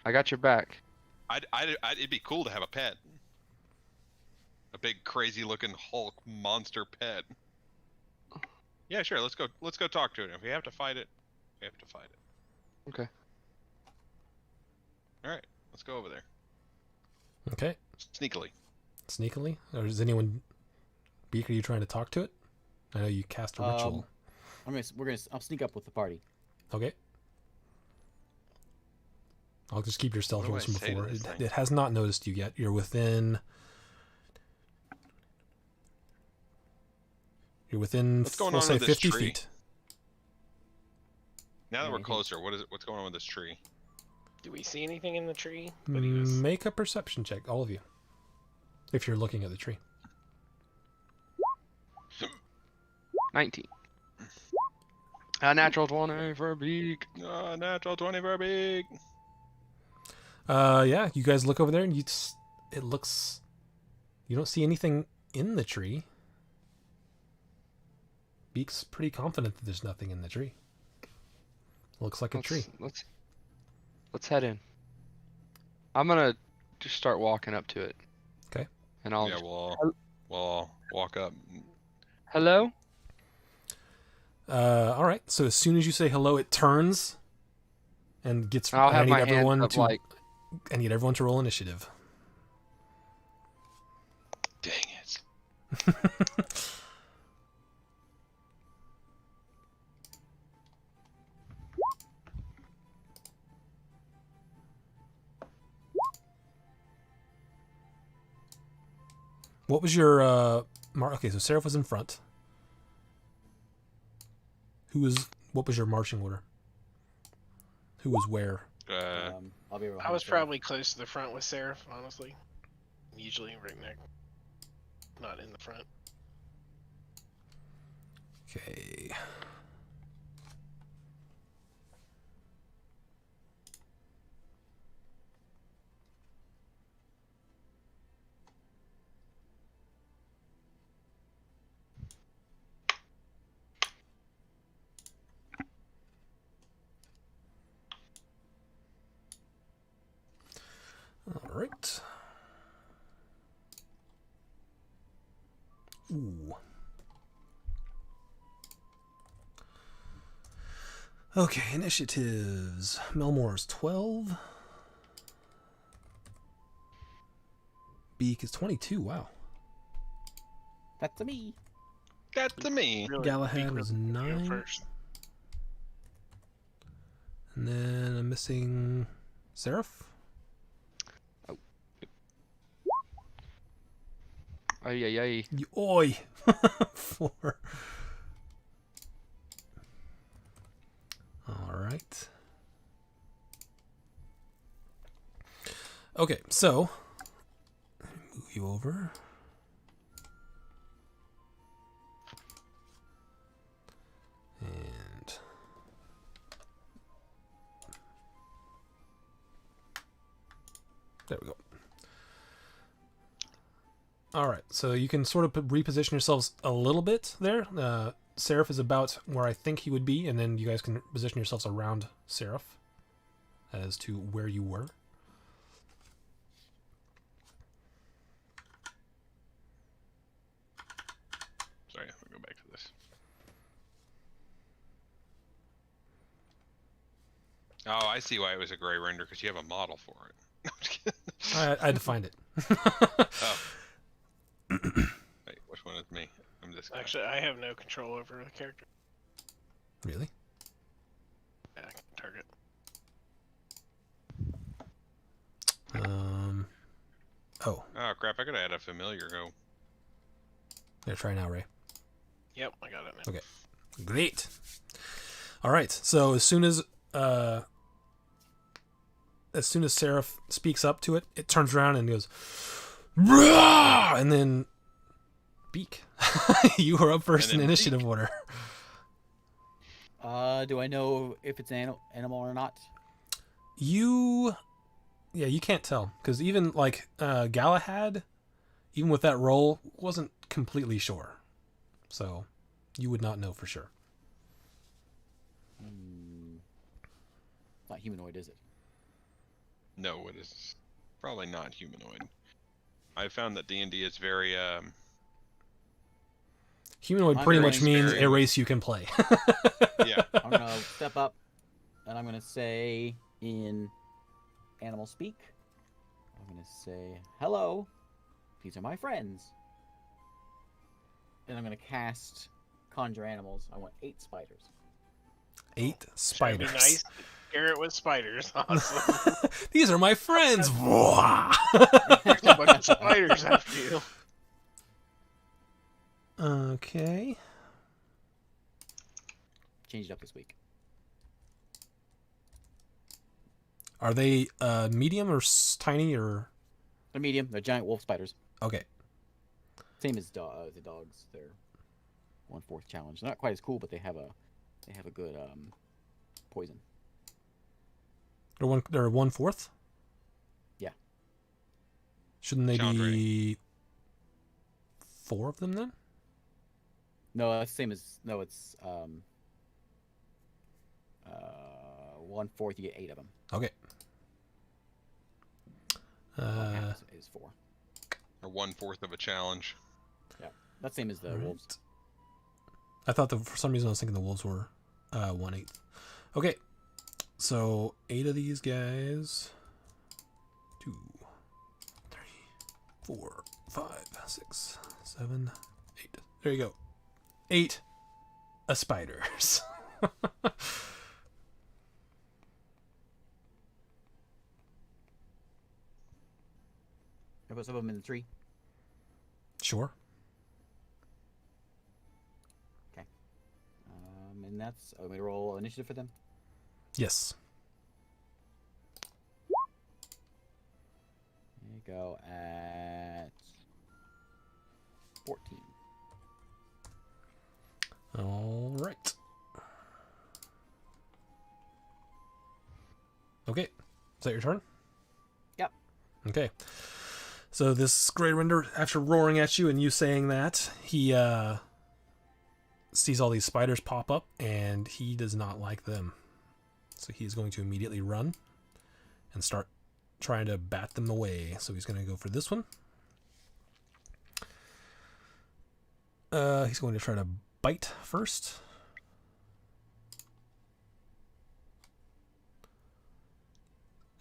I got your back. It'd be cool to have a pet. A big, crazy-looking Hulk monster pet. Yeah, sure. Let's go talk to it. If we have to fight it, we have to fight it. Okay. All right. Let's go over there. Okay. Sneakily. Sneakily, or is anyone? Beak, are you trying to talk to it? I know you cast a ritual. I'll sneak up with the party. Okay. I'll just keep your stealth What do rolls I from say to before. this thing? It has not noticed you yet. You're within. What's going we'll on say with this 50 tree? feet. Now that we're Anything? closer, what's going on with this tree? Do we see anything in the tree? That he was... Make a perception check, all of you. If you're looking at the tree. 19. A natural 20 for a beak. Natural 20 for a big. Yeah, you guys look over there and you don't see anything in the tree. Beak's pretty confident that there's nothing in the tree. Looks like a tree. Let's head in. I'm gonna just start walking up to it. Okay. And I'll. Yeah, we'll walk up. Hello. All right. So as soon as you say hello, it turns and gets. I'll have I need my everyone hands to. up like. I need everyone to roll initiative. Dang it. What was your Okay, so Seraph was in front. What was your marching order? Who was where? I'll be. I was probably close to the front with Seraph, honestly. Usually right neck, not in the front. Okay. All right. Ooh. Okay, initiatives. Melmore's 12. Beak is 22. Wow. That's me. That's me. Really, Galahad Beak was really go 9. first. And then I'm missing Seraph. Ay. Oi! 4. Alright. Okay, so move you over. And There we go. All right, so you can sort of reposition yourselves a little bit there. Seraph is about where I think he would be, and then you guys can position yourselves around Seraph as to where you were. Sorry, let me go back to this. Oh, I see why it was a gray render, because you have a model for it. I had to find it. Oh. Wait, which one is me? I'm this guy. Actually, I have no control over the character. Really? Yeah, I can target. Oh, Oh crap! I gotta add a familiar go. there. Try now, Ray. Yep, I got it now. Okay. Great. All right. So as soon as Seraph speaks up to it, it turns around and goes, "Rah!" And then Beak, you are up first in then initiative order. Do I know if it's an animal or not? You can't tell because even like Galahad, even with that roll, wasn't completely sure, so you would not know for sure. Not humanoid, is it? No, it is probably not humanoid. I found that D&D is very Humanoid I'm pretty very much means sparing. a race you can play. yeah. I'm gonna step up, and I'm gonna say in animal speak. I'm gonna say, "Hello, these are my friends." And I'm gonna cast conjure animals. I want 8 spiders. 8 That'd spiders. be nice. Scare it with spiders. Awesome. These are my friends. Wah! There's a bunch of spiders after you. Okay. Changed up this week. Are they medium or tiny or? They're medium. They're giant wolf spiders. Okay. Same as the dogs. They're 1/4 challenge. They're not quite as cool, but they have a good poison. They're 1/4. Yeah. Shouldn't they Challenge be 4 of them then? No, that's the same as it's 1/4. You get 8 of them. Okay. Half is 4. Or 1/4 of a challenge. Yeah, that's same as the Alright. wolves. I thought that for some reason I was thinking the wolves were 1/8. Okay. So 8 of these guys. 2, 3, 4, 5, 6, 7, 8. There you go. 8 spiders. I put some of them in the tree. Sure. And that's we roll initiative for them. Yes. There you go at 14. All right. Okay. Is that your turn? Yep. Okay. So this Grey Render, after roaring at you and you saying that, he sees all these spiders pop up and he does not like them. So he is going to immediately run and start trying to bat them away. So he's going to go for this one. He's going to try to bite first.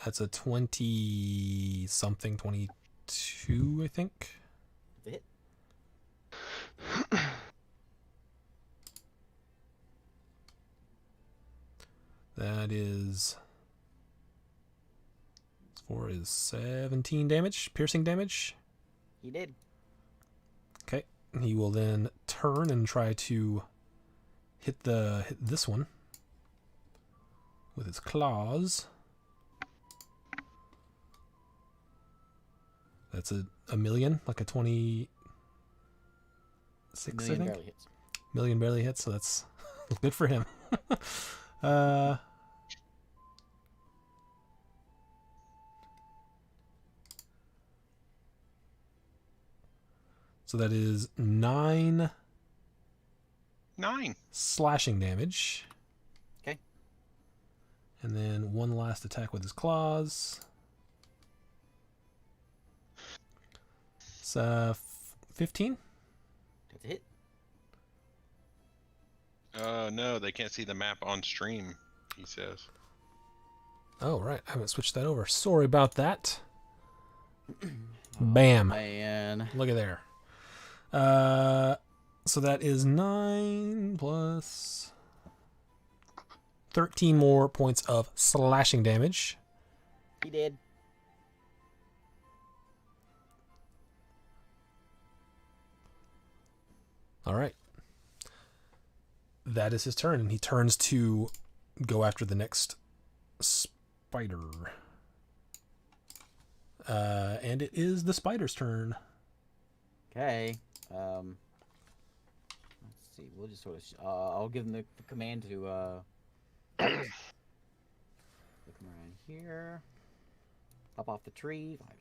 That's a 20-something, 22, I think. Hit. That is 4 is 17 damage, piercing damage. He did. Okay. He will then turn and try to hit this one with his claws. That's a million, like a 26, I Million think. barely hits. Million barely hits, so that's good for him. So that is 9 9. slashing damage. Okay. And then one last attack with his claws. It's 15. That's a hit. No, they can't see the map on stream, he says. Oh, right. I haven't switched that over. Sorry about that. Bam. Man. Look at there. So that is 9 plus 13 more points of slashing damage. He did. All right. That is his turn, and he turns to go after the next spider. And it is the spider's turn. Okay. Let's see. We'll just sort of. I'll give him the command to look around here. Hop off the tree. 5, 10,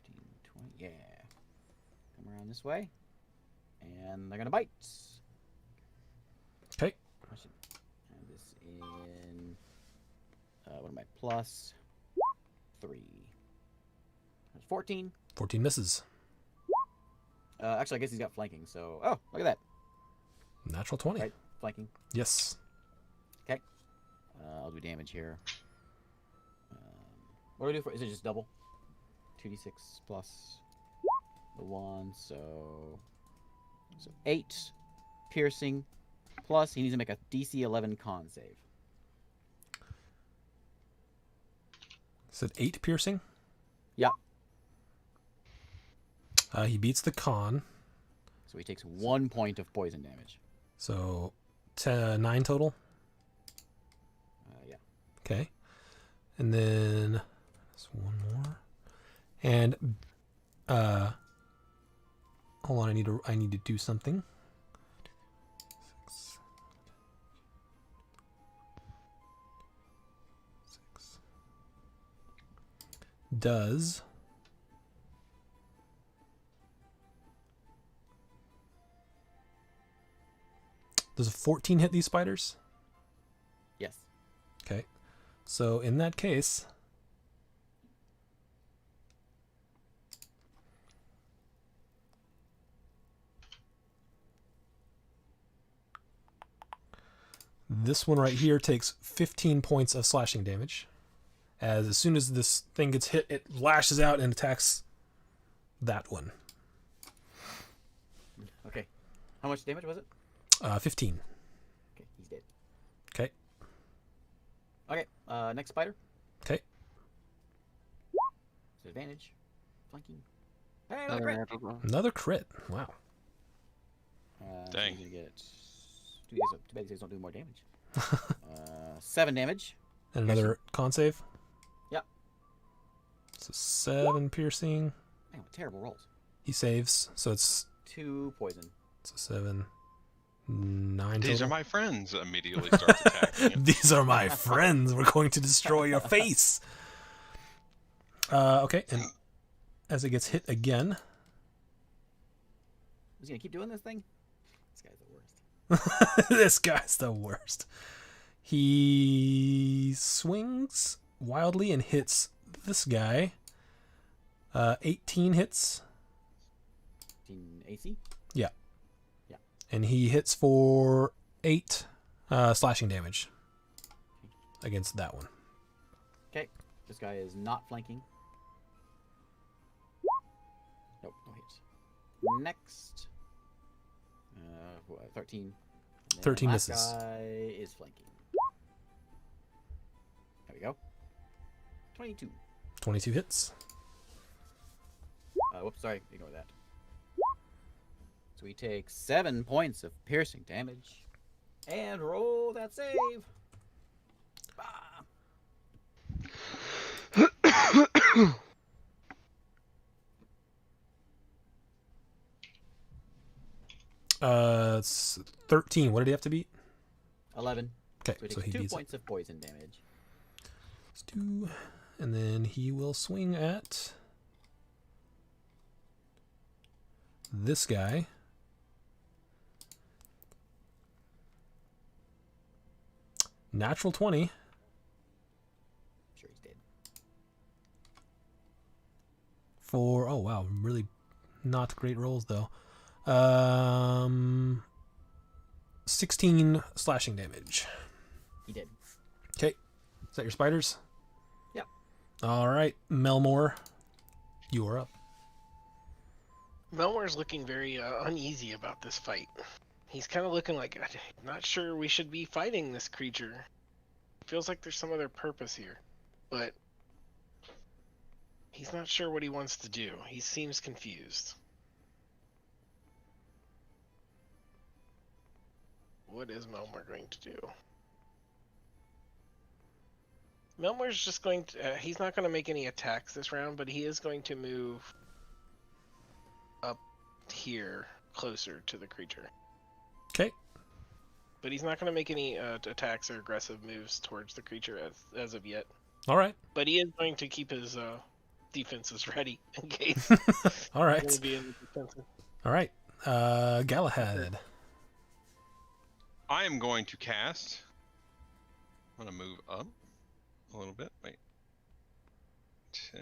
15, 20. Yeah. Come around this way. And they're gonna bite. Okay. I should have this in. What am I? Plus 3. That's 14. 14 misses. Actually, I guess he's got flanking. So, oh, look at that. Natural 20. Right, flanking. Yes. Okay. I'll do damage here. What do I do for? Is it just double? 2d6 plus the 1, so 8 piercing. Plus, he needs to make a DC 11 con save. Said 8 piercing. Yeah. He beats the con. So he takes 1 point of poison damage. So 9 total. Yeah. Okay. And then there's one more. And hold on, I need to do something. 6. Does a 14 hit these spiders? Yes. Okay. So in that case, this one right here takes 15 points of slashing damage. As soon as this thing gets hit, it lashes out and attacks that one. Okay. How much damage was it? 15. Okay, he's dead. Okay. Okay, next spider. Okay. Disadvantage. Flanking. Hey, another crit. Another crit. Wow. Dang. He's gonna get too bad these guys don't do more damage. 7 damage. And another con save. Yep. So 7 piercing. Man, what terrible rolls. He saves. So it's 2 poison. 7, 9 These total. are my friends. Immediately starts attacking him. These are my friends. We're going to destroy your face. Okay, and as it gets hit again. Is he gonna keep doing this thing? This guy's the worst. This guy's the worst. He swings wildly and hits this guy. 18 hits. 18 AC? Yeah. Yeah. And he hits for 8 slashing damage against that one. Okay. This guy is not flanking. Nope, no hits. Next. 13. And then 13 last misses. guy is flanking. There we go. 22. 22 hits. Whoops, sorry. Ignore that. So we take 7 points of piercing damage. And roll that save. Ah. It's 13. What did he have to beat? 11. Okay, So he so takes he 2 beats it. points of poison damage. Let's do, and then he will swing at this guy. Natural 20. Sure, he's dead. For, oh wow, really not great rolls though. 16 slashing damage. He did. Okay. Is that your spiders? Yep. All right, Melmore, you are up. Melmore's looking very uneasy about this fight. He's kind of looking like, I'm not sure we should be fighting this creature. Feels like there's some other purpose here. But he's not sure what he wants to do. He seems confused. What is Melmore going to do? Melmore's just going to... he's not going to make any attacks this round, but he is going to move up here, closer to the creature. Okay. But he's not going to make any attacks or aggressive moves towards the creature as of yet. All right. But he is going to keep his defenses ready in case. All right. He'll be in the defensive. All right. Galahad. I am going to cast. I'm going to move up a little bit. Wait. 10.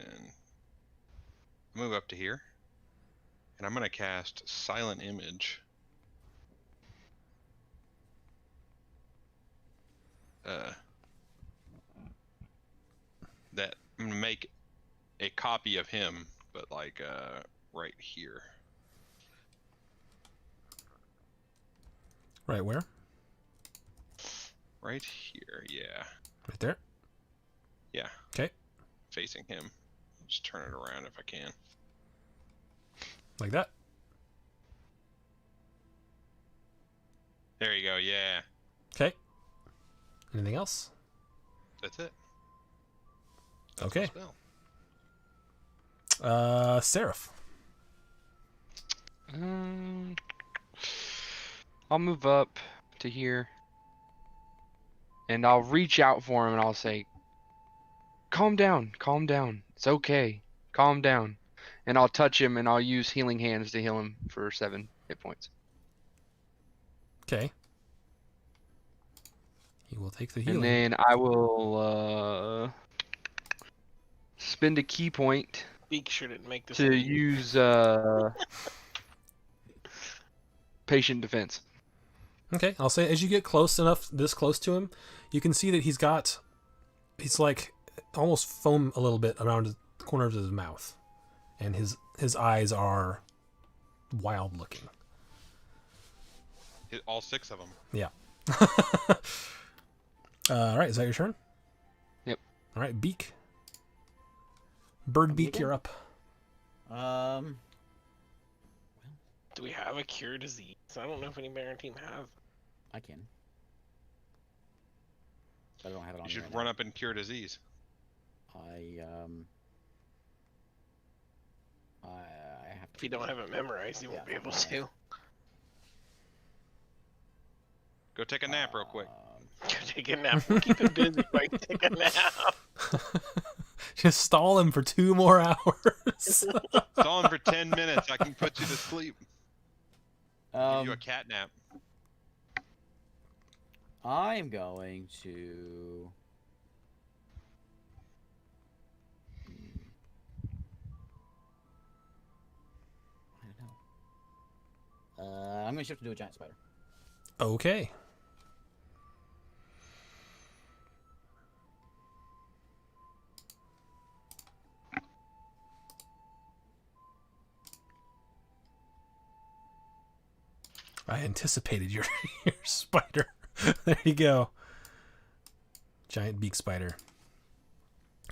Move up to here. And I'm going to cast Silent Image. That I'm going to make a copy of him, but like right here. Right where? Right here, yeah. Right there. Yeah. Okay. Facing him. Just turn it around if I can. Like that. There you go, yeah. Okay. Anything else? That's it. Okay. Spell. Seraph. I'll move up to here, and I'll reach out for him, and I'll say, calm down, it's okay, calm down. And I'll touch him, and I'll use Healing Hands to heal him for 7 hit points. Okay. He will take the And healing. then I will spend a key point Beak sure didn't make this. to use Patient Defense. Okay, I'll say as you get this close to him, you can see that he's like almost foam a little bit around the corner of his mouth, and his eyes are wild looking. All 6 of them. Yeah. All right, is that your turn? Yep. All right, Beak. Bird Beak, again? you're up. Do we have a cure disease? I don't know if any Baron team has. I can. But I don't have it on You me should right run now. up and cure disease. I have to. If you don't have it memorized, you won't be able to. Go take a nap real quick. Take a nap. We'll keep him busy while you take a nap. Just stall him for 2 more hours. Stall him for 10 minutes. I can put you to sleep. Give you a cat nap. I'm going to. I don't know. I'm going to shift to do a giant spider. Okay. I anticipated your spider. There you go. Giant beak spider.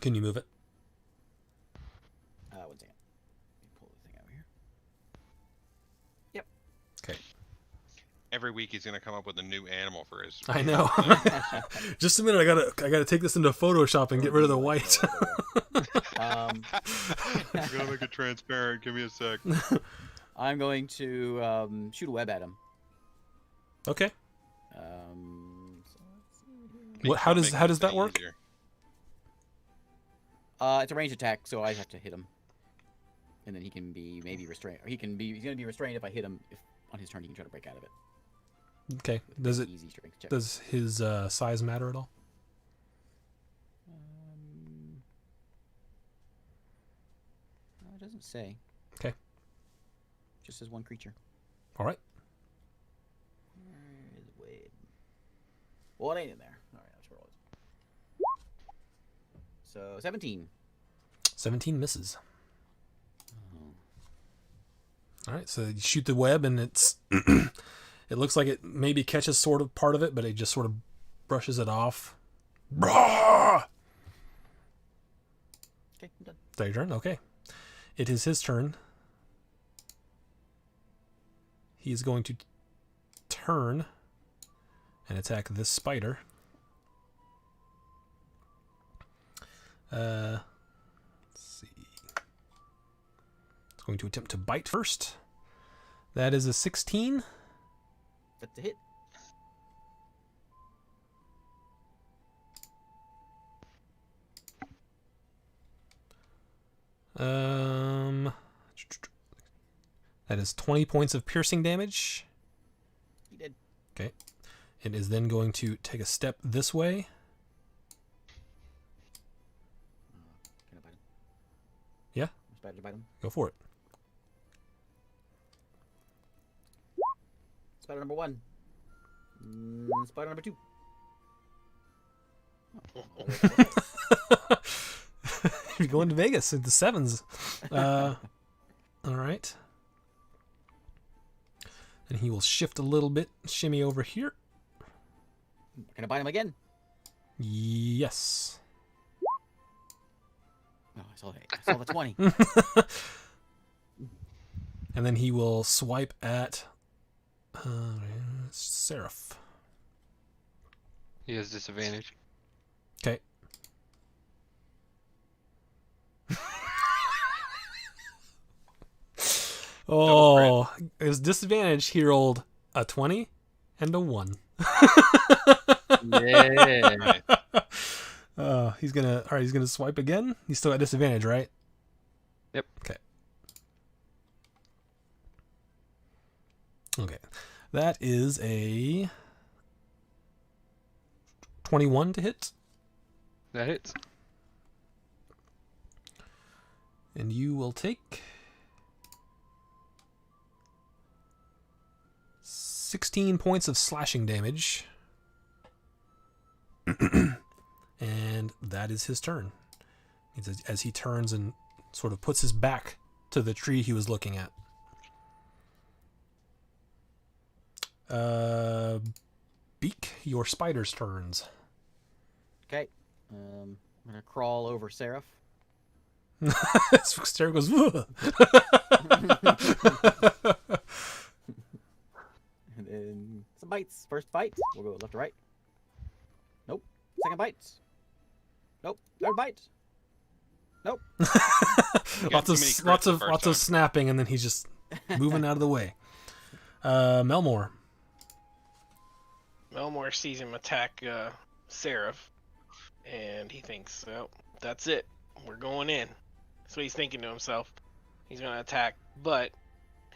Can you move it? 1 second. Let me pull the thing out here. Yep. Okay. Every week he's gonna come up with a new animal for his. I know. Just a minute. I gotta take this into Photoshop and get rid of the white. I'm gonna make it transparent. Give me a sec. I'm going to shoot a web at him. Okay. So let's see here. What? How does that work? Easier. It's a ranged attack, so I have to hit him. and then he can be maybe restrained, or he's gonna be restrained if I hit him. If on his turn he can try to break out of it. Okay. Does it? Easy strength check. Does his size matter at all? No, it doesn't say. Okay. Just says one creature. All right. Where is Wade? Well, it ain't in there. All right, that's where it was. So 17. 17 misses. Oh. All right. So you shoot the web, and it's it looks like it maybe catches sort of part of it, but it just sort of brushes it off. Brah! Okay, I'm done. Is that your turn? Okay. It is his turn. He's going to turn and attack this spider. Let's see. It's going to attempt to bite first. That is a 16. That's a hit. That is 20 points of piercing damage. He did. Okay. It is then going to take a step this way. Can I bite him? Yeah. Spider to bite him. Go for it. Spider number 1. Spider number 2. You're going to Vegas at the 7s. All right. And he will shift a little bit, shimmy over here. Can I bite him again? Yes. Oh, I saw the 20. And then he will swipe at Seraph. He has disadvantage. Okay. Oh, his disadvantage, he rolled a 20 and a 1. Yeah. He's gonna swipe again. He's still at disadvantage, right? Yep. Okay. That is a 21 to hit. That hits. And you will take 16 points of slashing damage. And that is his turn. As he turns and sort of puts his back to the tree he was looking at. Beak, your spider's turns. Okay. I'm gonna crawl over Seraph. Sarah goes, "Ugh." And then some bites. First bite. We'll go left to right. Nope. Second bite. Nope. Third bite. Nope. lots of snapping, and then he's just moving out of the way. Melmore. Melmore sees him attack Seraph, and he thinks, well, that's it. We're going in. That's what he's thinking to himself. He's going to attack, but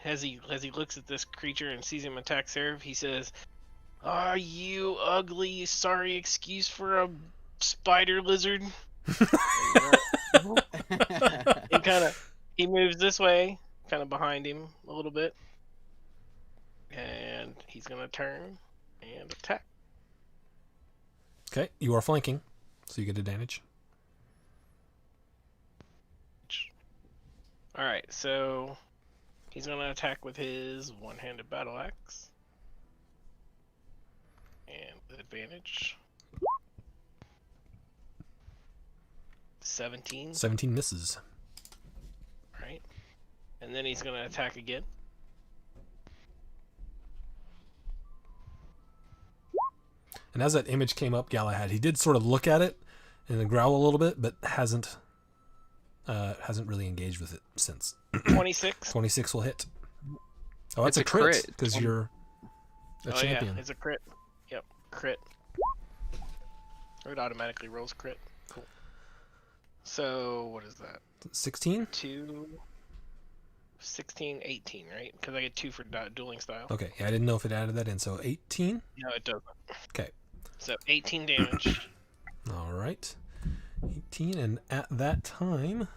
as he looks at this creature and sees him attack Seraph, he says, "Are you ugly, sorry excuse for a spider lizard?" He moves this way, kind of behind him a little bit, and he's going to turn and attack. Okay, you are flanking, so you get advantage. Alright, so he's going to attack with his one-handed battle axe. And with advantage. 17. 17 misses. Right. And then he's going to attack again. And as that image came up, Galahad, he did sort of look at it and then growl a little bit, but hasn't really engaged with it since. 26. 26 will hit. Oh, that's It's a a crit crit. because you're a champion. Yeah, it's a crit. Yep, crit. It automatically rolls crit. Cool. So, what is that? 16? 2. 16, 18, right? Because I get 2 for dueling style. Okay, yeah, I didn't know if it added that in. So 18. No, it doesn't. Okay. So 18 damage. All right. 18, and at that time,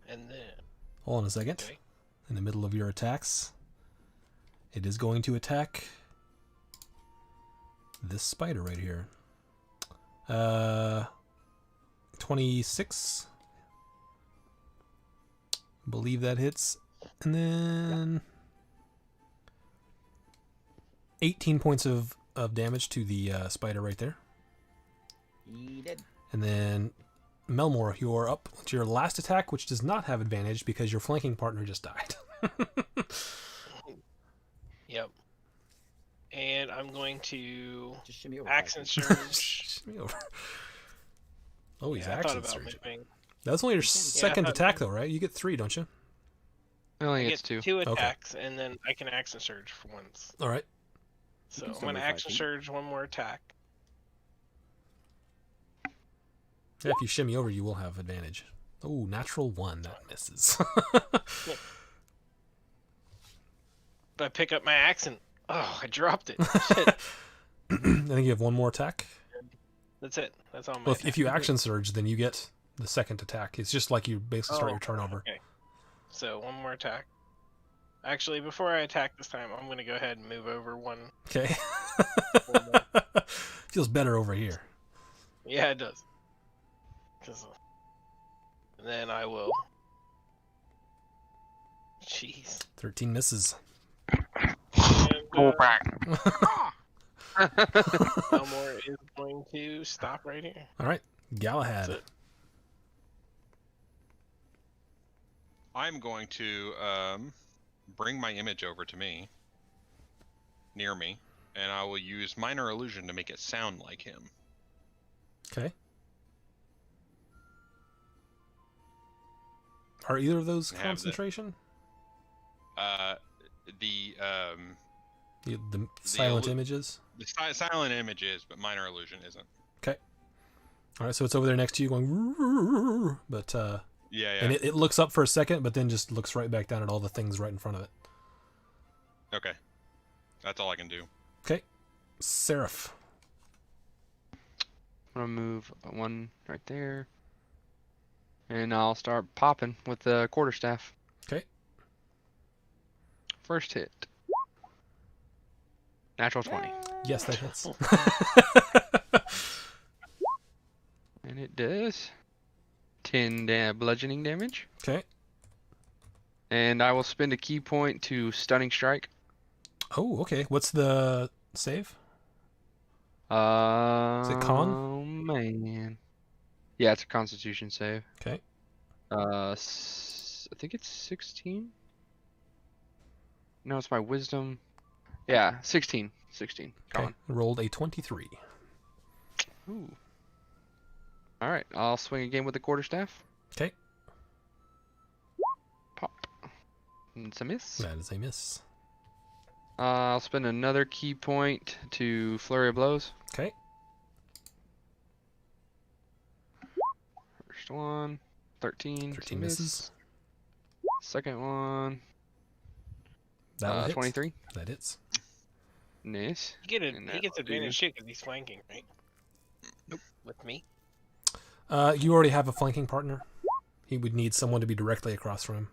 And then. hold on a second. Okay. In the middle of your attacks, it is going to attack this spider right here. 26. Believe that hits. And then 18 points of damage to the spider right there. He did. And then Melmore, you're up to your last attack, which does not have advantage because your flanking partner just died. Yep. And I'm going to Just shimmy over. accent 5 feet. surge. Shimmy me over. Oh, he's Yeah, I thought action about surging. moving. That's only your Yeah, second I thought- attack, though, right? You get 3, don't you? It only I gets get 2. 2 attacks, and then I can accent surge for once. All right. So can I'm still going to move 5 action feet. surge 1 more attack. Yeah, if you shimmy over, you will have advantage. Oh, natural 1. That misses. But I pick up my accent. Oh, I dropped it. Shit. I think you have 1 more attack. That's it. That's all my Well, if attack. you action surge, then you get the second attack. It's just like you basically start Oh, your turn over. okay. So 1 more attack. Actually, before I attack this time, I'm going to go ahead and move over 1. Okay. more. Feels better over here. Yeah, it does. 'Cause, and then I will. Jeez. 13 misses. And, back. Elmore is going to stop right here. All right. Galahad. That's it. I'm going to bring my image over to me, near me, and I will use minor illusion to make it sound like him. Okay. Are either of those Have the- concentration? The silent illu- images? The silent image is, but minor illusion isn't. All right, so it's over there next to you going, but Yeah, yeah. and it looks up for a second, but then just looks right back down at all the things right in front of it. Okay. That's all I can do. Okay. Seraph. I'm gonna move 1 right there, and I'll start popping with the quarterstaff. Okay. First hit. Natural 20. Yes, that hits. And it does 10 bludgeoning damage. Okay. And I will spend a key point to stunning strike. Oh, okay. What's the save? it con? Oh man. Yeah, it's a Constitution save. Okay. I think it's 16. No, it's my Wisdom. Yeah, 16. 16. Okay. Con. Rolled a 23. Ooh. All right, I'll swing again with the quarterstaff. Okay. Pop. And it's a miss. That is a miss. I'll spend another key point to flurry of blows. Okay. First one, 13. it's a 13 miss. misses. Second one, That one hits. 23. That hits. Nice. He And gets that'll advantage do- shit because he's flanking, right? Nope. With me? You already have a flanking partner. He would need someone to be directly across from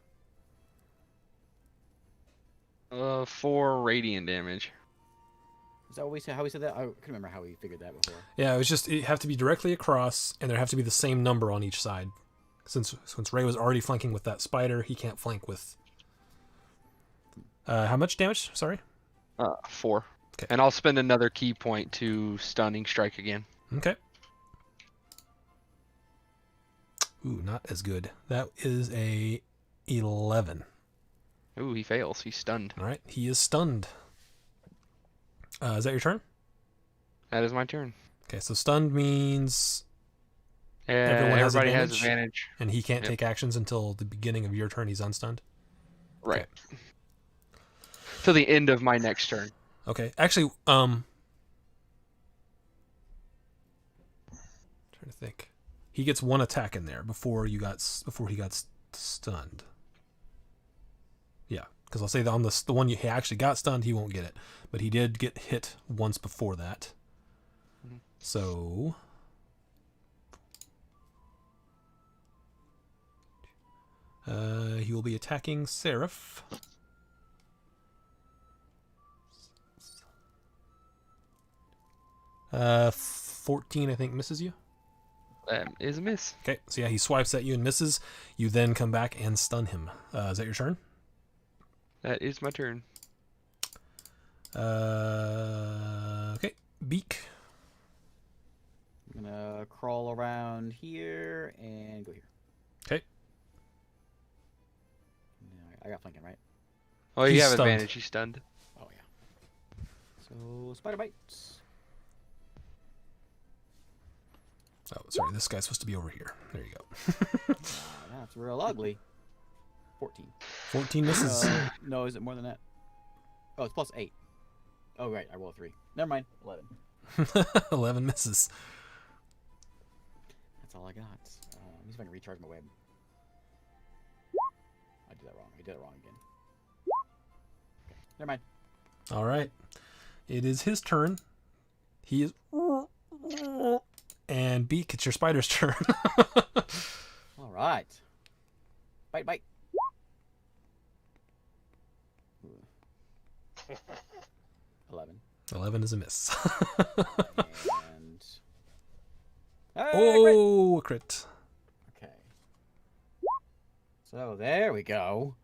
him. 4 radiant damage. Is that what we said? How we said that? I couldn't remember how we figured that before. Yeah, it was just it have to be directly across, and there have to be the same number on each side. Since Ray was already flanking with that spider, he can't flank with. How much damage? Sorry. 4. Okay. And I'll spend another key point to stunning strike again. Okay. Ooh, not as good. That is a 11. Ooh, he fails. He's stunned. All right, he is stunned. Is that your turn? That is my turn. Okay, so stunned means Everyone has Everybody has advantage? advantage. and he can't Yep. take actions until the beginning of your turn. He's unstunned. Right. Till the end of my next turn. Okay, actually, trying to think. He gets 1 attack in there before he got stunned. Because I'll say that on the one he actually got stunned, he won't get it. But he did get hit once before that. Mhm. So... he will be attacking Seraph. 14, I think, misses you. That is a miss. Okay, so yeah, he swipes at you and misses. You then come back and stun him. Is that your turn? That is my turn. Okay, Beak. I'm gonna crawl around here and go here. Okay. I got flanking, right? Oh, you He's have stunned. advantage. He's stunned. Oh yeah. So spider bites. Oh, sorry, this guy's supposed to be over here. There you go. That's real ugly. 14. 14 misses. No, is it more than that? Oh, it's plus 8. Oh, right. I rolled 3. Never mind. 11. 11 misses. That's all I got. Let me see if I can recharge my web. I did that wrong. I did it wrong again. Okay. Never mind. All right. It is his turn. He is... And Beak, it's your spider's turn. All right. Bite, bite. 11. 11 is a miss. And... Hey, Oh, a crit. crit. Okay. So, there we go.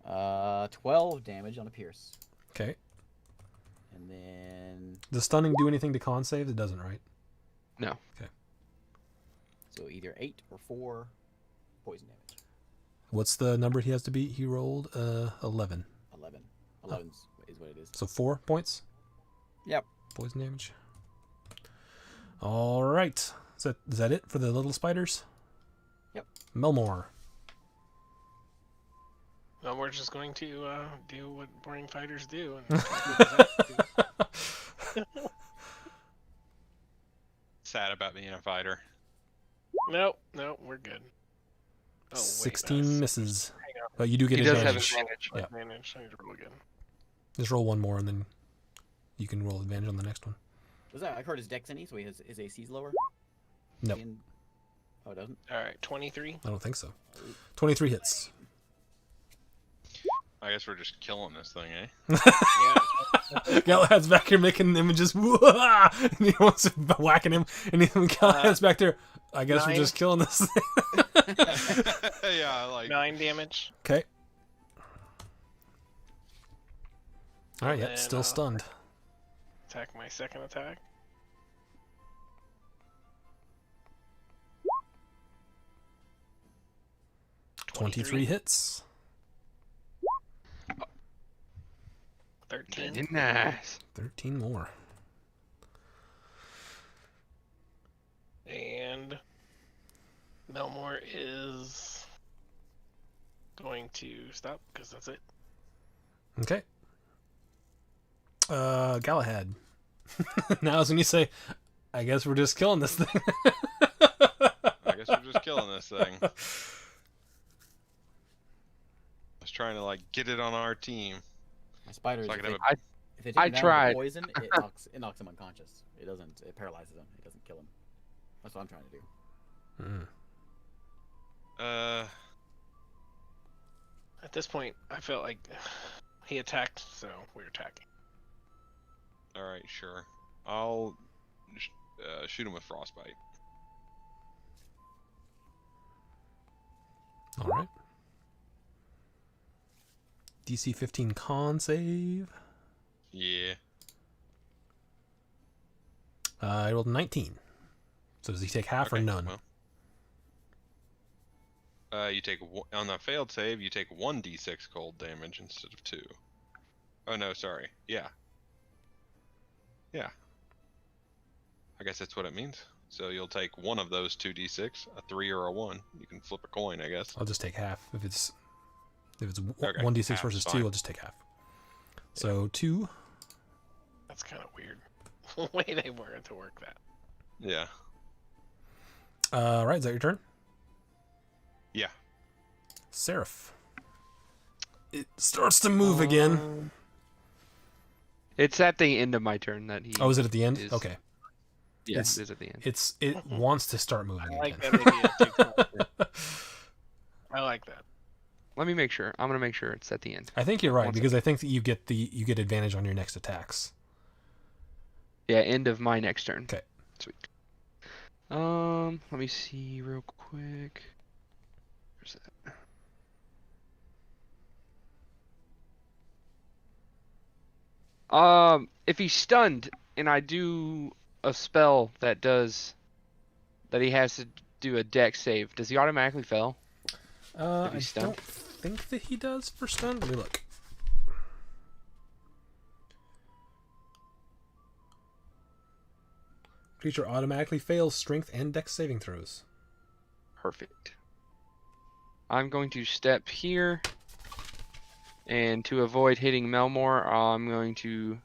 12 damage on a pierce. Okay. And then... Does stunning do anything to con save? It doesn't, right? No. So either 8 or 4 poison damage. What's the number he has to beat? He rolled 11. 11. 11 is what it is. So 4 points? Yep. Poison damage. All right. Is that it for the little spiders? Yep. Melmore. Well, we're just going to do what boring fighters do. And Sad about being a fighter. nope, we're good. Oh, wait, 16 no, misses. hang on. But you do get He does have advantage. advantage. Yeah. Advantage. I need to roll again. Just roll one more and then you can roll advantage on the next one. Was that? I've heard his dex any, so his AC's lower? No. Oh, it doesn't? All right, 23. I don't think so. 23 hits. I guess we're just killing this thing, eh? Yeah. Galahad's back here making images. Wah! And he wants to whacking him. And Galahad's back there. I guess we're 9. just killing this thing. Yeah, like 9 damage. Okay. All right, And yep, then, still stunned. Attack my second attack. Twenty-three hits. 13. Very nice. 13 more. And Melmore is going to stop because that's it. Okay. Galahad. Now is when you say, I guess we're just killing this thing. I guess we're just killing this thing. I was trying to like get it on our team. My spiders, So I if can they, have if they take I him down with tried. poison, it knocks him unconscious. It paralyzes him. It doesn't kill him. That's what I'm trying to do. Mm. At this point, I felt like he attacked, so we're attacking. All right, sure. I'll shoot him with frostbite. All right. DC 15 con save. Yeah. I rolled 19. So does he take half or Okay, none? Well, you take on the failed save. You take 1d6 cold damage instead of 2. Oh no, sorry. Yeah. I guess that's what it means. So you'll take one of those 2d6, a 3 or a 1. You can flip a coin, I guess. I'll just take half. If it's Okay, 1d6 half's versus fine. 2, I'll just take half. So 2. That's kind of weird. The way they were to work that. Yeah. All right, is that your turn? Yeah. Seraph. it starts to move again. It's at the end of my turn that he. Oh, is it at the end? is- Okay. Yes, it is at the end. It wants to start moving I like again. that idea too. I like that. Let me make sure. I'm gonna make sure it's at the end. I think you're right One because I think that you get advantage on your next attacks. Yeah, end of my next turn. Okay. Sweet. Let me see real quick. Where's that? If he's stunned and I do a spell that he has to do a dex save, does he automatically fail? I he's stunned? don't think that he does for stun. Let me look. Creature automatically fails strength and dex saving throws. Perfect. I'm going to step here, and to avoid hitting Melmore, I'm going to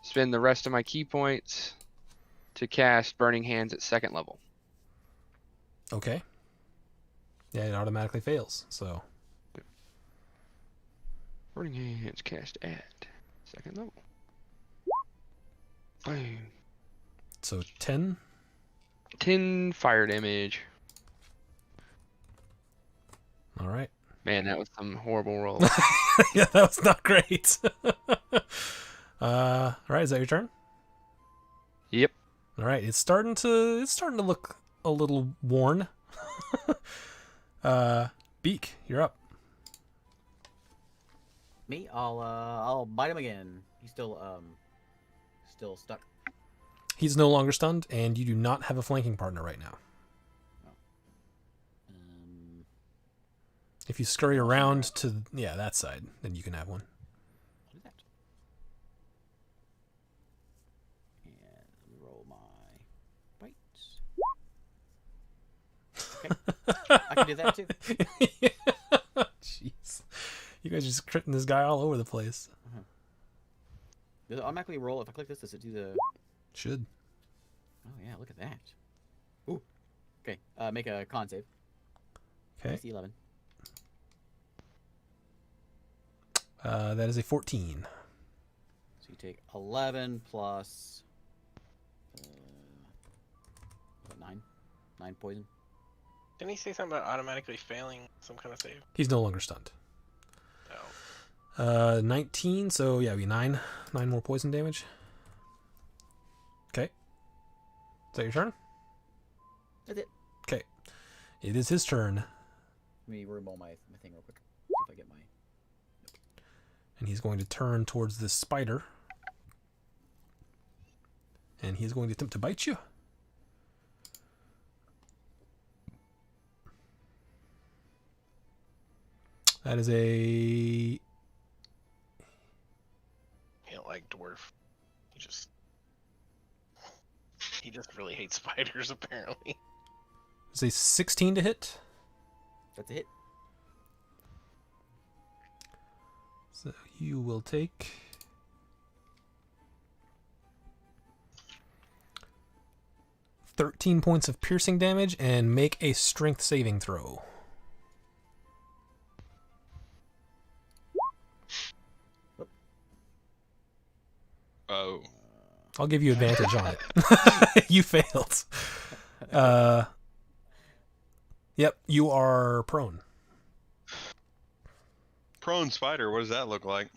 spend the rest of my key points to cast Burning Hands at 2nd level. Okay. Yeah, it automatically fails. So Burning Hands cast at 2nd level. Boom. so 10. 10 fire damage. All right. Man, that was some horrible roll. Yeah, that was not great. All right, is that your turn? Yep. All right, it's starting to look a little worn. Beak, you're up. Me, I'll bite him again. He's still stuck. He's no longer stunned, and you do not have a flanking partner right now. If you scurry around to that side, then you can have one. What is that? And let me roll my bites. Okay. I can do that too. Jeez, you guys are just critting this guy all over the place. Does it automatically roll? If I click this, does it do the... Should. Oh yeah, look at that. Ooh. Okay, make a con save. Okay. DC 11. That is a 14. So you take 11 plus... 9? 9 poison? Didn't he say something about automatically failing some kind of save? He's no longer stunned. No. 19, so yeah, it'd be 9 more poison damage. Okay. Is that your turn? That's it. Okay. It is his turn, Let me reroll my thing real quick. See if I get my... and he's going to turn towards this spider. And he's going to attempt to bite you. That is a... He don't like dwarf. He just really hates spiders apparently. It's a 16 to hit. That's a hit. So you will take 13 points of piercing damage and make a strength saving throw. Oh. I'll give you advantage on it. You failed. Yep, you are prone. Prone spider, what does that look like?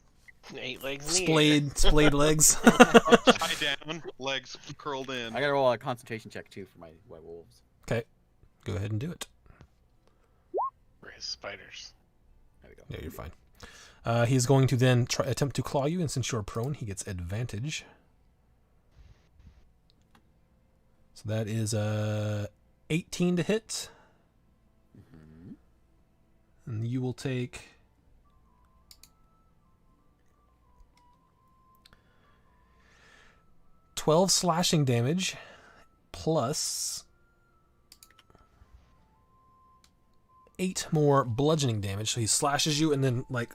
8 legs in the air. Splayed legs. Tie down, legs curled in. I gotta roll a concentration check too for my white wolves. Okay, go ahead and do it. For his spiders. There we go. Yeah, you're fine. He's going to then attempt to claw you, and since you're prone, he gets advantage. So that is 18 to hit. Mm-hmm. And you will take 12 slashing damage plus 8 more bludgeoning damage. So he slashes you and then like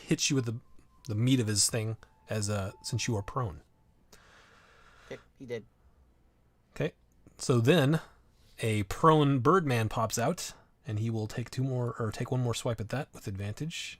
hits you with the meat of his thing as since you are prone. Okay, he did. Okay. So then a prone birdman pops out and he will take take one more swipe at that with advantage.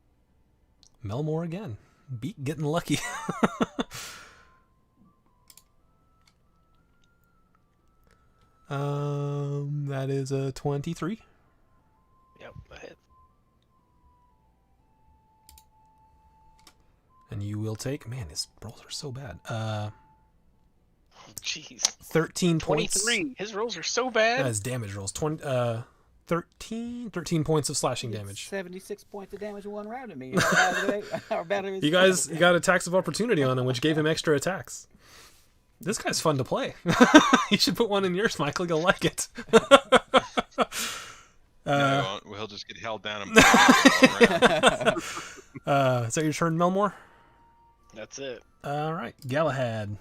Melmore again. Beak getting lucky. That is a 23. Yep, that hits. And you will take... Man, his rolls are so bad. Jeez. 13 points. 23. His rolls are so bad. That is damage rolls. 13 points of slashing damage. 76 points of damage in one round to me. How bad are his You guys got attacks of opportunity on him, which gave him extra attacks. This guy's fun to play. You should put one in yours, Michael. You'll like it. No, he won't. He'll just get held down and Is that your turn, Melmore? That's it. All right, Galahad.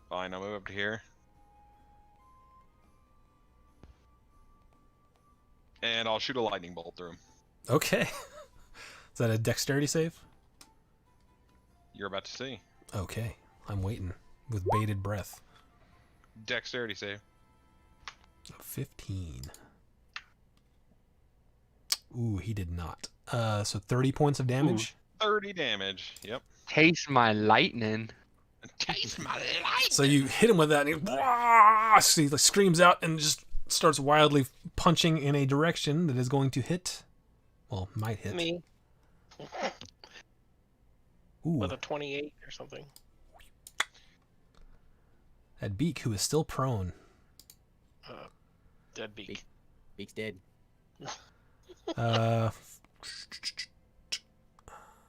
Fine, I'll move up to here. And I'll shoot a lightning bolt through him. Okay. Is that a dexterity save? You're about to see. Okay, I'm waiting with bated breath. Dexterity save. 15. Ooh, he did not. So 30 points of damage. 30 damage. Yep. Taste my lightning. Taste my life. So you hit him with that, and he like screams out and just starts wildly punching in a direction that is going to hit. Well, might hit. Me Ooh, with a 28 or something. at Beak, who is still prone. Dead Beak. Beak's dead.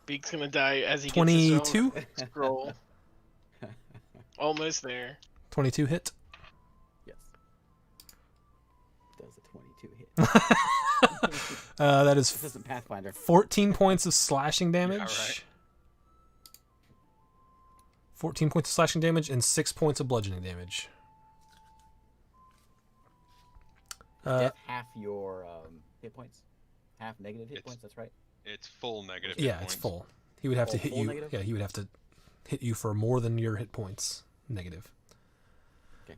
Beak's gonna die as he 22? gets his own scroll. Almost there. 22 hit. Yes. Does a 22 hit. That is This isn't Pathfinder. 14 points of slashing damage. Yeah, right. 14 points of slashing damage and 6 points of bludgeoning damage. Death half your hit points. Half negative hit points. That's right. It's full negative. Yeah, hit it's points. full. He would have to Oh, hit full you. negative? Yeah, he would have to hit you for more than your hit points. Negative. Okay.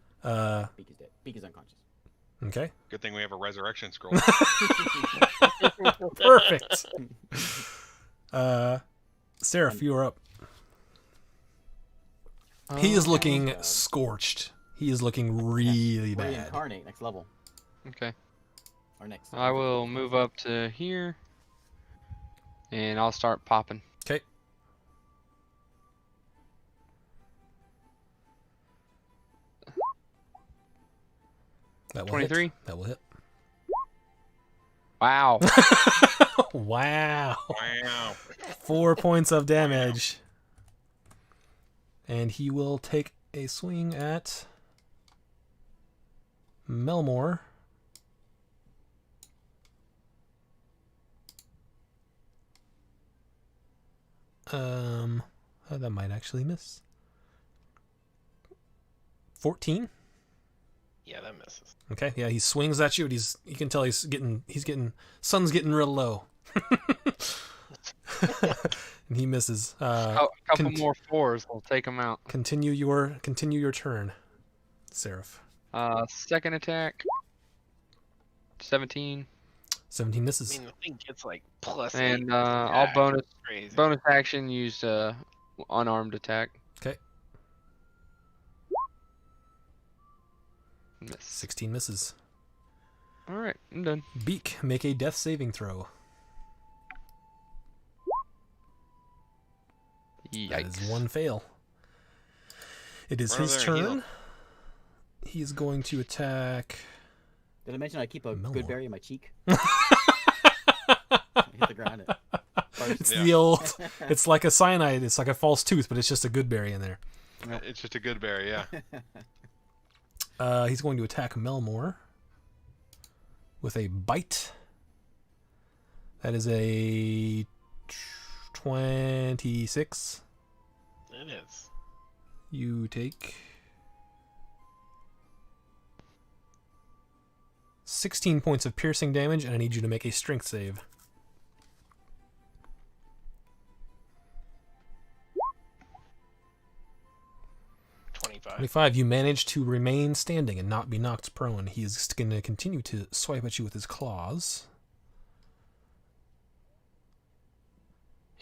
Beak is dead. Beak is unconscious. Okay. Good thing we have a resurrection scroll. Perfect. Seraph, you are up. He is looking scorched. He is looking really bad. Reincarnate next level. Okay. Or next. I will move up to here. And I'll start popping. Okay. That will 23? hit. That will hit. Wow. Wow. Wow. 4 points of damage. And he will take a swing at Melmore. That might actually miss. 14. Yeah, that misses. Okay, yeah, he swings at you, and you can tell he's getting sun's getting real low. And he misses. A couple more fours will take him out. Continue your turn, Seraph. Second attack. 17. 17 I misses. mean, the thing gets like plus And 8. I'll Crazy. bonus action use unarmed attack. Okay. Miss. 16 misses. All right, I'm done. Beak, make a death saving throw. That is Yikes. one fail. It is Run his over there and heal. turn. He is going to attack. Did I mention I keep a Melmore. good berry in my cheek? Hit the ground. It's Yeah. the old. It's like a cyanide. It's like a false tooth, but it's just a good berry in there. It's just a good berry, yeah. He's going to attack Melmore with a bite. That is a 26. It is. You take 16 points of piercing damage, and I need you to make a strength save. 25. You manage to remain standing and not be knocked prone. He is going to continue to swipe at you with his claws.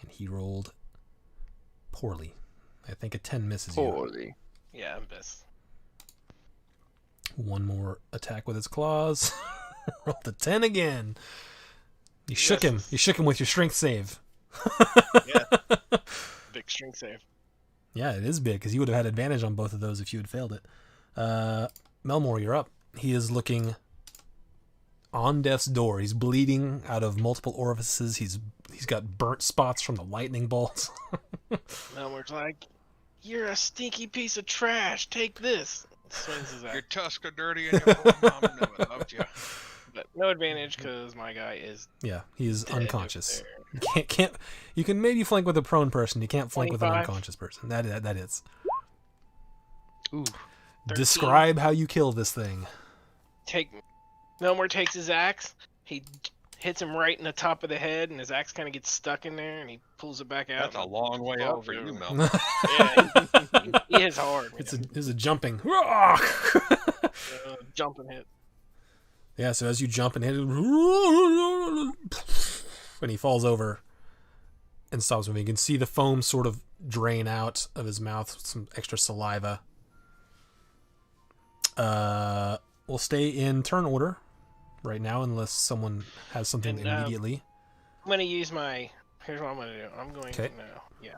And he rolled poorly. I think a 10 misses you. Poorly. Yeah, I'm pissed. One more attack with his claws. Rolled a 10 again. You shook him. You shook him with your strength save. Yeah. Big strength save. Yeah, it is big because you would have had advantage on both of those if you had failed it. Melmore, you're up. He is looking on death's door. He's bleeding out of multiple orifices. He's got burnt spots from the lightning bolts. Melmore's like, "You're a stinky piece of trash. Take this." Swings his Your axe. tusks are dirty and your poor mom never loved you. But no advantage because my guy is Yeah, he is dead unconscious. over You can't. You can maybe flank with a prone person. You can't flank with an 25. unconscious person. That is. Ooh. 13. Describe how you kill this thing. Melmore takes his axe. He hits him right in the top of the head, and his axe kind of gets stuck in there, and he pulls it back out. That's a long way up for you, Mel. Yeah, he hits hard. It's a jumping. Jumping hit. Yeah, so as you jump and hit it, when he falls over and stops moving, you can see the foam sort of drain out of his mouth with some extra saliva. We'll stay in turn order right now unless someone has something And, immediately. I'm going to use my... Here's what I'm going to do. I'm going Okay. to... No, yeah.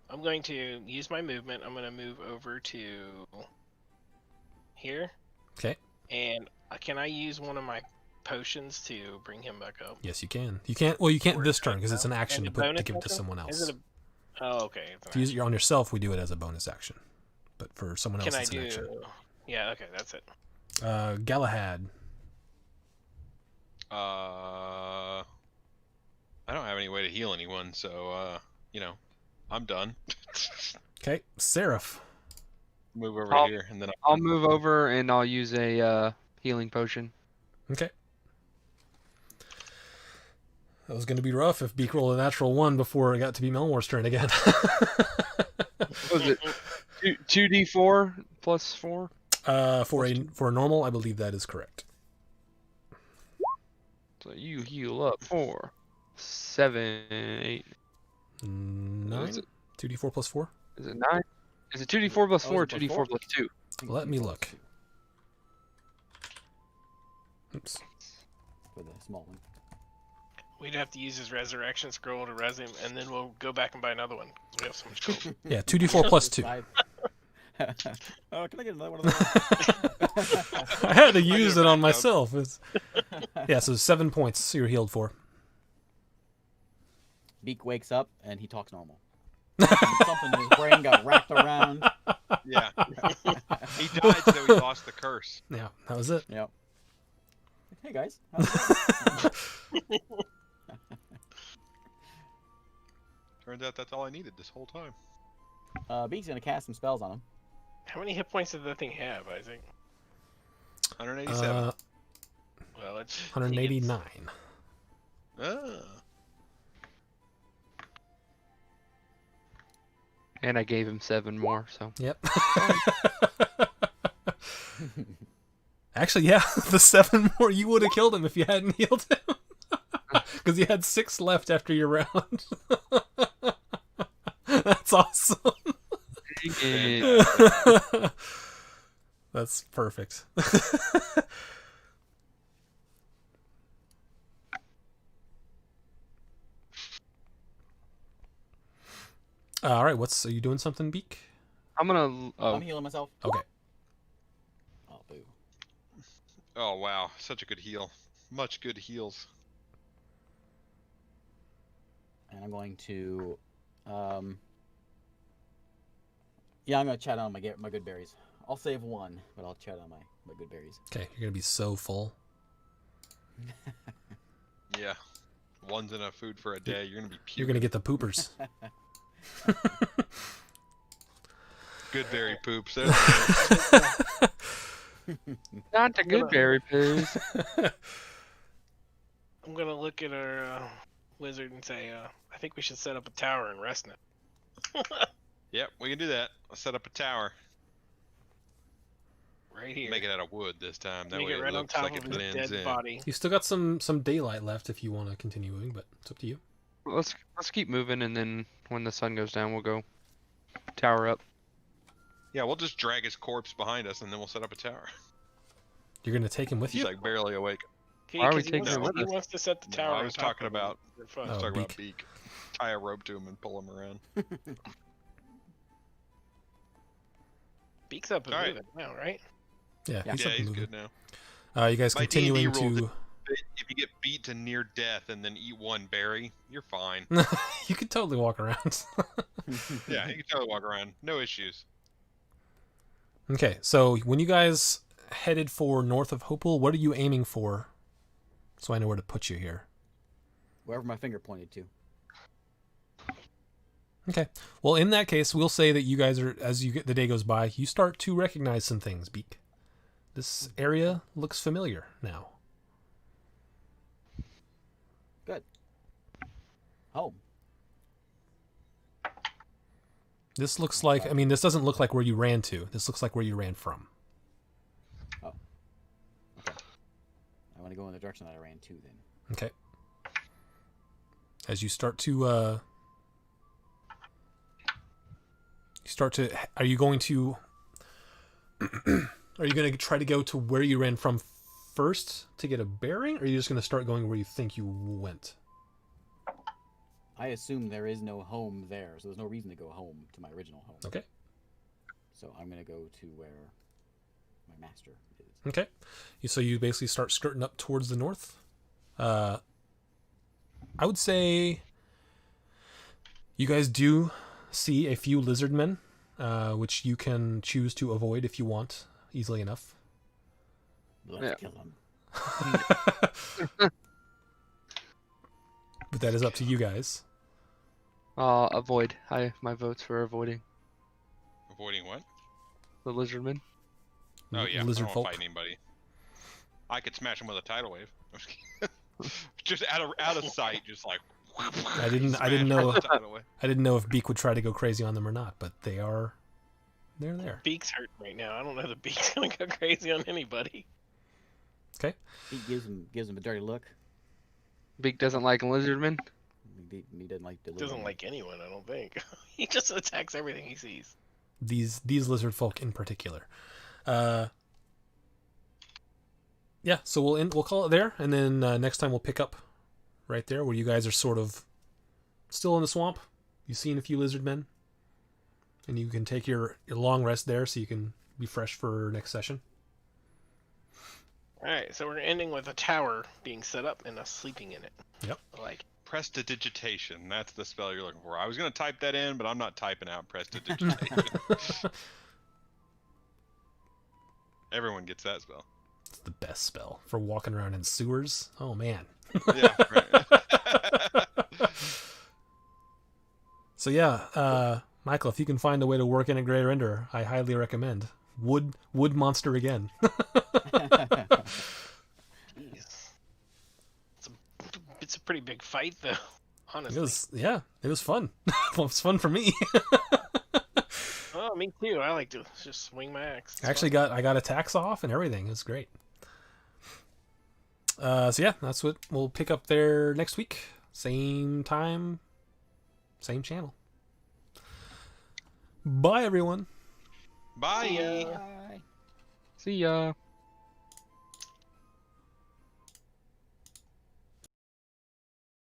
I'm going to use my movement. I'm going to move over to... here. Okay. And can I use one of my potions to bring him back up? Yes, you can. You can't. Well, you can't this turn because it's an action And to a give bonus it to action? someone Is else. it a... Oh, okay. It's an If you use it on yourself, we do it as a bonus action. But for someone else, Can I it's an do... action. Yeah, okay, that's it. Galahad. I don't have any way to heal anyone, so I'm done. Okay, Seraph. Move over I'll- here, and then I'll move over and I'll use a healing potion. Okay. That was going to be rough if Beak rolled a natural 1 before it got to be Melmore's turn again. What was it? 2d4 plus 4? For a normal, I believe that is correct. So you heal up 4, 7, 8. 9? Is it- 2d4 plus 4? Is it 9? Is it 2d4 plus Oh, 4 or is it 2d4 plus 4? plus 2? Let me look. Oops. For the small one. We'd have to use his resurrection scroll to res him, and then we'll go back and buy another one. We have so much gold. Yeah, 2d4 plus 2. Oh, can I get another one of those? I had to use it on myself. Yeah, so 7 points you're healed for. Beak wakes up and he talks normal. Something in his brain got wrapped around. yeah, he died, so he lost the curse. Yeah, that was it. Yep. Hey guys. How's it Turns out that's all I needed this whole time. going? Beak's gonna cast some spells on him. How many hit points did that thing have, Isaac? 187. Well, it's 189. Ah. And I gave him 7 more, so. Yep. Actually, yeah, the 7 more, you would have killed him if you hadn't healed him. Because you had 6 left after your round. That's awesome. That's perfect. All right, are you doing something, Beak? I'm gonna. Oh, I'm healing myself. Okay. Oh, boo. Oh wow, such a good heal. Much good heals. And I'm going to, yeah, I'm gonna chat on my good berries. I'll save 1, but I'll chat on my good berries. Okay, you're gonna be so full. Yeah, one's enough food for a day. You're gonna be puking. You're gonna get the poopers. Good berry poops. not the good berry poos. I'm gonna look at our wizard and say, I think we should set up a tower and rest now. Yep, we can do that. Let's set up a tower. Right here. Make it out of wood this time. That Make way it it right on looks top like of it his blends dead in. body. You still got some daylight left if you want to continue moving, but it's up to you. let's keep moving, and then when the sun goes down, we'll go tower up. Yeah, we'll just drag his corpse behind us, and then we'll set up a tower. You're gonna take him with He's you? like barely awake. Okay, Why are we 'cause he taking wants, him with he us? wants to set the No, tower. I on was top talking of him about- for fun. I was Oh, talking about Beak. Beak. Tie a rope to him and pull him around. Beak's up and All right. moving now, right? Yeah, Yeah. he's Yeah, up and he's moving. good now. You guys My D&D continuing rule to... If you get beat to near death and then eat one berry, you're fine. You could totally walk around. Yeah, you can totally walk around. No issues. Okay, so when you guys headed for north of Hopewell, what are you aiming for? So I know where to put you here. Wherever my finger pointed to. Okay. Well, in that case, we'll say that you guys are, as the day goes by, you start to recognize some things, Beak. This area looks familiar now. Good. Home. This looks like, I mean, this doesn't look like where you ran to. This looks like where you ran from. I want to go in the direction that I ran to then. Okay. As you start to, are you going to, are you going to try to go to where you ran from first to get a bearing, or are you just going to start going where you think you went? I assume there is no home there, so there's no reason to go home to my original home. Okay. So I'm going to go to where my master is. Okay. So you basically start skirting up towards the north. I would say you guys do see a few lizard men, which you can choose to avoid if you want, easily enough. Let's Yeah. kill him. But that is up to you guys. Avoid. My vote's for avoiding Avoiding what? the lizardmen. Oh yeah, Lizard I don't folk. want to fight anybody. I could smash him with a tidal wave. I'm just kidding. Just out of sight, just like. I didn't smash him know- with a tidal wave. I didn't know if Beak would try to go crazy on them or not, but they're there. Beak's hurt right now. I don't know that Beak's gonna go crazy on anybody. Okay. He gives him a dirty look. Beak doesn't like lizardmen. He doesn't like the Doesn't like anyone, I don't think. He just attacks everything he sees. These lizard folk in particular. Yeah, so we'll call it there, and then next time we'll pick up right there where you guys are sort of still in the swamp. You've seen a few lizard men, and you can take your long rest there so you can be fresh for next session. Alright, so we're ending with a tower being set up and us sleeping in it. Yep. Like, Prestidigitation. That's the spell you're looking for. I was gonna type that in, but I'm not typing out prestidigitation. Everyone gets that spell. It's the best spell for walking around in sewers. Oh man. Yeah. Right. So yeah, Michael, if you can find a way to work in a Grey Render, I highly recommend. Wood monster again. jeez. It's a pretty big fight, though. Honestly. It was fun. Well, it was fun for me. Oh, me too. I like to just swing my axe. It's Actually fun. I got attacks off and everything. It was great. So yeah, that's what we'll pick up there next week. Same time, same channel. Bye everyone. Bye. See ya. Bye. See ya.